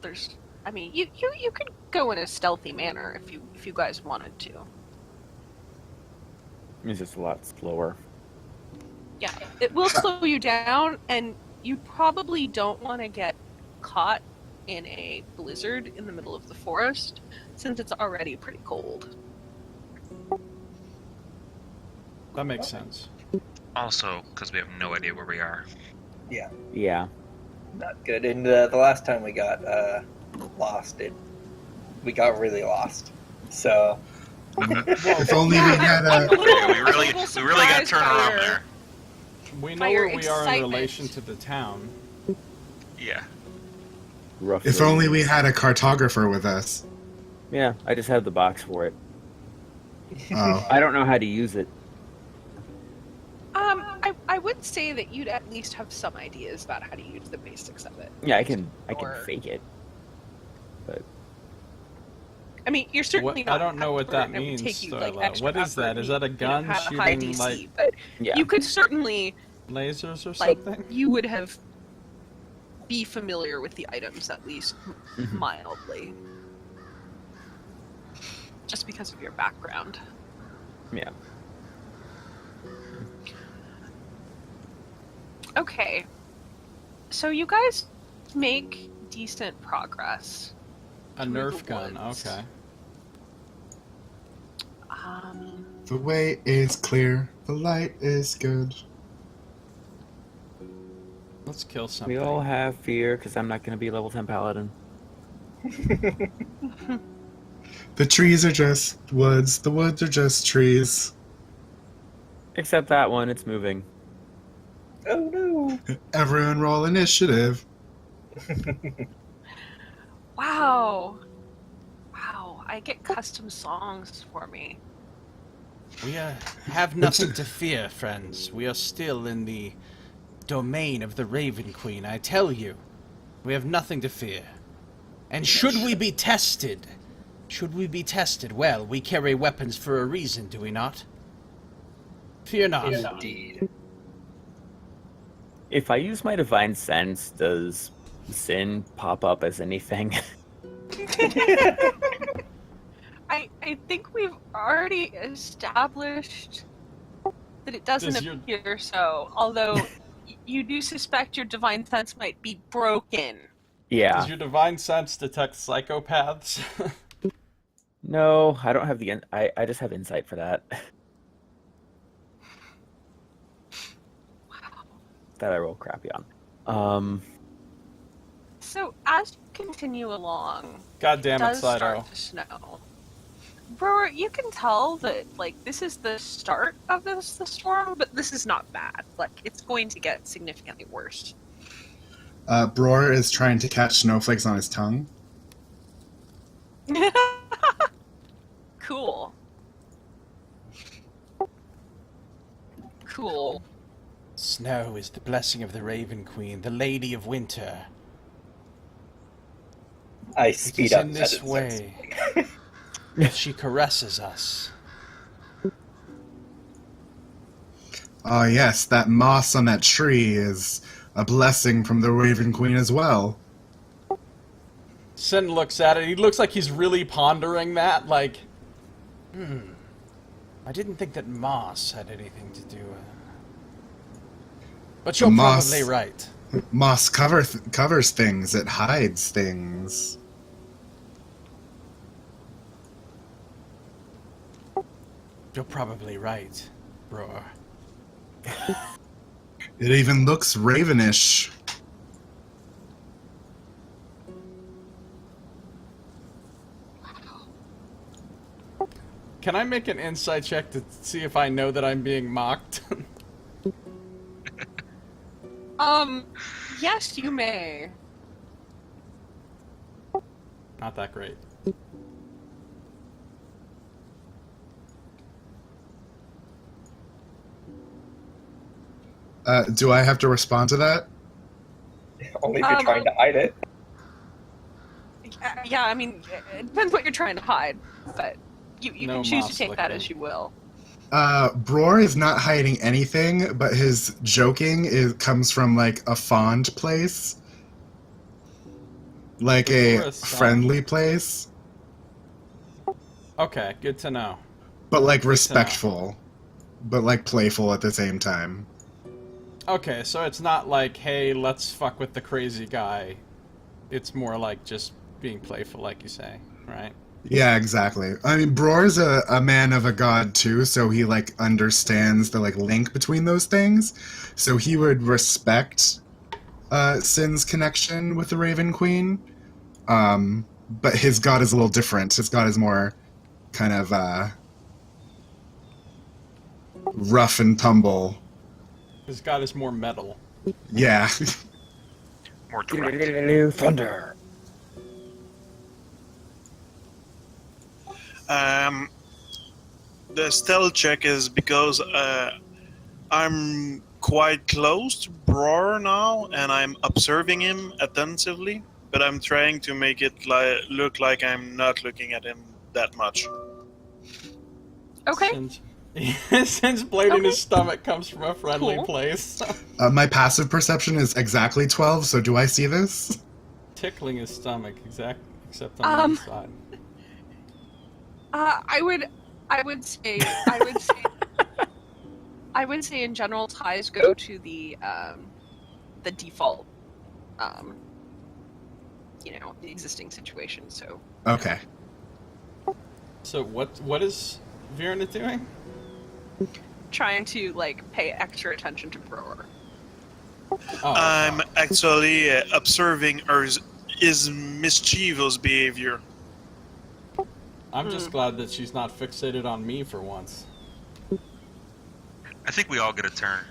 you could go in a stealthy manner if you guys wanted to. It's just a lot slower. Yeah, it will slow you down, and you probably don't want to get caught in a blizzard in the middle of the forest, since it's already pretty cold. That makes sense. Also, because we have no idea where we are. Yeah. Not good. And the last time we got lost, we got really lost. So If only we had a. We really got to turn around there. We know By your where we are in excitement. relation to the town. Yeah. Roughly. If only we had a cartographer with us. Yeah, I just have the box for it. Oh. I don't know how to use it. I would say that you'd at least have some ideas about how to use the basics of it. Yeah, I can Or- fake it. But I mean, you're certainly I not. don't know what an that expert, and it would means, take you, Starla. extra What is that? effort Is that a and, gun have a high shooting, DC, like, but yeah. you could certainly, lasers or like, something? you would have be familiar with the items at least Mhm. mildly. just because of your background. Yeah. Okay. So you guys make decent progress. A through Nerf the gun, woods. okay. The way is clear. The light is good. Let's kill something. We all have fear because I'm not going to be level 10 paladin. The trees are just woods. The woods are just trees. Except that one, it's moving. Oh no! Everyone roll initiative. Wow. Wow, I get custom songs for me. We have nothing to fear, friends. We are still in the domain of the Raven Queen, I tell you. We have nothing to fear. And should we be tested, well, we carry weapons for a reason, do we not? Fear not. Indeed. If I use my divine sense, does Cynne pop up as anything? I think we've already established that it doesn't Does your- appear so, although you do suspect your divine sense might be broken. Yeah. Does your divine sense detect psychopaths? No, I don't have the... I just have insight for that. That I roll crappy on. So as you continue along, God damn it, does Sido. start to snow. Brewer, you can tell that, like, this is the start of the storm, but this is not bad. Like, it's going to get significantly worse. Bror is trying to catch snowflakes on his tongue. Cool. Cool. Snow is the blessing of the Raven Queen, the Lady of Winter. I It speed is up in as this it starts way speaking. that she caresses us. Oh yes, that moss on that tree is a blessing from the Raven Queen as well. Cynne looks at it. He looks like he's really pondering that. Like, I didn't think that moss had anything to do with it. But The you're moss- probably right. Moss covers things. It hides things. You're probably right, Roar. It even looks ravenish. can I make an insight check to see if I know that I'm being mocked? Yes, you may. Not that great. Do I have to respond to that? Only if you're trying to hide it. Yeah, I mean, it depends what you're trying to hide, but you No can choose to moss take that licking. as you will. Bror is not hiding anything, but his joking comes from like a fond place. Like Bror a is soft. friendly place. Okay, good to know. But like Good to know. respectful. But like playful at the same time. Okay, so it's not like, hey, let's fuck with the crazy guy. It's more like just being playful, like you say, right? Yeah, exactly. I mean, Bror's a man of a god too, so he like understands the like link between those things. So he would respect Cynne's connection with the Raven Queen. But his god is a little different. His god is more kind of rough and tumble. His god is more metal. Yeah. More direct. Thunder. The stealth check is because I'm quite close to Bror now, and I'm observing him attentively, but I'm trying to make it look like I'm not looking at him that much. Okay. Since blade in Okay. his stomach comes from a friendly Cool. place. My passive perception is exactly 12, so do I see this? Tickling his stomach, except on the inside. I would say in general ties go to the default, the existing situation. So Okay. So what is Virna doing? trying to pay extra attention to Grower. Oh, I'm actually observing his mischievous behavior. I'm just glad that she's not fixated on me for once. I think we all get a turn.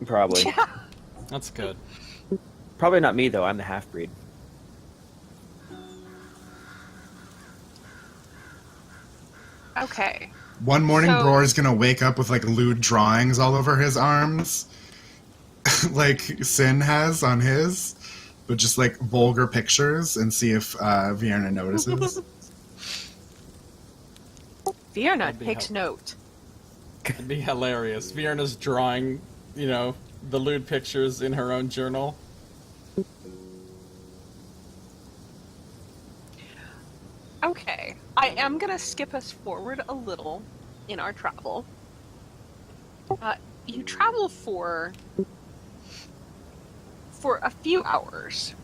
Probably. Yeah. That's good. Probably not me, though. I'm the half-breed. Okay. One morning, So- Bror's gonna wake up with lewd drawings all over his arms, like Cynne has on his, but just vulgar pictures, and see if Vienna notices. Virna That'd be takes note. It'd be hilarious. Vierna's drawing, the lewd pictures in her own journal. Okay, I am gonna skip us forward a little in our travel. You travel for a few hours.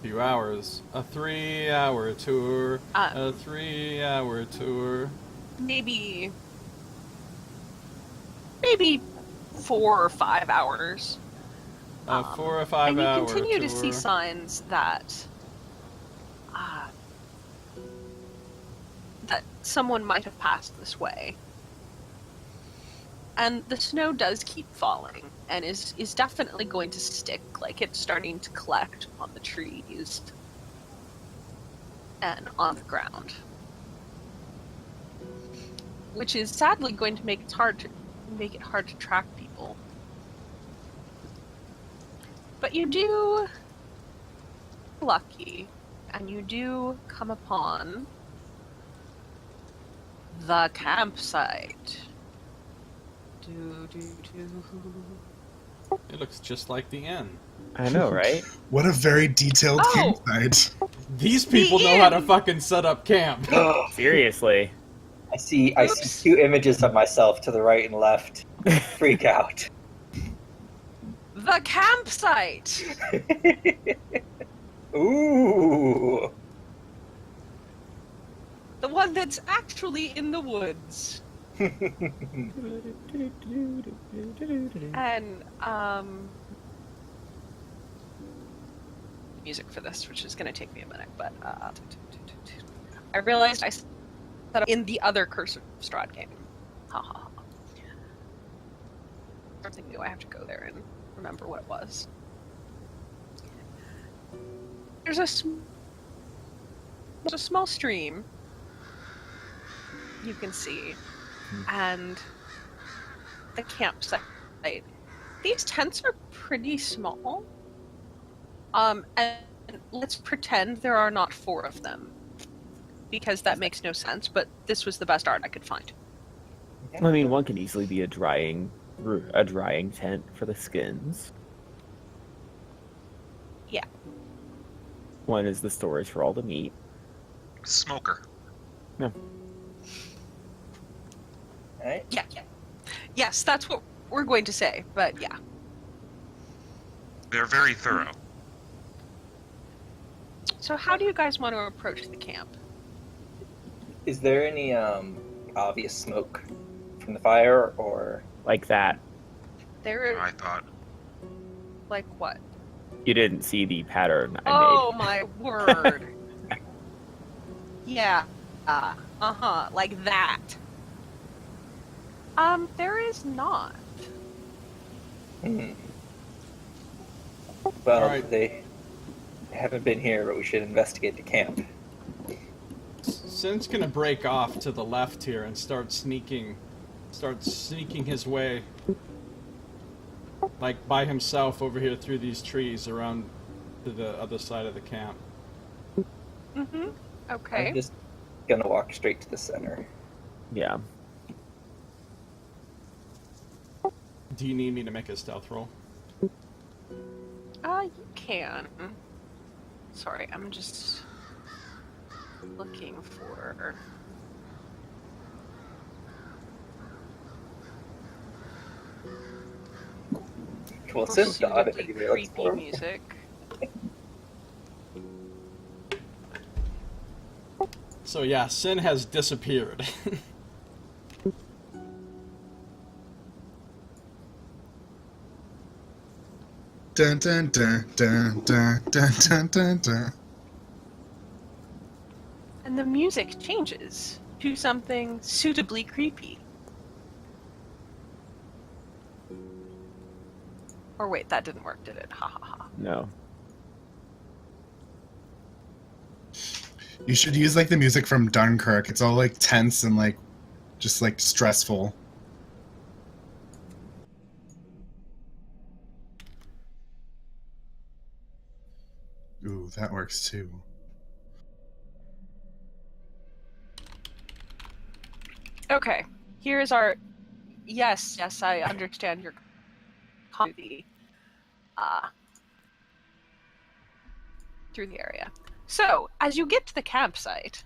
Few hours. A 3-hour tour. A 3-hour tour. Maybe 4 or 5 hours. A 4 or 5 and you hour continue to tour. see signs that someone might have passed this way. And the snow does keep falling, and is definitely going to stick. It's starting to collect on the trees and on the ground, which is sadly going to make it hard to track people. But you do lucky, and you do come upon the campsite. It looks just like the inn. I know, right? What a very detailed Oh! campsite. These people know how to fucking set up camp. Seriously. I see Oops. 2 images of myself to the right and left. Freak out. The campsite! Ooh. The one that's actually in the woods. And, music for this, which is going to take me a minute, but, I realized I set up in the other Curse of Strahd game. Ha ha ha. Something new, I have to go there and remember what it was. There's a small stream you can see, and the campsite. These tents are pretty small. And let's pretend there are not 4 of them, because that makes no sense, but this was the best art I could find. I mean, one can easily be a drying tent for the skins. Yeah. One is the storage for all the meat. Smoker. No. Alright. Yeah. Yes, that's what we're going to say, but yeah. They're very thorough. So how do you guys want to approach the camp? Is there any obvious smoke from the fire, or Like that. There, I thought. like what? You didn't see the pattern I Oh made. my word. Yeah. Like that. There is not. Well, Alright. they haven't been here, but we should investigate the camp. Cynne's gonna break off to the left here and start sneaking his way, by himself over here through these trees around to the other side of the camp. Mm-hmm. Okay. I'm just gonna walk straight to the center. Yeah. Do you need me to make a stealth roll? You can. Sorry, I'm just looking for Well, Cynne's gone. If pursuedly anybody looks creepy for him. music. So yeah, Cynne has disappeared. Dun dun dun dun dun dun dun dun dun. And the music changes to something suitably creepy. Or wait, that didn't work, did it? Ha ha ha. No. You should use like the music from Dunkirk. It's all like tense and like just like stressful. Ooh, that works too. Okay, here's our... Yes, I understand your comedy. Through the area. So, as you get to the campsite,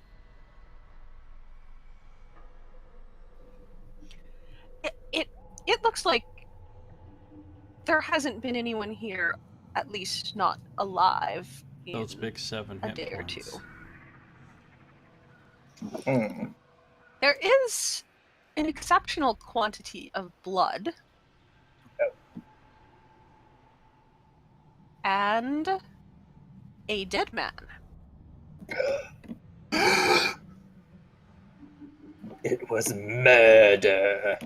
it looks like there hasn't been anyone here, at least not alive, in Those big 7 a hit day or points. two. Hmm. There is an exceptional quantity of blood. And a dead man. It was murder.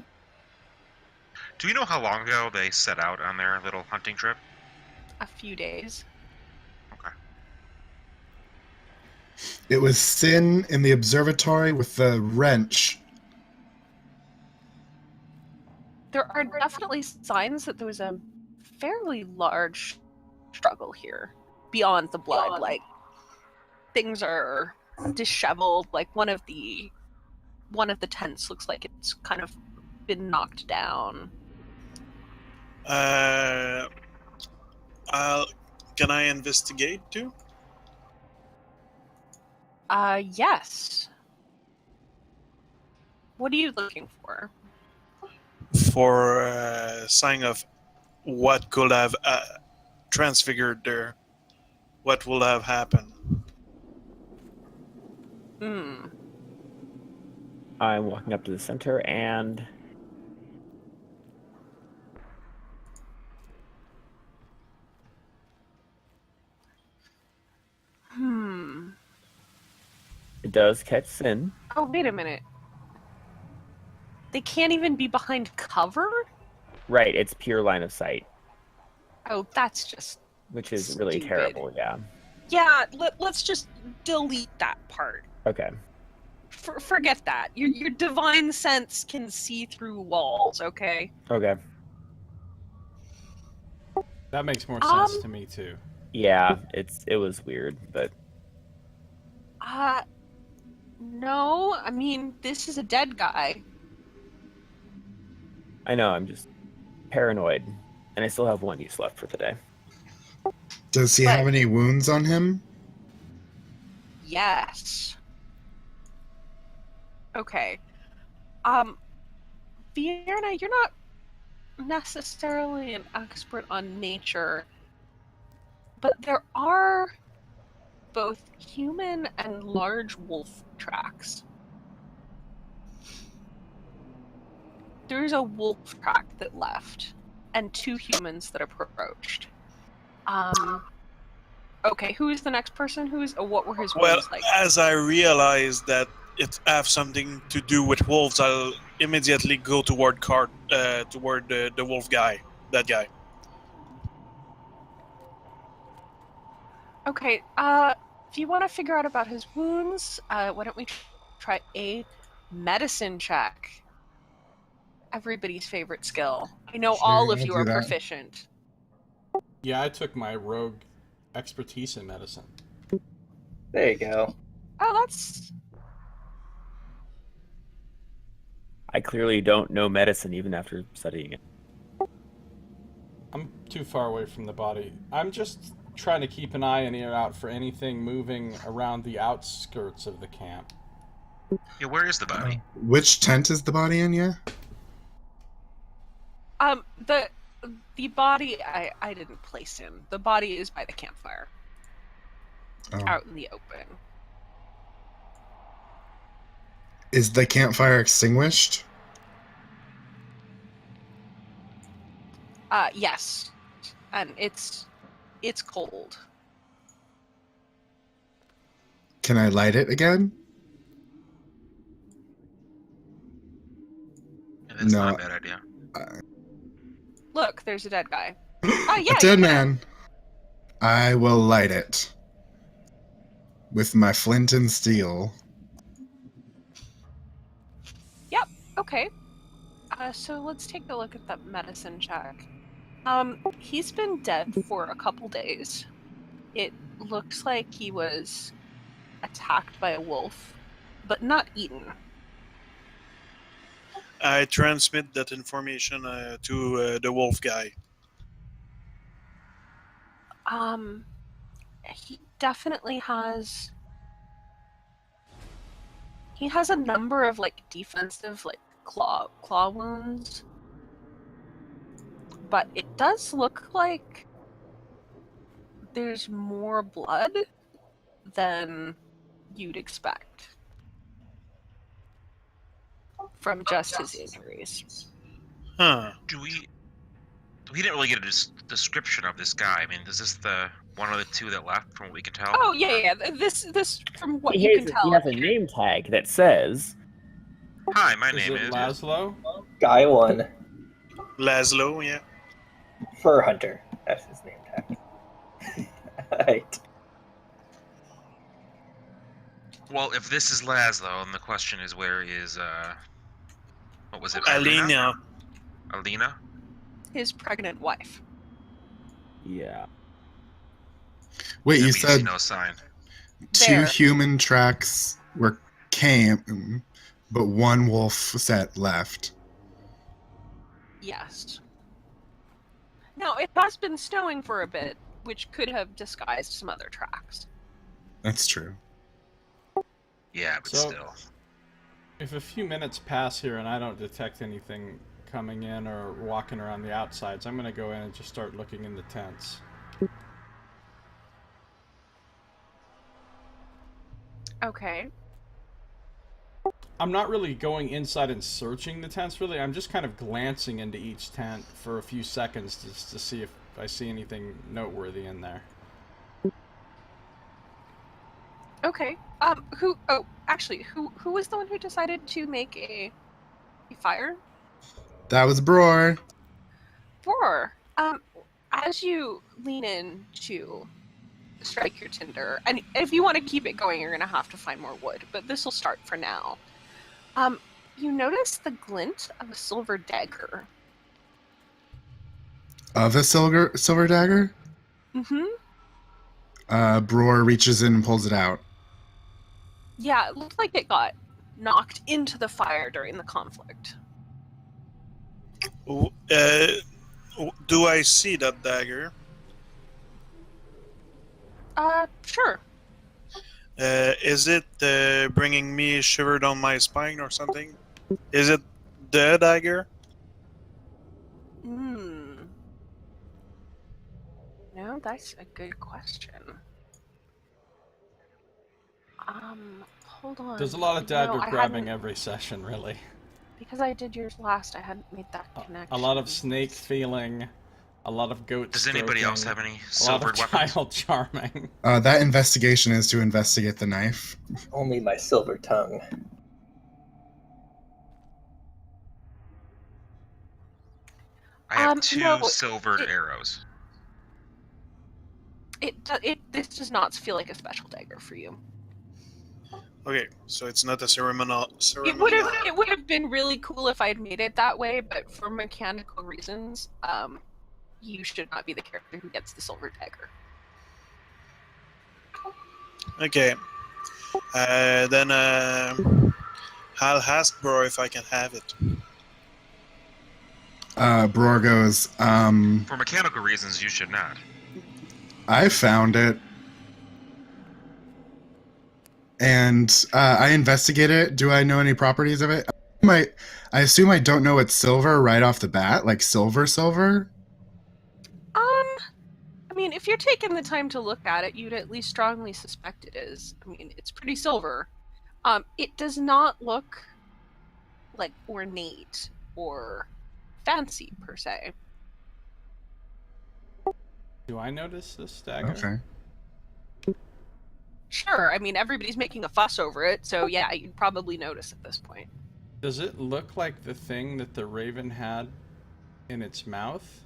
Do you know how long ago they set out on their little hunting trip? A few days. Okay. It was Cynne in the observatory with the wrench. There are definitely signs that there was a fairly large struggle here beyond the blood. Like, things are disheveled. Like, one of the tents looks like it's kind of been knocked down. Can I investigate too? Yes. What are you looking for? For a sign of what could have transfigured there. What will have happened? Hmm. I'm walking up to the center and it does catch Cynne. Oh, wait a minute. They can't even be behind cover? Right, it's pure line of sight, Oh, that's just... which is really Stupid. terrible, yeah. Yeah, let's just delete that part. Okay. Forget that. Your divine sense can see through walls, okay? Okay. That makes more sense to me too. Yeah, it was weird, but No, I mean, this is a dead guy. I know, I'm just paranoid. And I still have one use left for the day. Does he have any wounds on him? Yes. Okay. Vienna, you're not necessarily an expert on nature, but there are both human and large wolf tracks. There's a wolf track that left, and 2 humans that approached. Okay, who is the next person? What were his Well, wounds like? as I realized that it have something to do with wolves, I'll immediately go toward the wolf guy, that guy. Okay, if you want to figure out about his wounds, why don't we try a medicine check? Everybody's favorite skill. I know Sure, all of I'll you do are that. proficient. Yeah, I took my rogue expertise in medicine. There you go. Oh, that's... I clearly don't know medicine even after studying it. I'm too far away from the body. I'm just trying to keep an eye and ear out for anything moving around the outskirts of the camp. Yeah, where is the body? Which tent is the body in, yeah? The body, I didn't place him. The body is by the campfire, Oh. out in the open. Is the campfire extinguished? Yes, and it's cold. Can I light it again? And that's not No. a bad idea. Look, there's a dead guy. A Yeah, dead man. I will light it with my flint and steel. Yep. Okay. So let's take a look at that medicine check. He's been dead for a couple days. It looks like he was attacked by a wolf, but not eaten. I transmit that information to the wolf guy. He definitely has. He has a number of like defensive like claw wounds, but it does look like there's more blood than you'd expect from just his injuries. Huh. We didn't really get a description of this guy. I mean, is this the one of the two that left, from what we can tell? Oh yeah. This from what He you has, can tell. he has a name tag that says, Hi, my Is name it is. Laszlo? Guy 1, Laszlo, yeah. Fur Hunter. That's his name tag. Right. Well, if this is Laszlo, and the question is, where is what was it? Alina. Alina? His pregnant wife. yeah. Wait, you We said see no sign. two There. human tracks came, but one wolf set left. Yes. Now it has been snowing for a bit, which could have disguised some other tracks. That's true. Yeah, but So- still. If a few minutes pass here and I don't detect anything coming in or walking around the outsides, I'm going to go in and just start looking in the tents. Okay. I'm not really going inside and searching the tents, really. I'm just kind of glancing into each tent for a few seconds just to see if I see anything noteworthy in there. Okay. Who? Oh, actually, who was the one who decided to make a fire? That was Bror. Roar. As you lean in to strike your tinder, and if you want to keep it going, you're gonna have to find more wood. But this will start for now. You notice the glint of a silver dagger. Of a silver dagger? Mm-hmm. Bror reaches in and pulls it out. Yeah, it looked like it got knocked into the fire during the conflict. Do I see that dagger? Sure. Is it bringing me a shiver down my spine or something? Is it the dagger? No, that's a good question. Hold on. There's a lot of No, dagger I grabbing hadn't- every session, really. Because I did yours last, I hadn't made that connection. A lot of snake feeling, a lot of goat Does anybody else have stroking, any a lot silvered of weapons? child charming. That investigation is to investigate the knife. Only my silver tongue. I have two no, silvered it- arrows. This does not feel like a special dagger for you. Okay, so it's not a ceremonial. It would have been really cool if I had made it that way, but for mechanical reasons, you should not be the character who gets the silver dagger. Okay. Then I'll ask Bro if I can have it. Bror goes, For mechanical reasons, you should not. I found it. And I investigate it. Do I know any properties of it? I assume I don't know it's silver right off the bat, like silver. mean, if you're taking the time to look at it, you'd at least strongly suspect it is. I mean, it's pretty silver. It does not look like ornate or fancy per se. Do I notice this dagger? Okay. Sure, I mean, everybody's making a fuss over it, so yeah, you'd probably notice at this point. Does it look like the thing that the raven had in its mouth?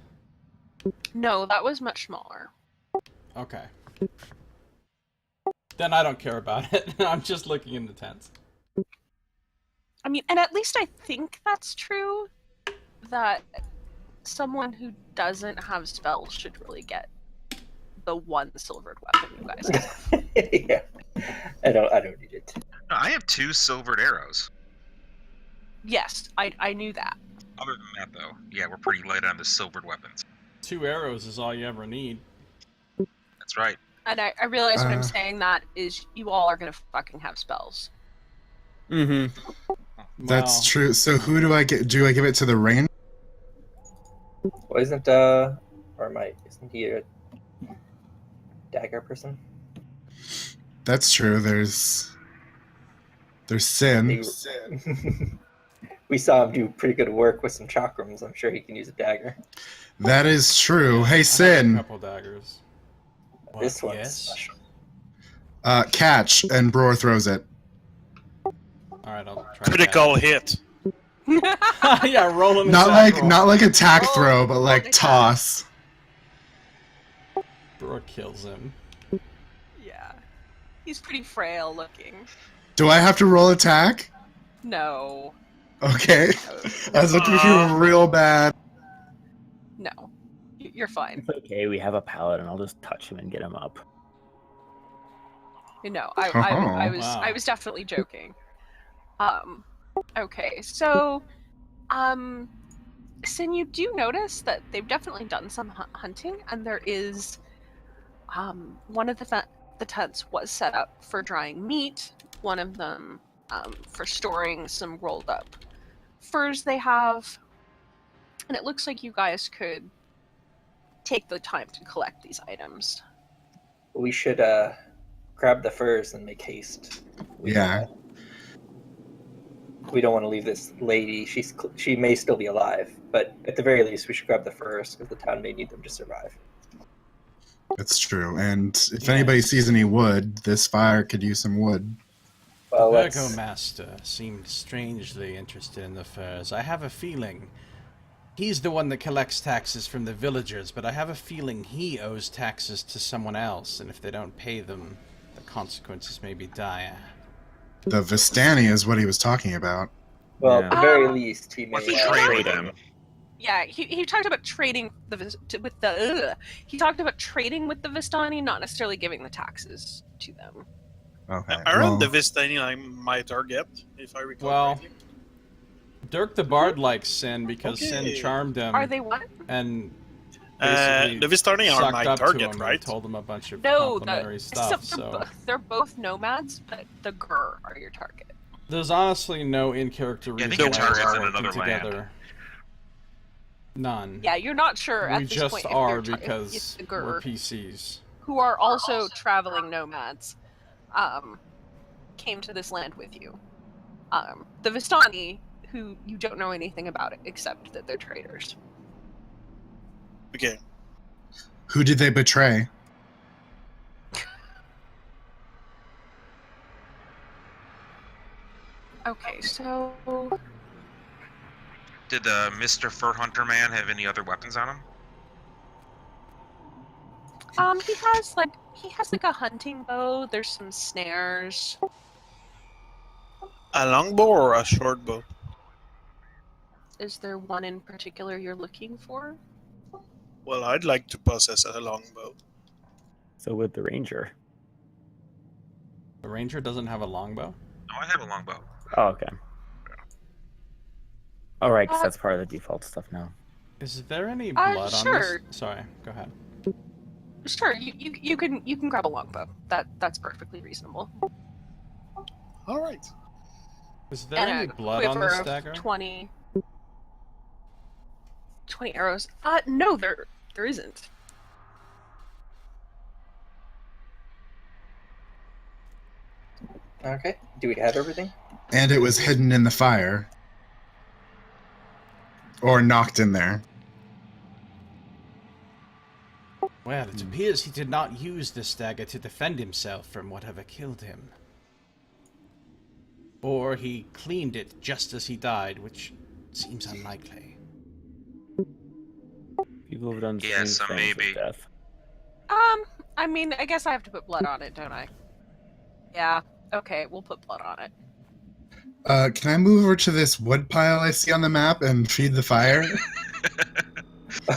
No, that was much smaller. Okay. Then I don't care about it. I'm just looking in the tents. I mean, and at least I think that's true, that someone who doesn't have spells should really get the one silvered weapon you guys have. Yeah. I don't need it. No, I have 2 silvered arrows. Yes, I knew that. Other than that, though, yeah, we're pretty light on the silvered weapons. 2 arrows is all you ever need. That's right. And I realize what I'm saying that is you all are gonna fucking have spells. Mm-hmm. That's true. So who do I get? Do I give it to the rain? Well, isn't he a dagger person? That's true. There's Cynne. We saw him do pretty good work with some chakrams. I'm sure he can use a dagger. That is true. Hey, I have a Cynne. couple daggers. This one's yes? special. Catch, and Bror throws it. Alright, I'll try Critical hit. that. Yeah, rolling Not attack like roll. not like attack Oh, throw, but roll like attack. toss. Brooke kills him. Yeah. He's pretty frail looking. Do I have to roll attack? No. Okay. I was looking for you real bad. No. You're fine. It's okay, we have a paladin. I'll just touch him and get him up. No, Oh, wow. I was definitely joking. Okay, so, Cynne, you do notice that they've definitely done some hunting, and there is, one of the tents was set up for drying meat, one of them, for storing some rolled up furs they have, and it looks like you guys could take the time to collect these items. We should grab the furs and make haste. Yeah. We don't want to leave this lady. She may still be alive, but at the very least, we should grab the furs because the town may need them to survive. That's true. And if anybody sees any wood, this fire could use some wood. Well, The let's. Burgomaster seemed strangely interested in the furs. I have a feeling he's the one that collects taxes from the villagers, but I have a feeling he owes taxes to someone else, and if they don't pay them, the consequences may be dire. The Vistani is what he was talking about. Well, Yeah. at the very least, he may What if we trade with trade them? Yeah, he talked about trading he talked about trading with the Vistani, not necessarily giving the taxes to them. Okay. Aren't the Vistani like my target, if I recall Well, correctly? Dirk the Bard likes Cynne because Okay. Cynne charmed him Are they what? and The basically Vistani are sucked my up to target, him and right? told him a bunch of No, complimentary stuff. So they're both nomads, but the Gur are your target. there's honestly no in-character Yeah, I reason think your why target's we're in working another land. together. None. Yeah, you're not sure at we this just point if are they're if because the we're Gur, PCs. who are also traveling nomads, came to this land with you. The Vistani, who you don't know anything about it except that they're traders. Okay. Who did they betray? Okay, so Did the Mr. Fur Hunter man have any other weapons on him? he has like a hunting bow. There's some snares. A longbow or a short bow? Is there one in particular you're looking for? Well, I'd like to possess a longbow. So with the ranger. The ranger doesn't have a longbow. No, I have a longbow. Oh, okay. All right, because that's part of the default stuff now. Is there any blood on sure. this? Sorry, go ahead. Sure, you can grab a longbow. That's perfectly reasonable. All right. Is there And any a blood on quiver this of dagger? 20 arrows. No, there isn't. Okay. Do we have everything? And it was hidden in the fire. Or knocked in there. Well, it appears he did not use this dagger to defend himself from whatever killed him. Or he cleaned it just as he died, which seems unlikely. People have done Yeah, strange so things maybe. with death. I mean, I guess I have to put blood on it, don't I? Yeah. Okay, we'll put blood on it. Can I move over to this wood pile I see on the map and feed the fire?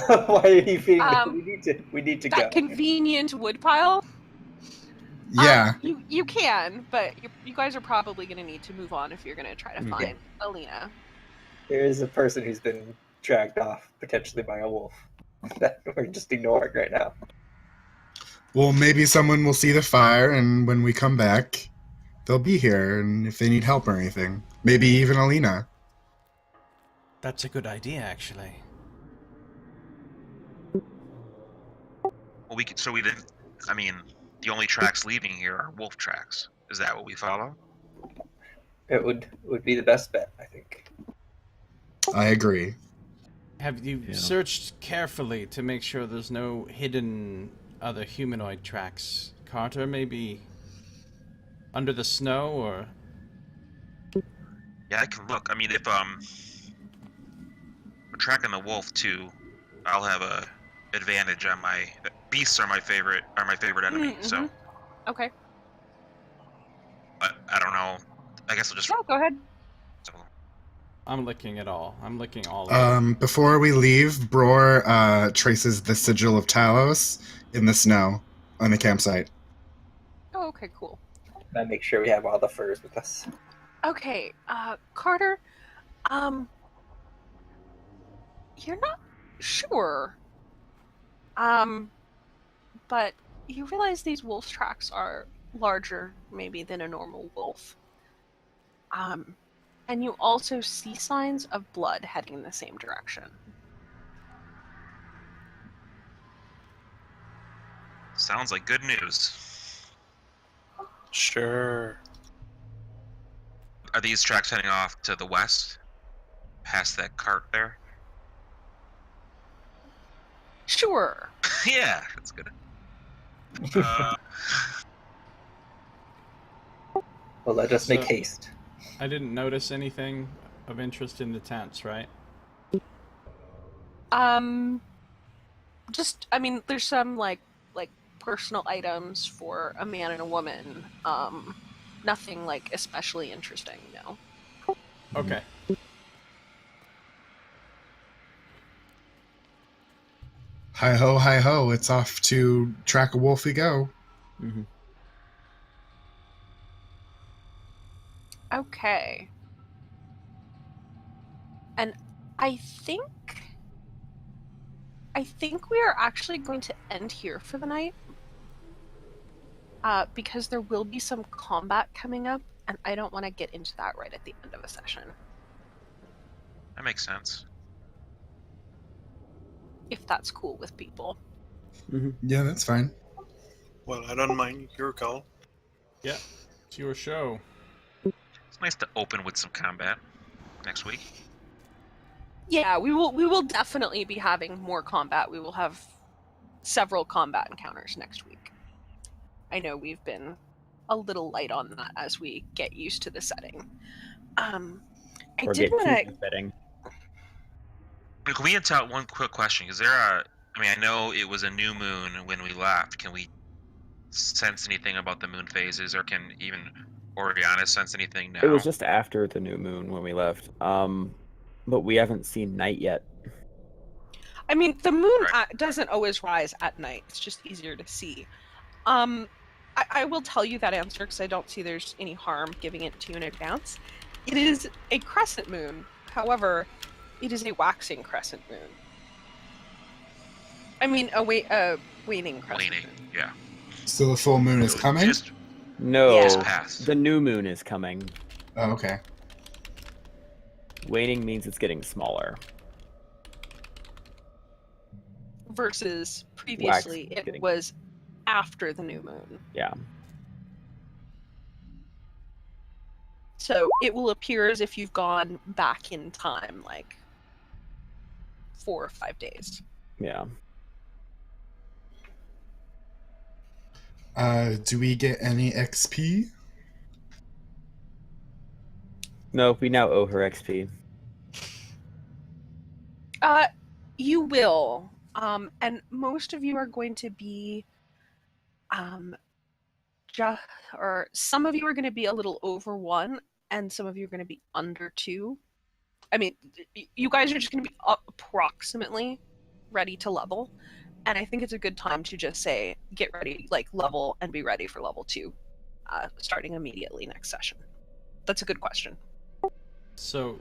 Why are you feeding Um, we need to That go. convenient woodpile? Yeah. You can, but you guys are probably going to need to move on if you're going to try to Okay. find Alina. There is a person who's been dragged off, potentially by a wolf, that we're just ignoring right now. Well, maybe someone will see the fire, and when we come back, they'll be here, and if they need help or anything. Maybe even Alina. That's a good idea, actually. Well, we didn't. I mean, the only tracks leaving here are wolf tracks. Is that what we follow? It would be the best bet, I think. I agree. Have you Yeah. searched carefully to make sure there's no hidden other humanoid tracks? Carter, maybe under the snow, or... Yeah, I can look. I mean, if we're tracking the wolf too, I'll have a advantage on my beasts are my favorite enemy. Mm-hmm. So Okay. I don't know. I guess I'll just. Yeah, go ahead. So, I'm looking at all. I'm looking all over. Before we leave, Bror traces the sigil of Talos in the snow on the campsite. Oh, okay, cool. And make sure we have all the furs with us. Okay, Carter, you're not sure. But you realize these wolf tracks are larger, maybe, than a normal wolf. And you also see signs of blood heading in the same direction. sounds like good news. Sure. Are these tracks heading off to the west, past that cart there? Sure. Yeah, that's good. Well, let us make So- haste. I didn't notice anything of interest in the tents, right? Just, I mean, there's some, like personal items for a man and a woman. Nothing, like, especially interesting, no. Okay. Hi ho, it's off to track a wolf we go. Mm-hmm. Okay. And I think we are actually going to end here for the night. Because there will be some combat coming up, and I don't want to get into that right at the end of a session. That makes sense. If that's cool with people. Mm-hmm. Yeah, that's fine. Well, I don't mind your call. Yeah. It's your show. It's nice to open with some combat next week. Yeah, we will definitely be having more combat. We will have several combat encounters next week. I know we've been a little light on that as we get used to the setting. I Or did get want too to. Can befitting. we answer one quick question? Is there a? I mean, I know it was a new moon when we left. Can we sense anything about the moon phases, or can even Oriana sense anything now? It was just after the new moon when we left. But we haven't seen night yet. I mean, the moon Right. doesn't always rise at night. It's just easier to see. I will tell you that answer because I don't see there's any harm giving it to you in advance. It is a crescent moon. However, it is a waxing crescent moon. I mean, a waning crescent waning. moon. Yeah. So the full moon is So coming? Just No, Yeah. passed. the new moon is coming. Oh, okay. Waning means it's getting smaller. Versus previously, Wax it getting- was after the new moon. Yeah. So it will appear as if you've gone back in time, like 4 or 5 days. Yeah. Do we get any XP? No, we now owe her XP. You will. And most of you are going to be, or some of you are going to be a little over 1, and some of you are going to be under 2. I mean, you guys are just going to be approximately ready to level. And I think it's a good time to just say, get ready, like level and be ready for level 2, starting immediately next session. That's a good question. So,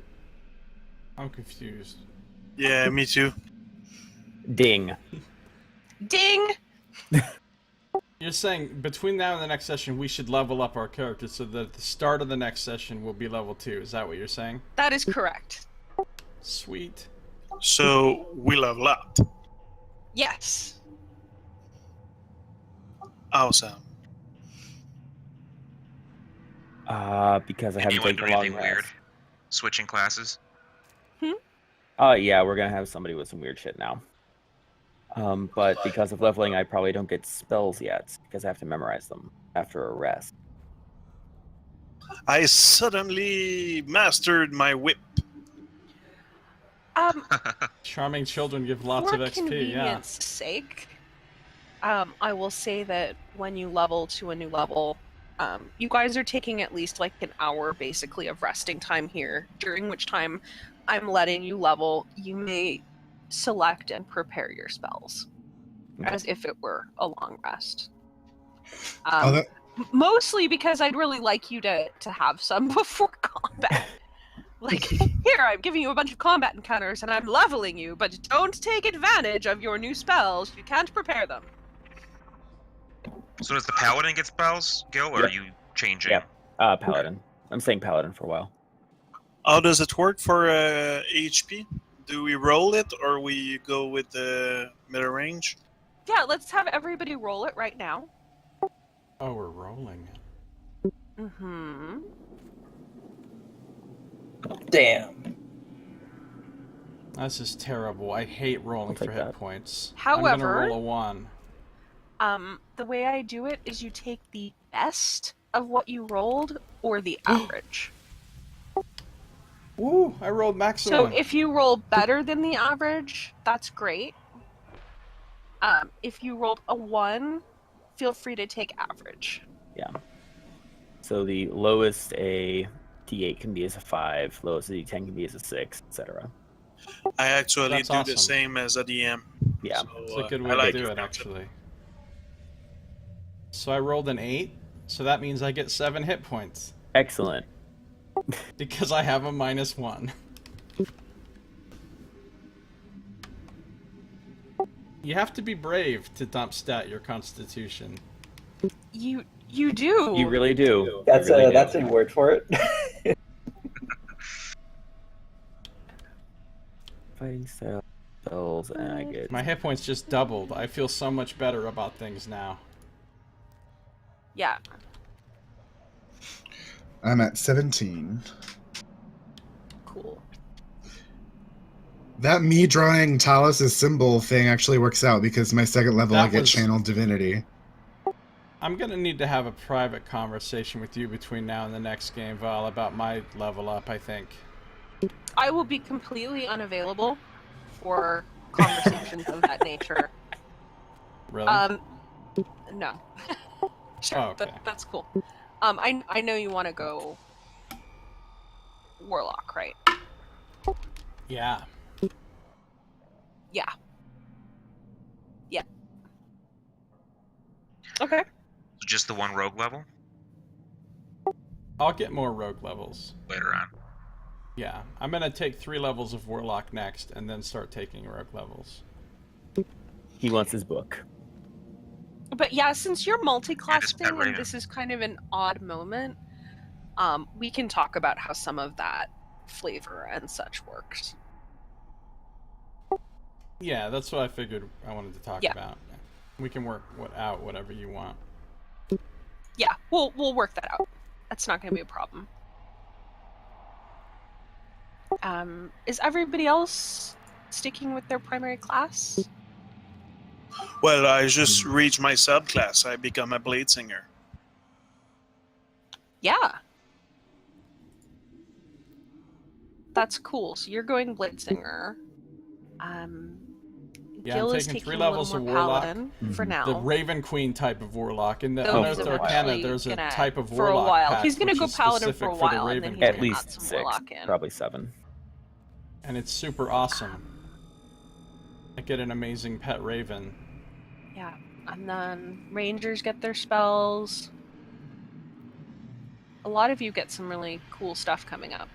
I'm confused. Yeah, me too. Ding. Ding! You're saying between now and the next session, we should level up our characters so that at the start of the next session will be level 2. Is that what you're saying? That is correct. Sweet. So we level up. Yes. Awesome. Because I haven't Anyone taken do a long anything weird? rest. Switching classes? Yeah, we're gonna have somebody with some weird shit now. But because of leveling, I probably don't get spells yet, because I have to memorize them after a rest. I suddenly mastered my whip. Charming children give lots For of XP, yeah. convenience sake, I will say that when you level to a new level, you guys are taking at least like an hour basically of resting time here, during which time I'm letting you level. You may select and prepare your spells as if it were a long rest. Mostly because I'd really like you to have some before combat. Like, here, I'm giving you a bunch of combat encounters and I'm leveling you, but don't take advantage of your new spells. You can't prepare them. So does the paladin get spells, Gil, or Yep. are you changing? Yep. Paladin. I'm saying paladin for a while. How does it work for HP? Do we roll it or we go with the middle range? Yeah, let's have everybody roll it right now. Oh, we're rolling. Mm-hmm. Damn. This is terrible. I hate rolling I'll take for hit that. points. However, I'm gonna roll a 1. The way I do it is you take the best of what you rolled or the average. Woo! I rolled So maximum. if you roll better than the average, that's great. If you rolled a 1, feel free to take average. Yeah. So the lowest a D8 can be as a 5, lowest a D10 can be as a 6, etc. I actually That's do the awesome. same as a DM. Yeah. So, It's a good I way like to do your it, concept. actually. So I rolled an 8, so that means I get 7 hit points. Excellent. Because I have a -1. You have to be brave to dump stat your constitution. You do. You really do. That's You really do. that's a word for it. Fighting style spells, and I get. My hit points just doubled. I feel so much better about things now. Yeah. I'm at 17. Cool. That me drawing Talos' symbol thing actually works out because my second level I That get was- Channel Divinity. I'm gonna need to have a private conversation with you between now and the next game, Val, about my level up, I think. I will be completely unavailable for conversations of that nature. Really? No. Sure, Oh, okay. that's cool. I know you want to go Warlock, right? Yeah. Yeah. Yeah. Okay. So just the one rogue level I'll get more rogue levels. later on. Yeah. I'm gonna take 3 levels of Warlock next, and then start taking rogue levels. He wants his book. But yeah, since you're Yeah, multi-class just thing pet and Raven. this is kind of an odd moment, we can talk about how some of that flavor and such works. Yeah, that's what I figured I wanted to talk Yeah. about. We can work out whatever you want. Yeah, we'll work that out. That's not going to be a problem. Is everybody else sticking with their primary class? Well, I just reached my subclass. I become a blade singer. Yeah. That's cool. So you're going Blitzinger. Yeah, Gil I'm is taking 3 taking a little levels more of Warlock. Paladin for Mhm. now. The Raven Queen type of Warlock. In the Though Unearthed he's Arcana, eventually there's a gonna- type of for a Warlock while. pack, He's gonna which go is Paladin specific for a the while, and then Raven he's At gonna Queen. least add some 6, Warlock in. probably 7. And it's super awesome. I get an amazing pet Raven. Yeah, and then Rangers get their spells. A lot of you get some really cool stuff coming up.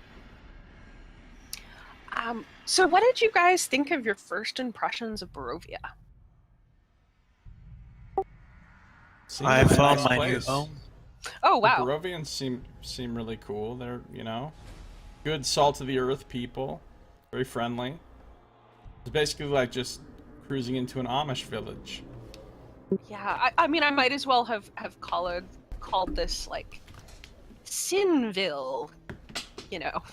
So what did you guys think of your first impressions of Barovia? Seemed I like a found nice my place. new home. Oh, The wow. Barovians seem really cool. They're, good salt of the earth people. Very friendly. It's basically like just cruising into an Amish village. Yeah, I mean, I might as well have called this, like, Cynneville, you know.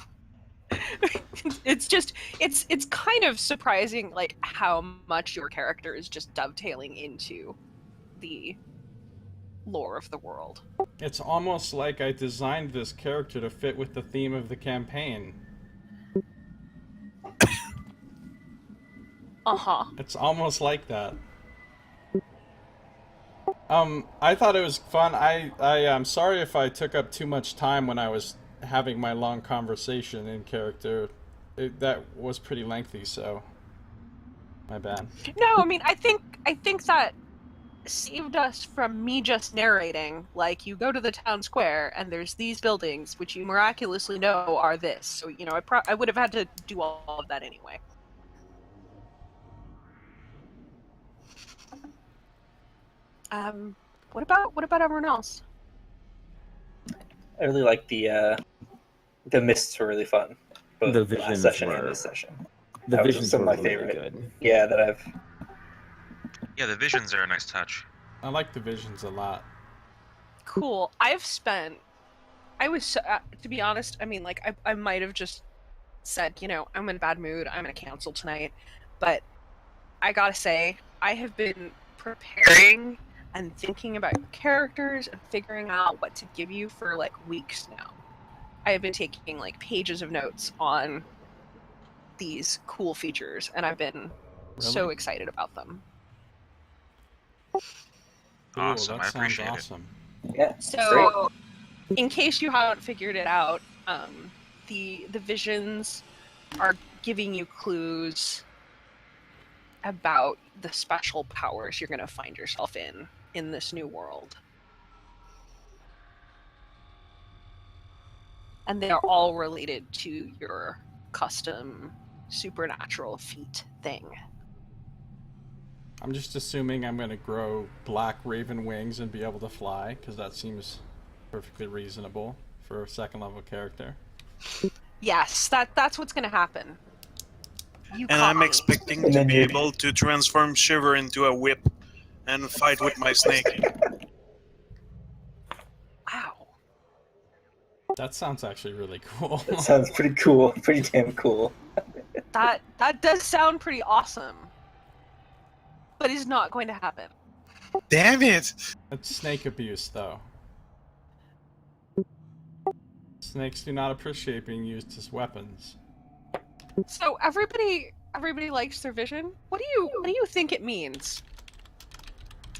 It's kind of surprising, like, how much your character is just dovetailing into the lore of the world. It's almost like I designed this character to fit with the theme of the campaign. Uh-huh. It's almost like that. I thought it was fun. I'm sorry if I took up too much time when I was having my long conversation in character. That was pretty lengthy, so my bad. No, I mean, I think that saved us from me just narrating. Like, you go to the town square and there's these buildings which you miraculously know are this. So, I would have had to do all of that anyway. What about everyone else? I really like the mists were really fun. Both The last visions session and were- this session. The That was visions some of were my really favorite. good. Yeah, that I've. Yeah, the visions are a nice touch. I like the visions a lot. Cool. To be honest, I mean, like, I might have just said, I'm in a bad mood, I'm gonna cancel tonight. But I gotta say, I have been preparing and thinking about your characters and figuring out what to give you for, like, weeks now. I have been taking, like, pages of notes on these cool features, and I've been so Really? excited about them. Cool, Awesome, that I sounds appreciate it. awesome. Yeah. So, in case you haven't figured it out, the visions are giving you clues about the special powers you're going to find yourself in this new world. And they are all related to your custom supernatural feat thing. I'm just assuming I'm going to grow black raven wings and be able to fly, because that seems perfectly reasonable for a second level character. Yes, that's what's going to happen. You And caught I'm me. expecting And to then be you- able to transform Shiver into a whip and fight with my snake. Wow. That sounds actually really cool. That sounds pretty cool. Pretty damn cool. That does sound pretty awesome. But is not going to happen. Damn it! That's snake abuse, though. Snakes do not appreciate being used as weapons. So everybody likes their vision. What do you think it means?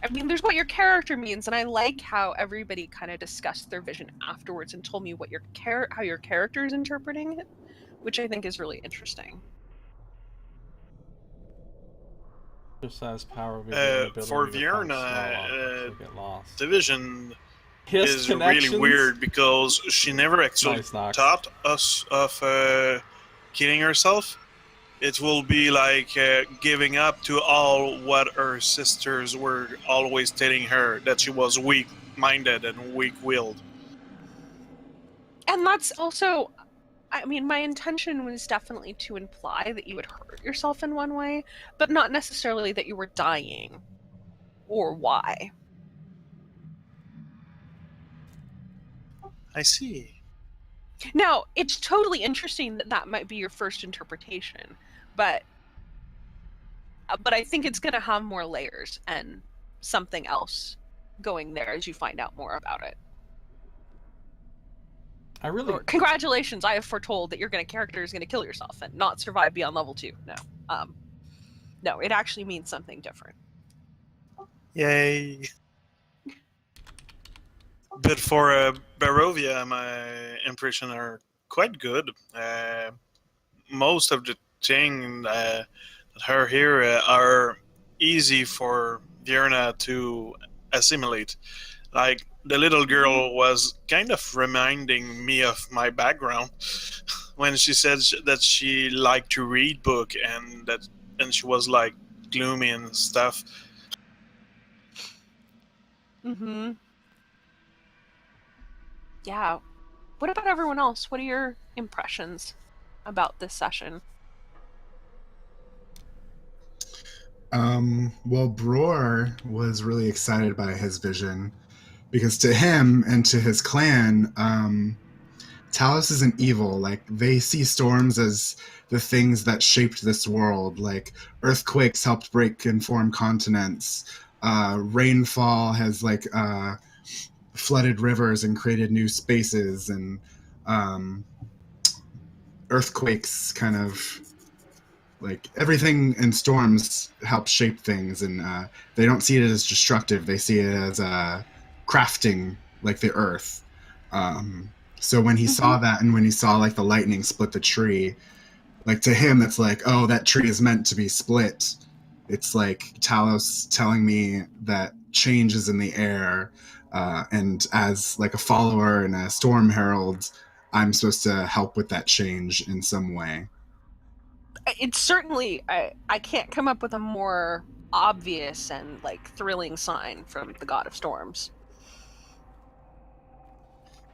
I mean, there's what your character means, and I like how everybody kind of discussed their vision afterwards and told me what how your character is interpreting it, which I think is really interesting. Exercise power will be For Vierna, get lost. Division His is really connections? weird because she never actually Nice, Nox. taught us of killing herself. It will be like giving up to all what her sisters were always telling her, that she was weak-minded and weak-willed. And that's also, I mean, my intention was definitely to imply that you would hurt yourself in one way, but not necessarily that you were dying, or why. I see. Now, it's totally interesting that that might be your first interpretation, but I think it's going to have more layers and something else going there as you find out more about it. Or, congratulations, I have foretold that your character is going to kill yourself and not survive beyond level 2. No, it actually means something different. Yay. But for Barovia, my impressions are quite good. Most of the things that are here are easy for Vierna to assimilate. Like, the little girl was kind of reminding me of my background when she said that she liked to read book and she was like gloomy and stuff. Mm-hmm. Yeah. What about everyone else? What are your impressions about this session? Well, Bror was really excited by his vision because to him and to his clan, Talos isn't evil. Like, they see storms as the things that shaped this world. Like, earthquakes helped break and form continents. Rainfall has flooded rivers and created new spaces, and earthquakes kind of like everything in storms help shape things, and they don't see it as destructive. They see it as crafting, like the earth. So when he saw that, and when he saw like the lightning split the tree, like to him, it's like, oh, that tree is meant to be split. It's like Talos telling me that change is in the air, and as like a follower and a storm herald, I'm supposed to help with that change in some way. It's certainly, I can't come up with a more obvious and thrilling sign from the God of Storms.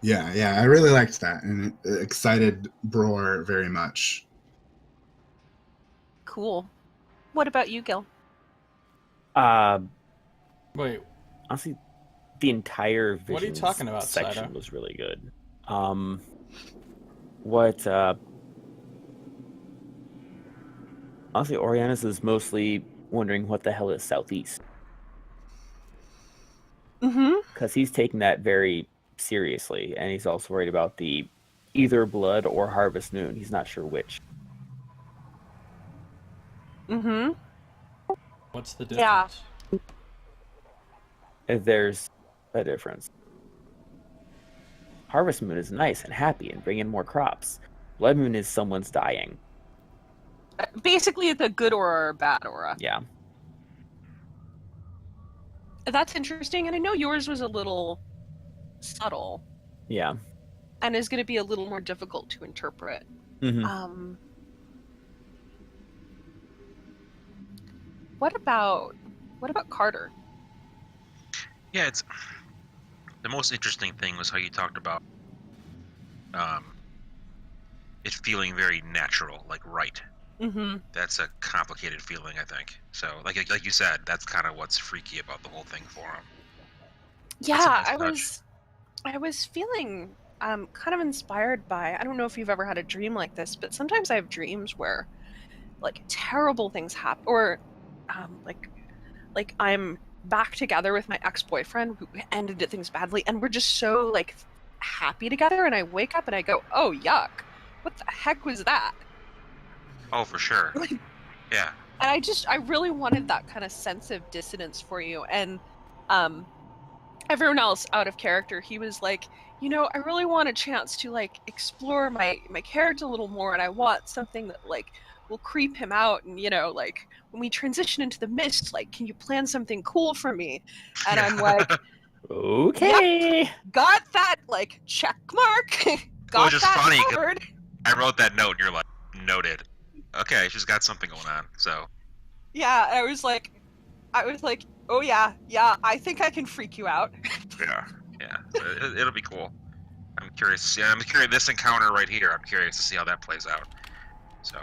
Yeah, I really liked that, and it excited Bror very much. Cool. What about you, Gil? Wait, Honestly, the entire Visions what are you talking about, section Saito? was really good. Honestly, Orianus is mostly wondering what the hell is southeast. Mm-hmm. Because he's taking that very seriously, and he's also worried about the either blood or harvest moon. He's not sure which. Mm-hmm. What's the difference? Yeah. There's a difference. Harvest moon is nice and happy and bring in more crops. Blood moon is someone's dying. Basically, it's a good aura or a bad aura. Yeah. That's interesting, and I know yours was a little subtle. Yeah. And is going to be a little more difficult to interpret. Mm-hmm. What about Carter? Yeah, it's the most interesting thing was how you talked about it feeling very natural, like right. Mm-hmm. That's a complicated feeling, I think. So, like you said, that's kind of what's freaky about the whole thing for him. Yeah, I was feeling kind of inspired by, I don't know if you've ever had a dream like this, but sometimes I have dreams where terrible things happen, or like I'm back together with my ex-boyfriend who ended things badly, and we're just so happy together, and I wake up and I go, oh yuck, what the heck was that? Oh, for sure. Yeah. And I really wanted that kind of sense of dissonance for you. And everyone else out of character, he was like, I really want a chance to explore my character a little more, and I want something that will creep him out, and when we transition into the mist, can you plan something cool for me? And I'm like, okay, yep, got that, check mark. Got which is that funny. covered. I wrote that note, and you're like, noted. Okay, she's got something going on. So yeah, I was like, oh yeah, I think I can freak you out. yeah. So it'll be cool. I'm curious to see. I'm curious this encounter right here. I'm curious to see how that plays out. So.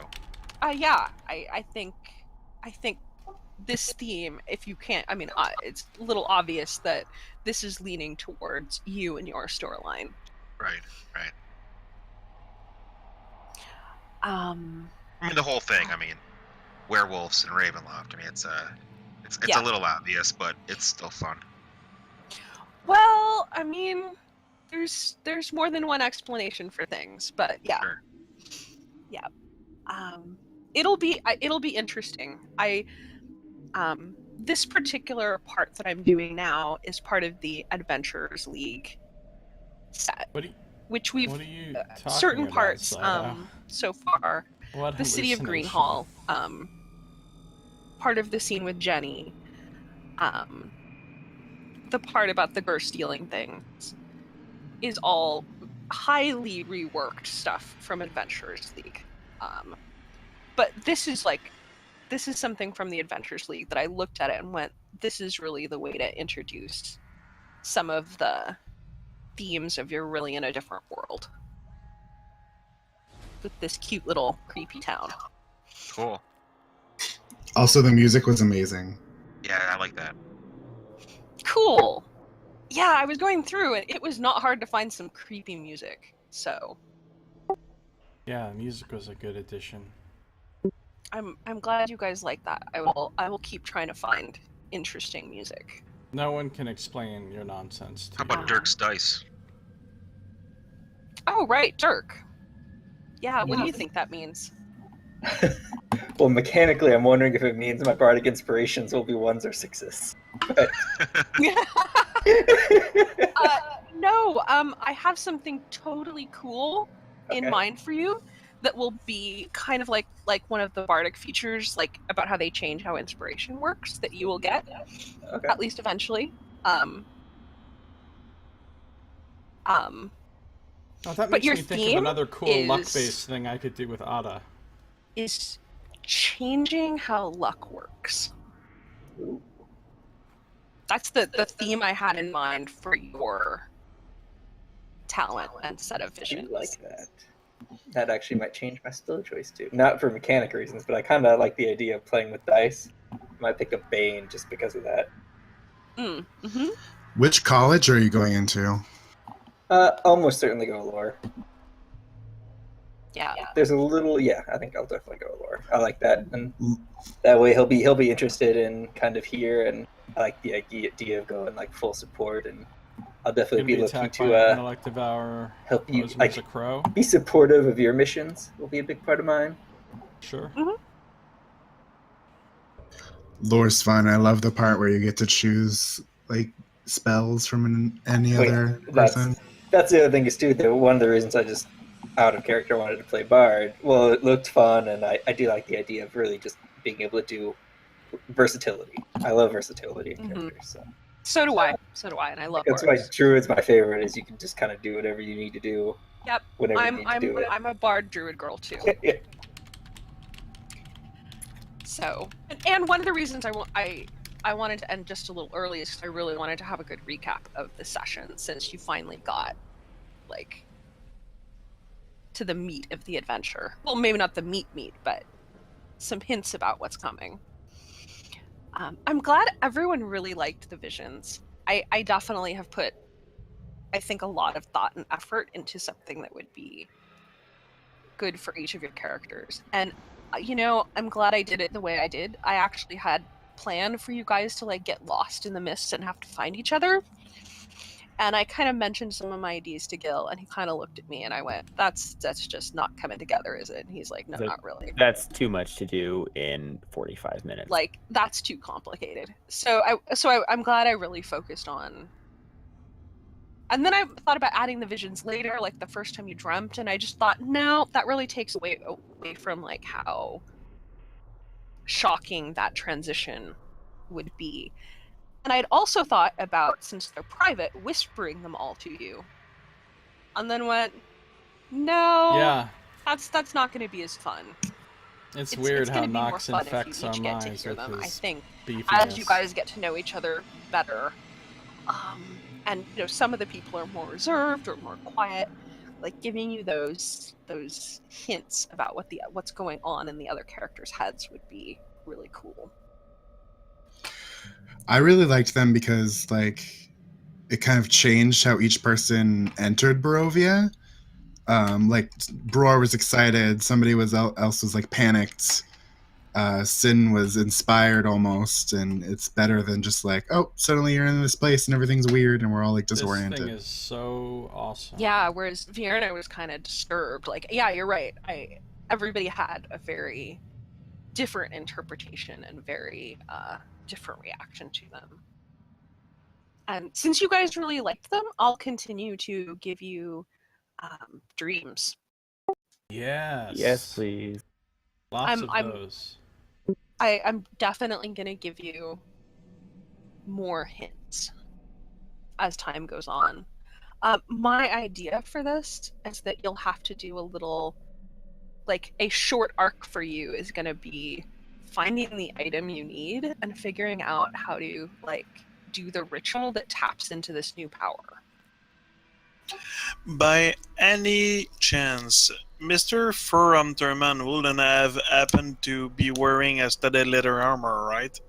Yeah, I think this theme, if you can't, I mean, it's a little obvious that this is leaning towards you and your storyline. Right. I mean, the whole thing. I mean, werewolves and Ravenloft. I mean, it's Yeah. a little obvious, but it's still fun. Well, I mean, there's more than one explanation for things, but yeah. Sure. Yeah. It'll be interesting. This particular part that I'm doing now is part of the Adventurers League set, which we've What are you talking certain about, parts Sato? so far. What The city of hallucination? Greenhall, part of the scene with Jenny, the part about the girl stealing things is all highly reworked stuff from Adventurers League. But this is something from the Adventurers League that I looked at it and went, this is really the way to introduce some of the themes of you're really in a different world with this cute little creepy town. Cool. Also, the music was amazing. Yeah, I like that. Cool. Yeah, I was going through and it was not hard to find some creepy music. So Yeah, music was a good addition. I'm glad you guys like that. I will keep trying to find interesting music. No one can explain your nonsense to How about you. Dirk's dice? Oh right, Dirk. Yeah, what do you think that means? Well, mechanically, I'm wondering if it means my bardic inspirations will be 1s or 6s. But... No, I have something totally cool in Okay. mind for you that will be kind of like one of the bardic features, like about how they change how inspiration works, that you will get, Okay. at least eventually. Oh, that But makes your me think of theme another cool is- luck-based thing I could do with Ada. Is changing how luck works. That's the theme I had in mind for your talent and set of I do visions. like that. That actually might change my spell choice too. Not for mechanic reasons, but I kind of like the idea of playing with dice. I might pick up Bane just because of that. Mm-hmm. Which college are you going into? Almost certainly go lore. Yeah. There's a little, yeah. I think I'll definitely go lore. I like that, and that way he'll be interested in kind of here, and I like the idea of going like full support, and I'll definitely Gonna be be looking attacked by an to intellect devourer. help you, Pose him like, as a crow. be supportive of your missions. Will be a big part of mine. Sure. Lore's fun. I love the part where you get to choose like spells from any Oh, yeah. other person. That's the other thing is too. That one of the reasons I just out of character wanted to play Bard. Well, it looked fun, and I do like the idea of really just being able to do versatility. I love versatility in characters. So do I, and I love That's bards. why Druid's my favorite. Is you can just kind of do whatever you need to do. Yep. Whenever you need to do it. I'm a bard druid girl too. Yeah. So, and one of the reasons I wanted to end just a little early is because I really wanted to have a good recap of the session, since you finally got like to the meat of the adventure. Well, maybe not the meat, but some hints about what's coming. I'm glad everyone really liked the visions. I definitely have put, I think, a lot of thought and effort into something that would be good for each of your characters. And, you know, I'm glad I did it the way I did. I actually had planned for you guys to, like, get lost in the mist and have to find each other. And I kind of mentioned some of my ideas to Gil, and he kind of looked at me, and I went, that's just not coming together, is it? And he's like, no, not really. That's too much to do in 45 minutes. Like, that's too complicated. So I'm glad I really focused on. And then I thought about adding the visions later, like the first time you dreamt, and I just thought, no, that really takes away from like how shocking that transition would be. And I'd also thought about, since they're private, whispering them all to you. And then went, no, Yeah, that's not going to be as fun. it's weird how gonna be more Nox fun if you infects our each get to minds hear with them, I his think, beefiness. as you guys get to know each other better. And you know, some of the people are more reserved or more quiet, like giving you those hints about what's going on in the other characters' heads would be really cool. I really liked them because like it kind of changed how each person entered Barovia. Like Bror was excited, somebody else was like panicked. Cynne was inspired almost, and it's better than just like, oh, suddenly you're in this place and everything's weird and we're all like disoriented. This thing is so awesome. Yeah, whereas Vierna was kind of disturbed. Like, yeah, you're right. Everybody had a very different interpretation and very different reaction to them. And since you guys really liked them, I'll continue to give you dreams. Yes. Yes, please. Lots of those. I'm definitely going to give you more hints as time goes on. My idea for this is that you'll have to do a little, like, a short arc for you is going to be finding the item you need and figuring out how to, like, do the ritual that taps into this new power. By any chance, Mr. Furhunterman wouldn't have happened to be wearing a studded leather armor, right?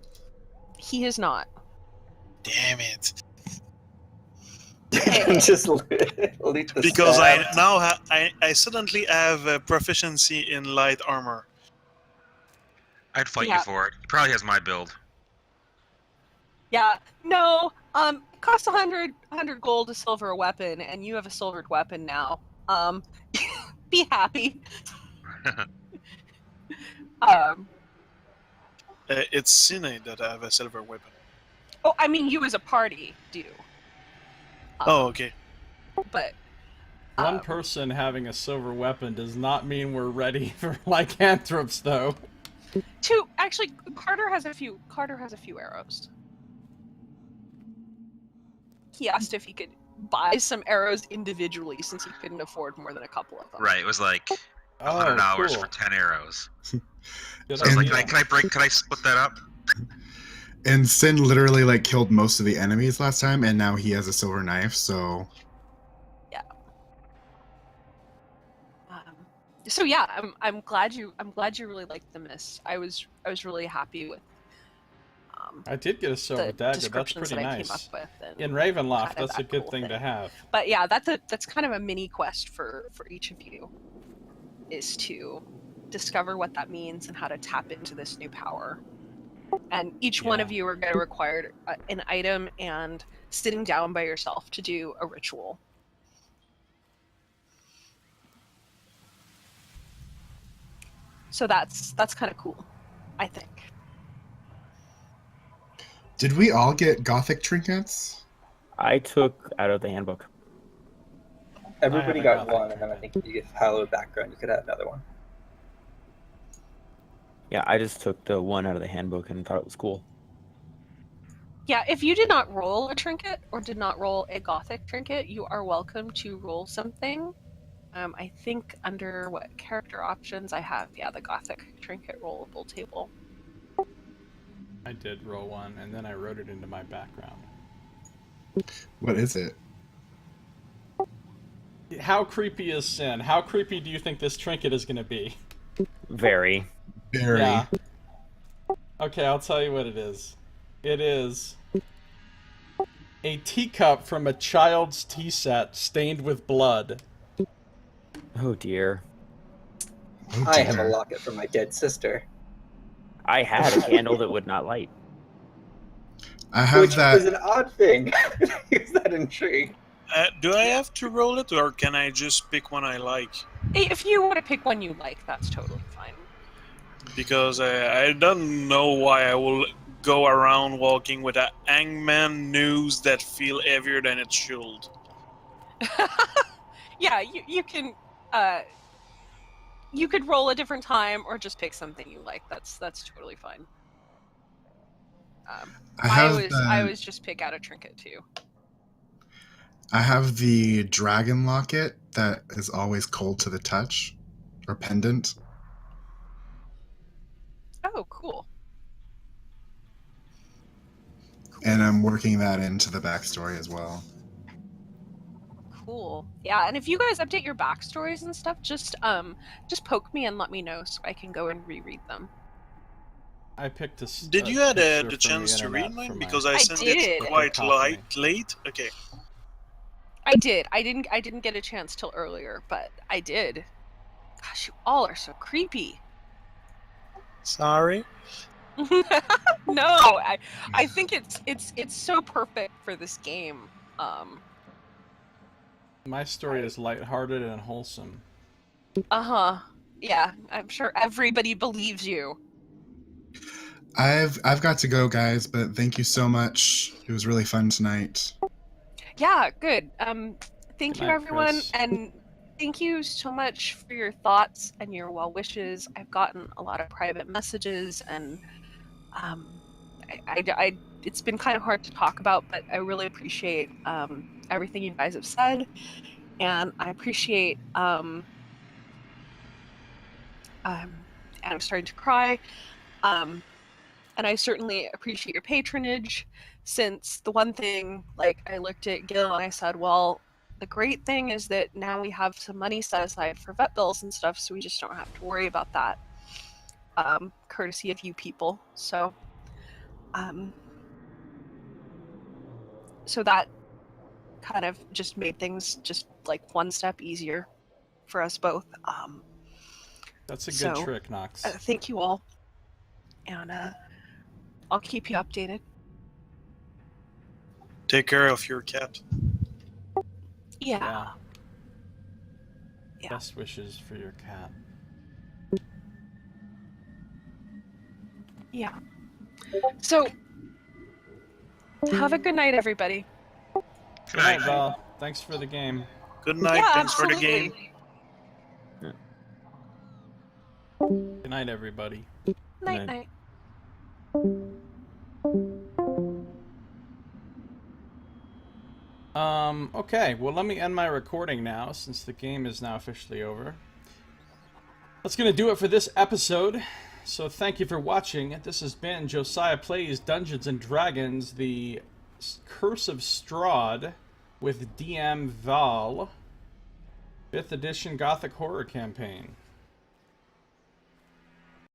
He is not. Damn it. Just leap the Because stab. I suddenly have a proficiency in light armor. I'd fight Yeah. you for it. He probably has my build. Yeah, no, it costs 100 gold to silver a weapon, and you have a silvered weapon now. Be happy. It's Cynne that I have a silver weapon. Oh, I mean, you as a party do. Oh, okay. But One person having a silver weapon does not mean we're ready for lycanthropes, though. actually, Carter has a few arrows. He asked if he could buy some arrows individually since he couldn't afford more than a couple of them. Right, it was like $100 for 10 arrows. Good So I was like, idea. can I split that up? And Cynne literally like killed most of the enemies last time, and now he has a silver knife. So So yeah, I'm glad you really liked the mist. I was really happy with. I did get a silver the dagger. That's descriptions pretty that I nice. came up with. And In Ravenloft, kind of that's a that good cool thing to have. But yeah, that's kind of a mini quest for each of you, is to discover what that means and how to tap into this new power. And each one of you are going to require an item and sitting down by yourself to do a ritual. So that's kind of cool, I think. did we all get Gothic trinkets? I took out of the handbook. Everybody I got haven't one, and then I think if you get hallowed background, you could have another one. Yeah, I just took the one out of the handbook and thought it was cool. Yeah, if you did not roll a trinket or did not roll a Gothic trinket, you are welcome to roll something. I think under what character options I have, the Gothic trinket rollable table. I did roll one, and then I wrote it into my background. What is it? How creepy is Cynne? How creepy do you think this trinket is going to be? Very. Very. Yeah. Okay, I'll tell you what it is. It is a teacup from a child's tea set stained with blood. Oh dear. Oh, I have a dear. locket from my dead sister, I had a candle that would not light. I have which that. was an odd thing. Is that intrigue? Do I have to roll it, or can I just pick one I like? If you want to pick one you like, that's totally fine. Because I don't know why I will go around walking with a hangman noose that feel heavier than it should. Yeah, you can. You could roll a different time or just pick something you like. That's totally fine. I always just pick out a trinket too. I have the dragon locket that is always cold to the touch, or pendant. Oh, cool. And I'm working that into the backstory as well. Cool. Yeah, and if you guys update your backstories and stuff, just poke me and let me know so I can go and reread them. I picked a. Did you had the chance to read mine? Because I sent did. it quite late. Okay. I did. I didn't get a chance till earlier, but I did. Gosh, you all are so creepy. Sorry. No, I think it's so perfect for this game. My story is lighthearted and wholesome. Uh-huh. Yeah, I'm sure everybody believes you. I've got to go, guys, but thank you so much. It was really fun tonight. Yeah, good. Thank Good you night, everyone, Chris. and thank you so much for your thoughts and your well wishes. I've gotten a lot of private messages, and it's been kind of hard to talk about, but I really appreciate everything you guys have said, and I appreciate and I'm starting to cry. And I certainly appreciate your patronage, since the one thing, like, I looked at Gil and I said, well, the great thing is that now we have some money set aside for vet bills and stuff, so we just don't have to worry about that, courtesy of you people. So so that kind of just made things just like one step easier for us both. That's a good So, trick, Nox. Thank you all, and I'll keep you updated. Take care of your cat. Yeah. Best wishes for your cat. Yeah. So, have a good night, everybody. Good night, Val. Thanks for the game. Good night. Yeah, Thanks for the absolutely. game. Good night, everybody. Night, night. Okay, well, let me end my recording now, since the game is now officially over. That's gonna do it for this episode. So thank you for watching. This has been Josiah Plays Dungeons & Dragons, the Curse of Strahd with DM Val, 5th edition Gothic horror campaign.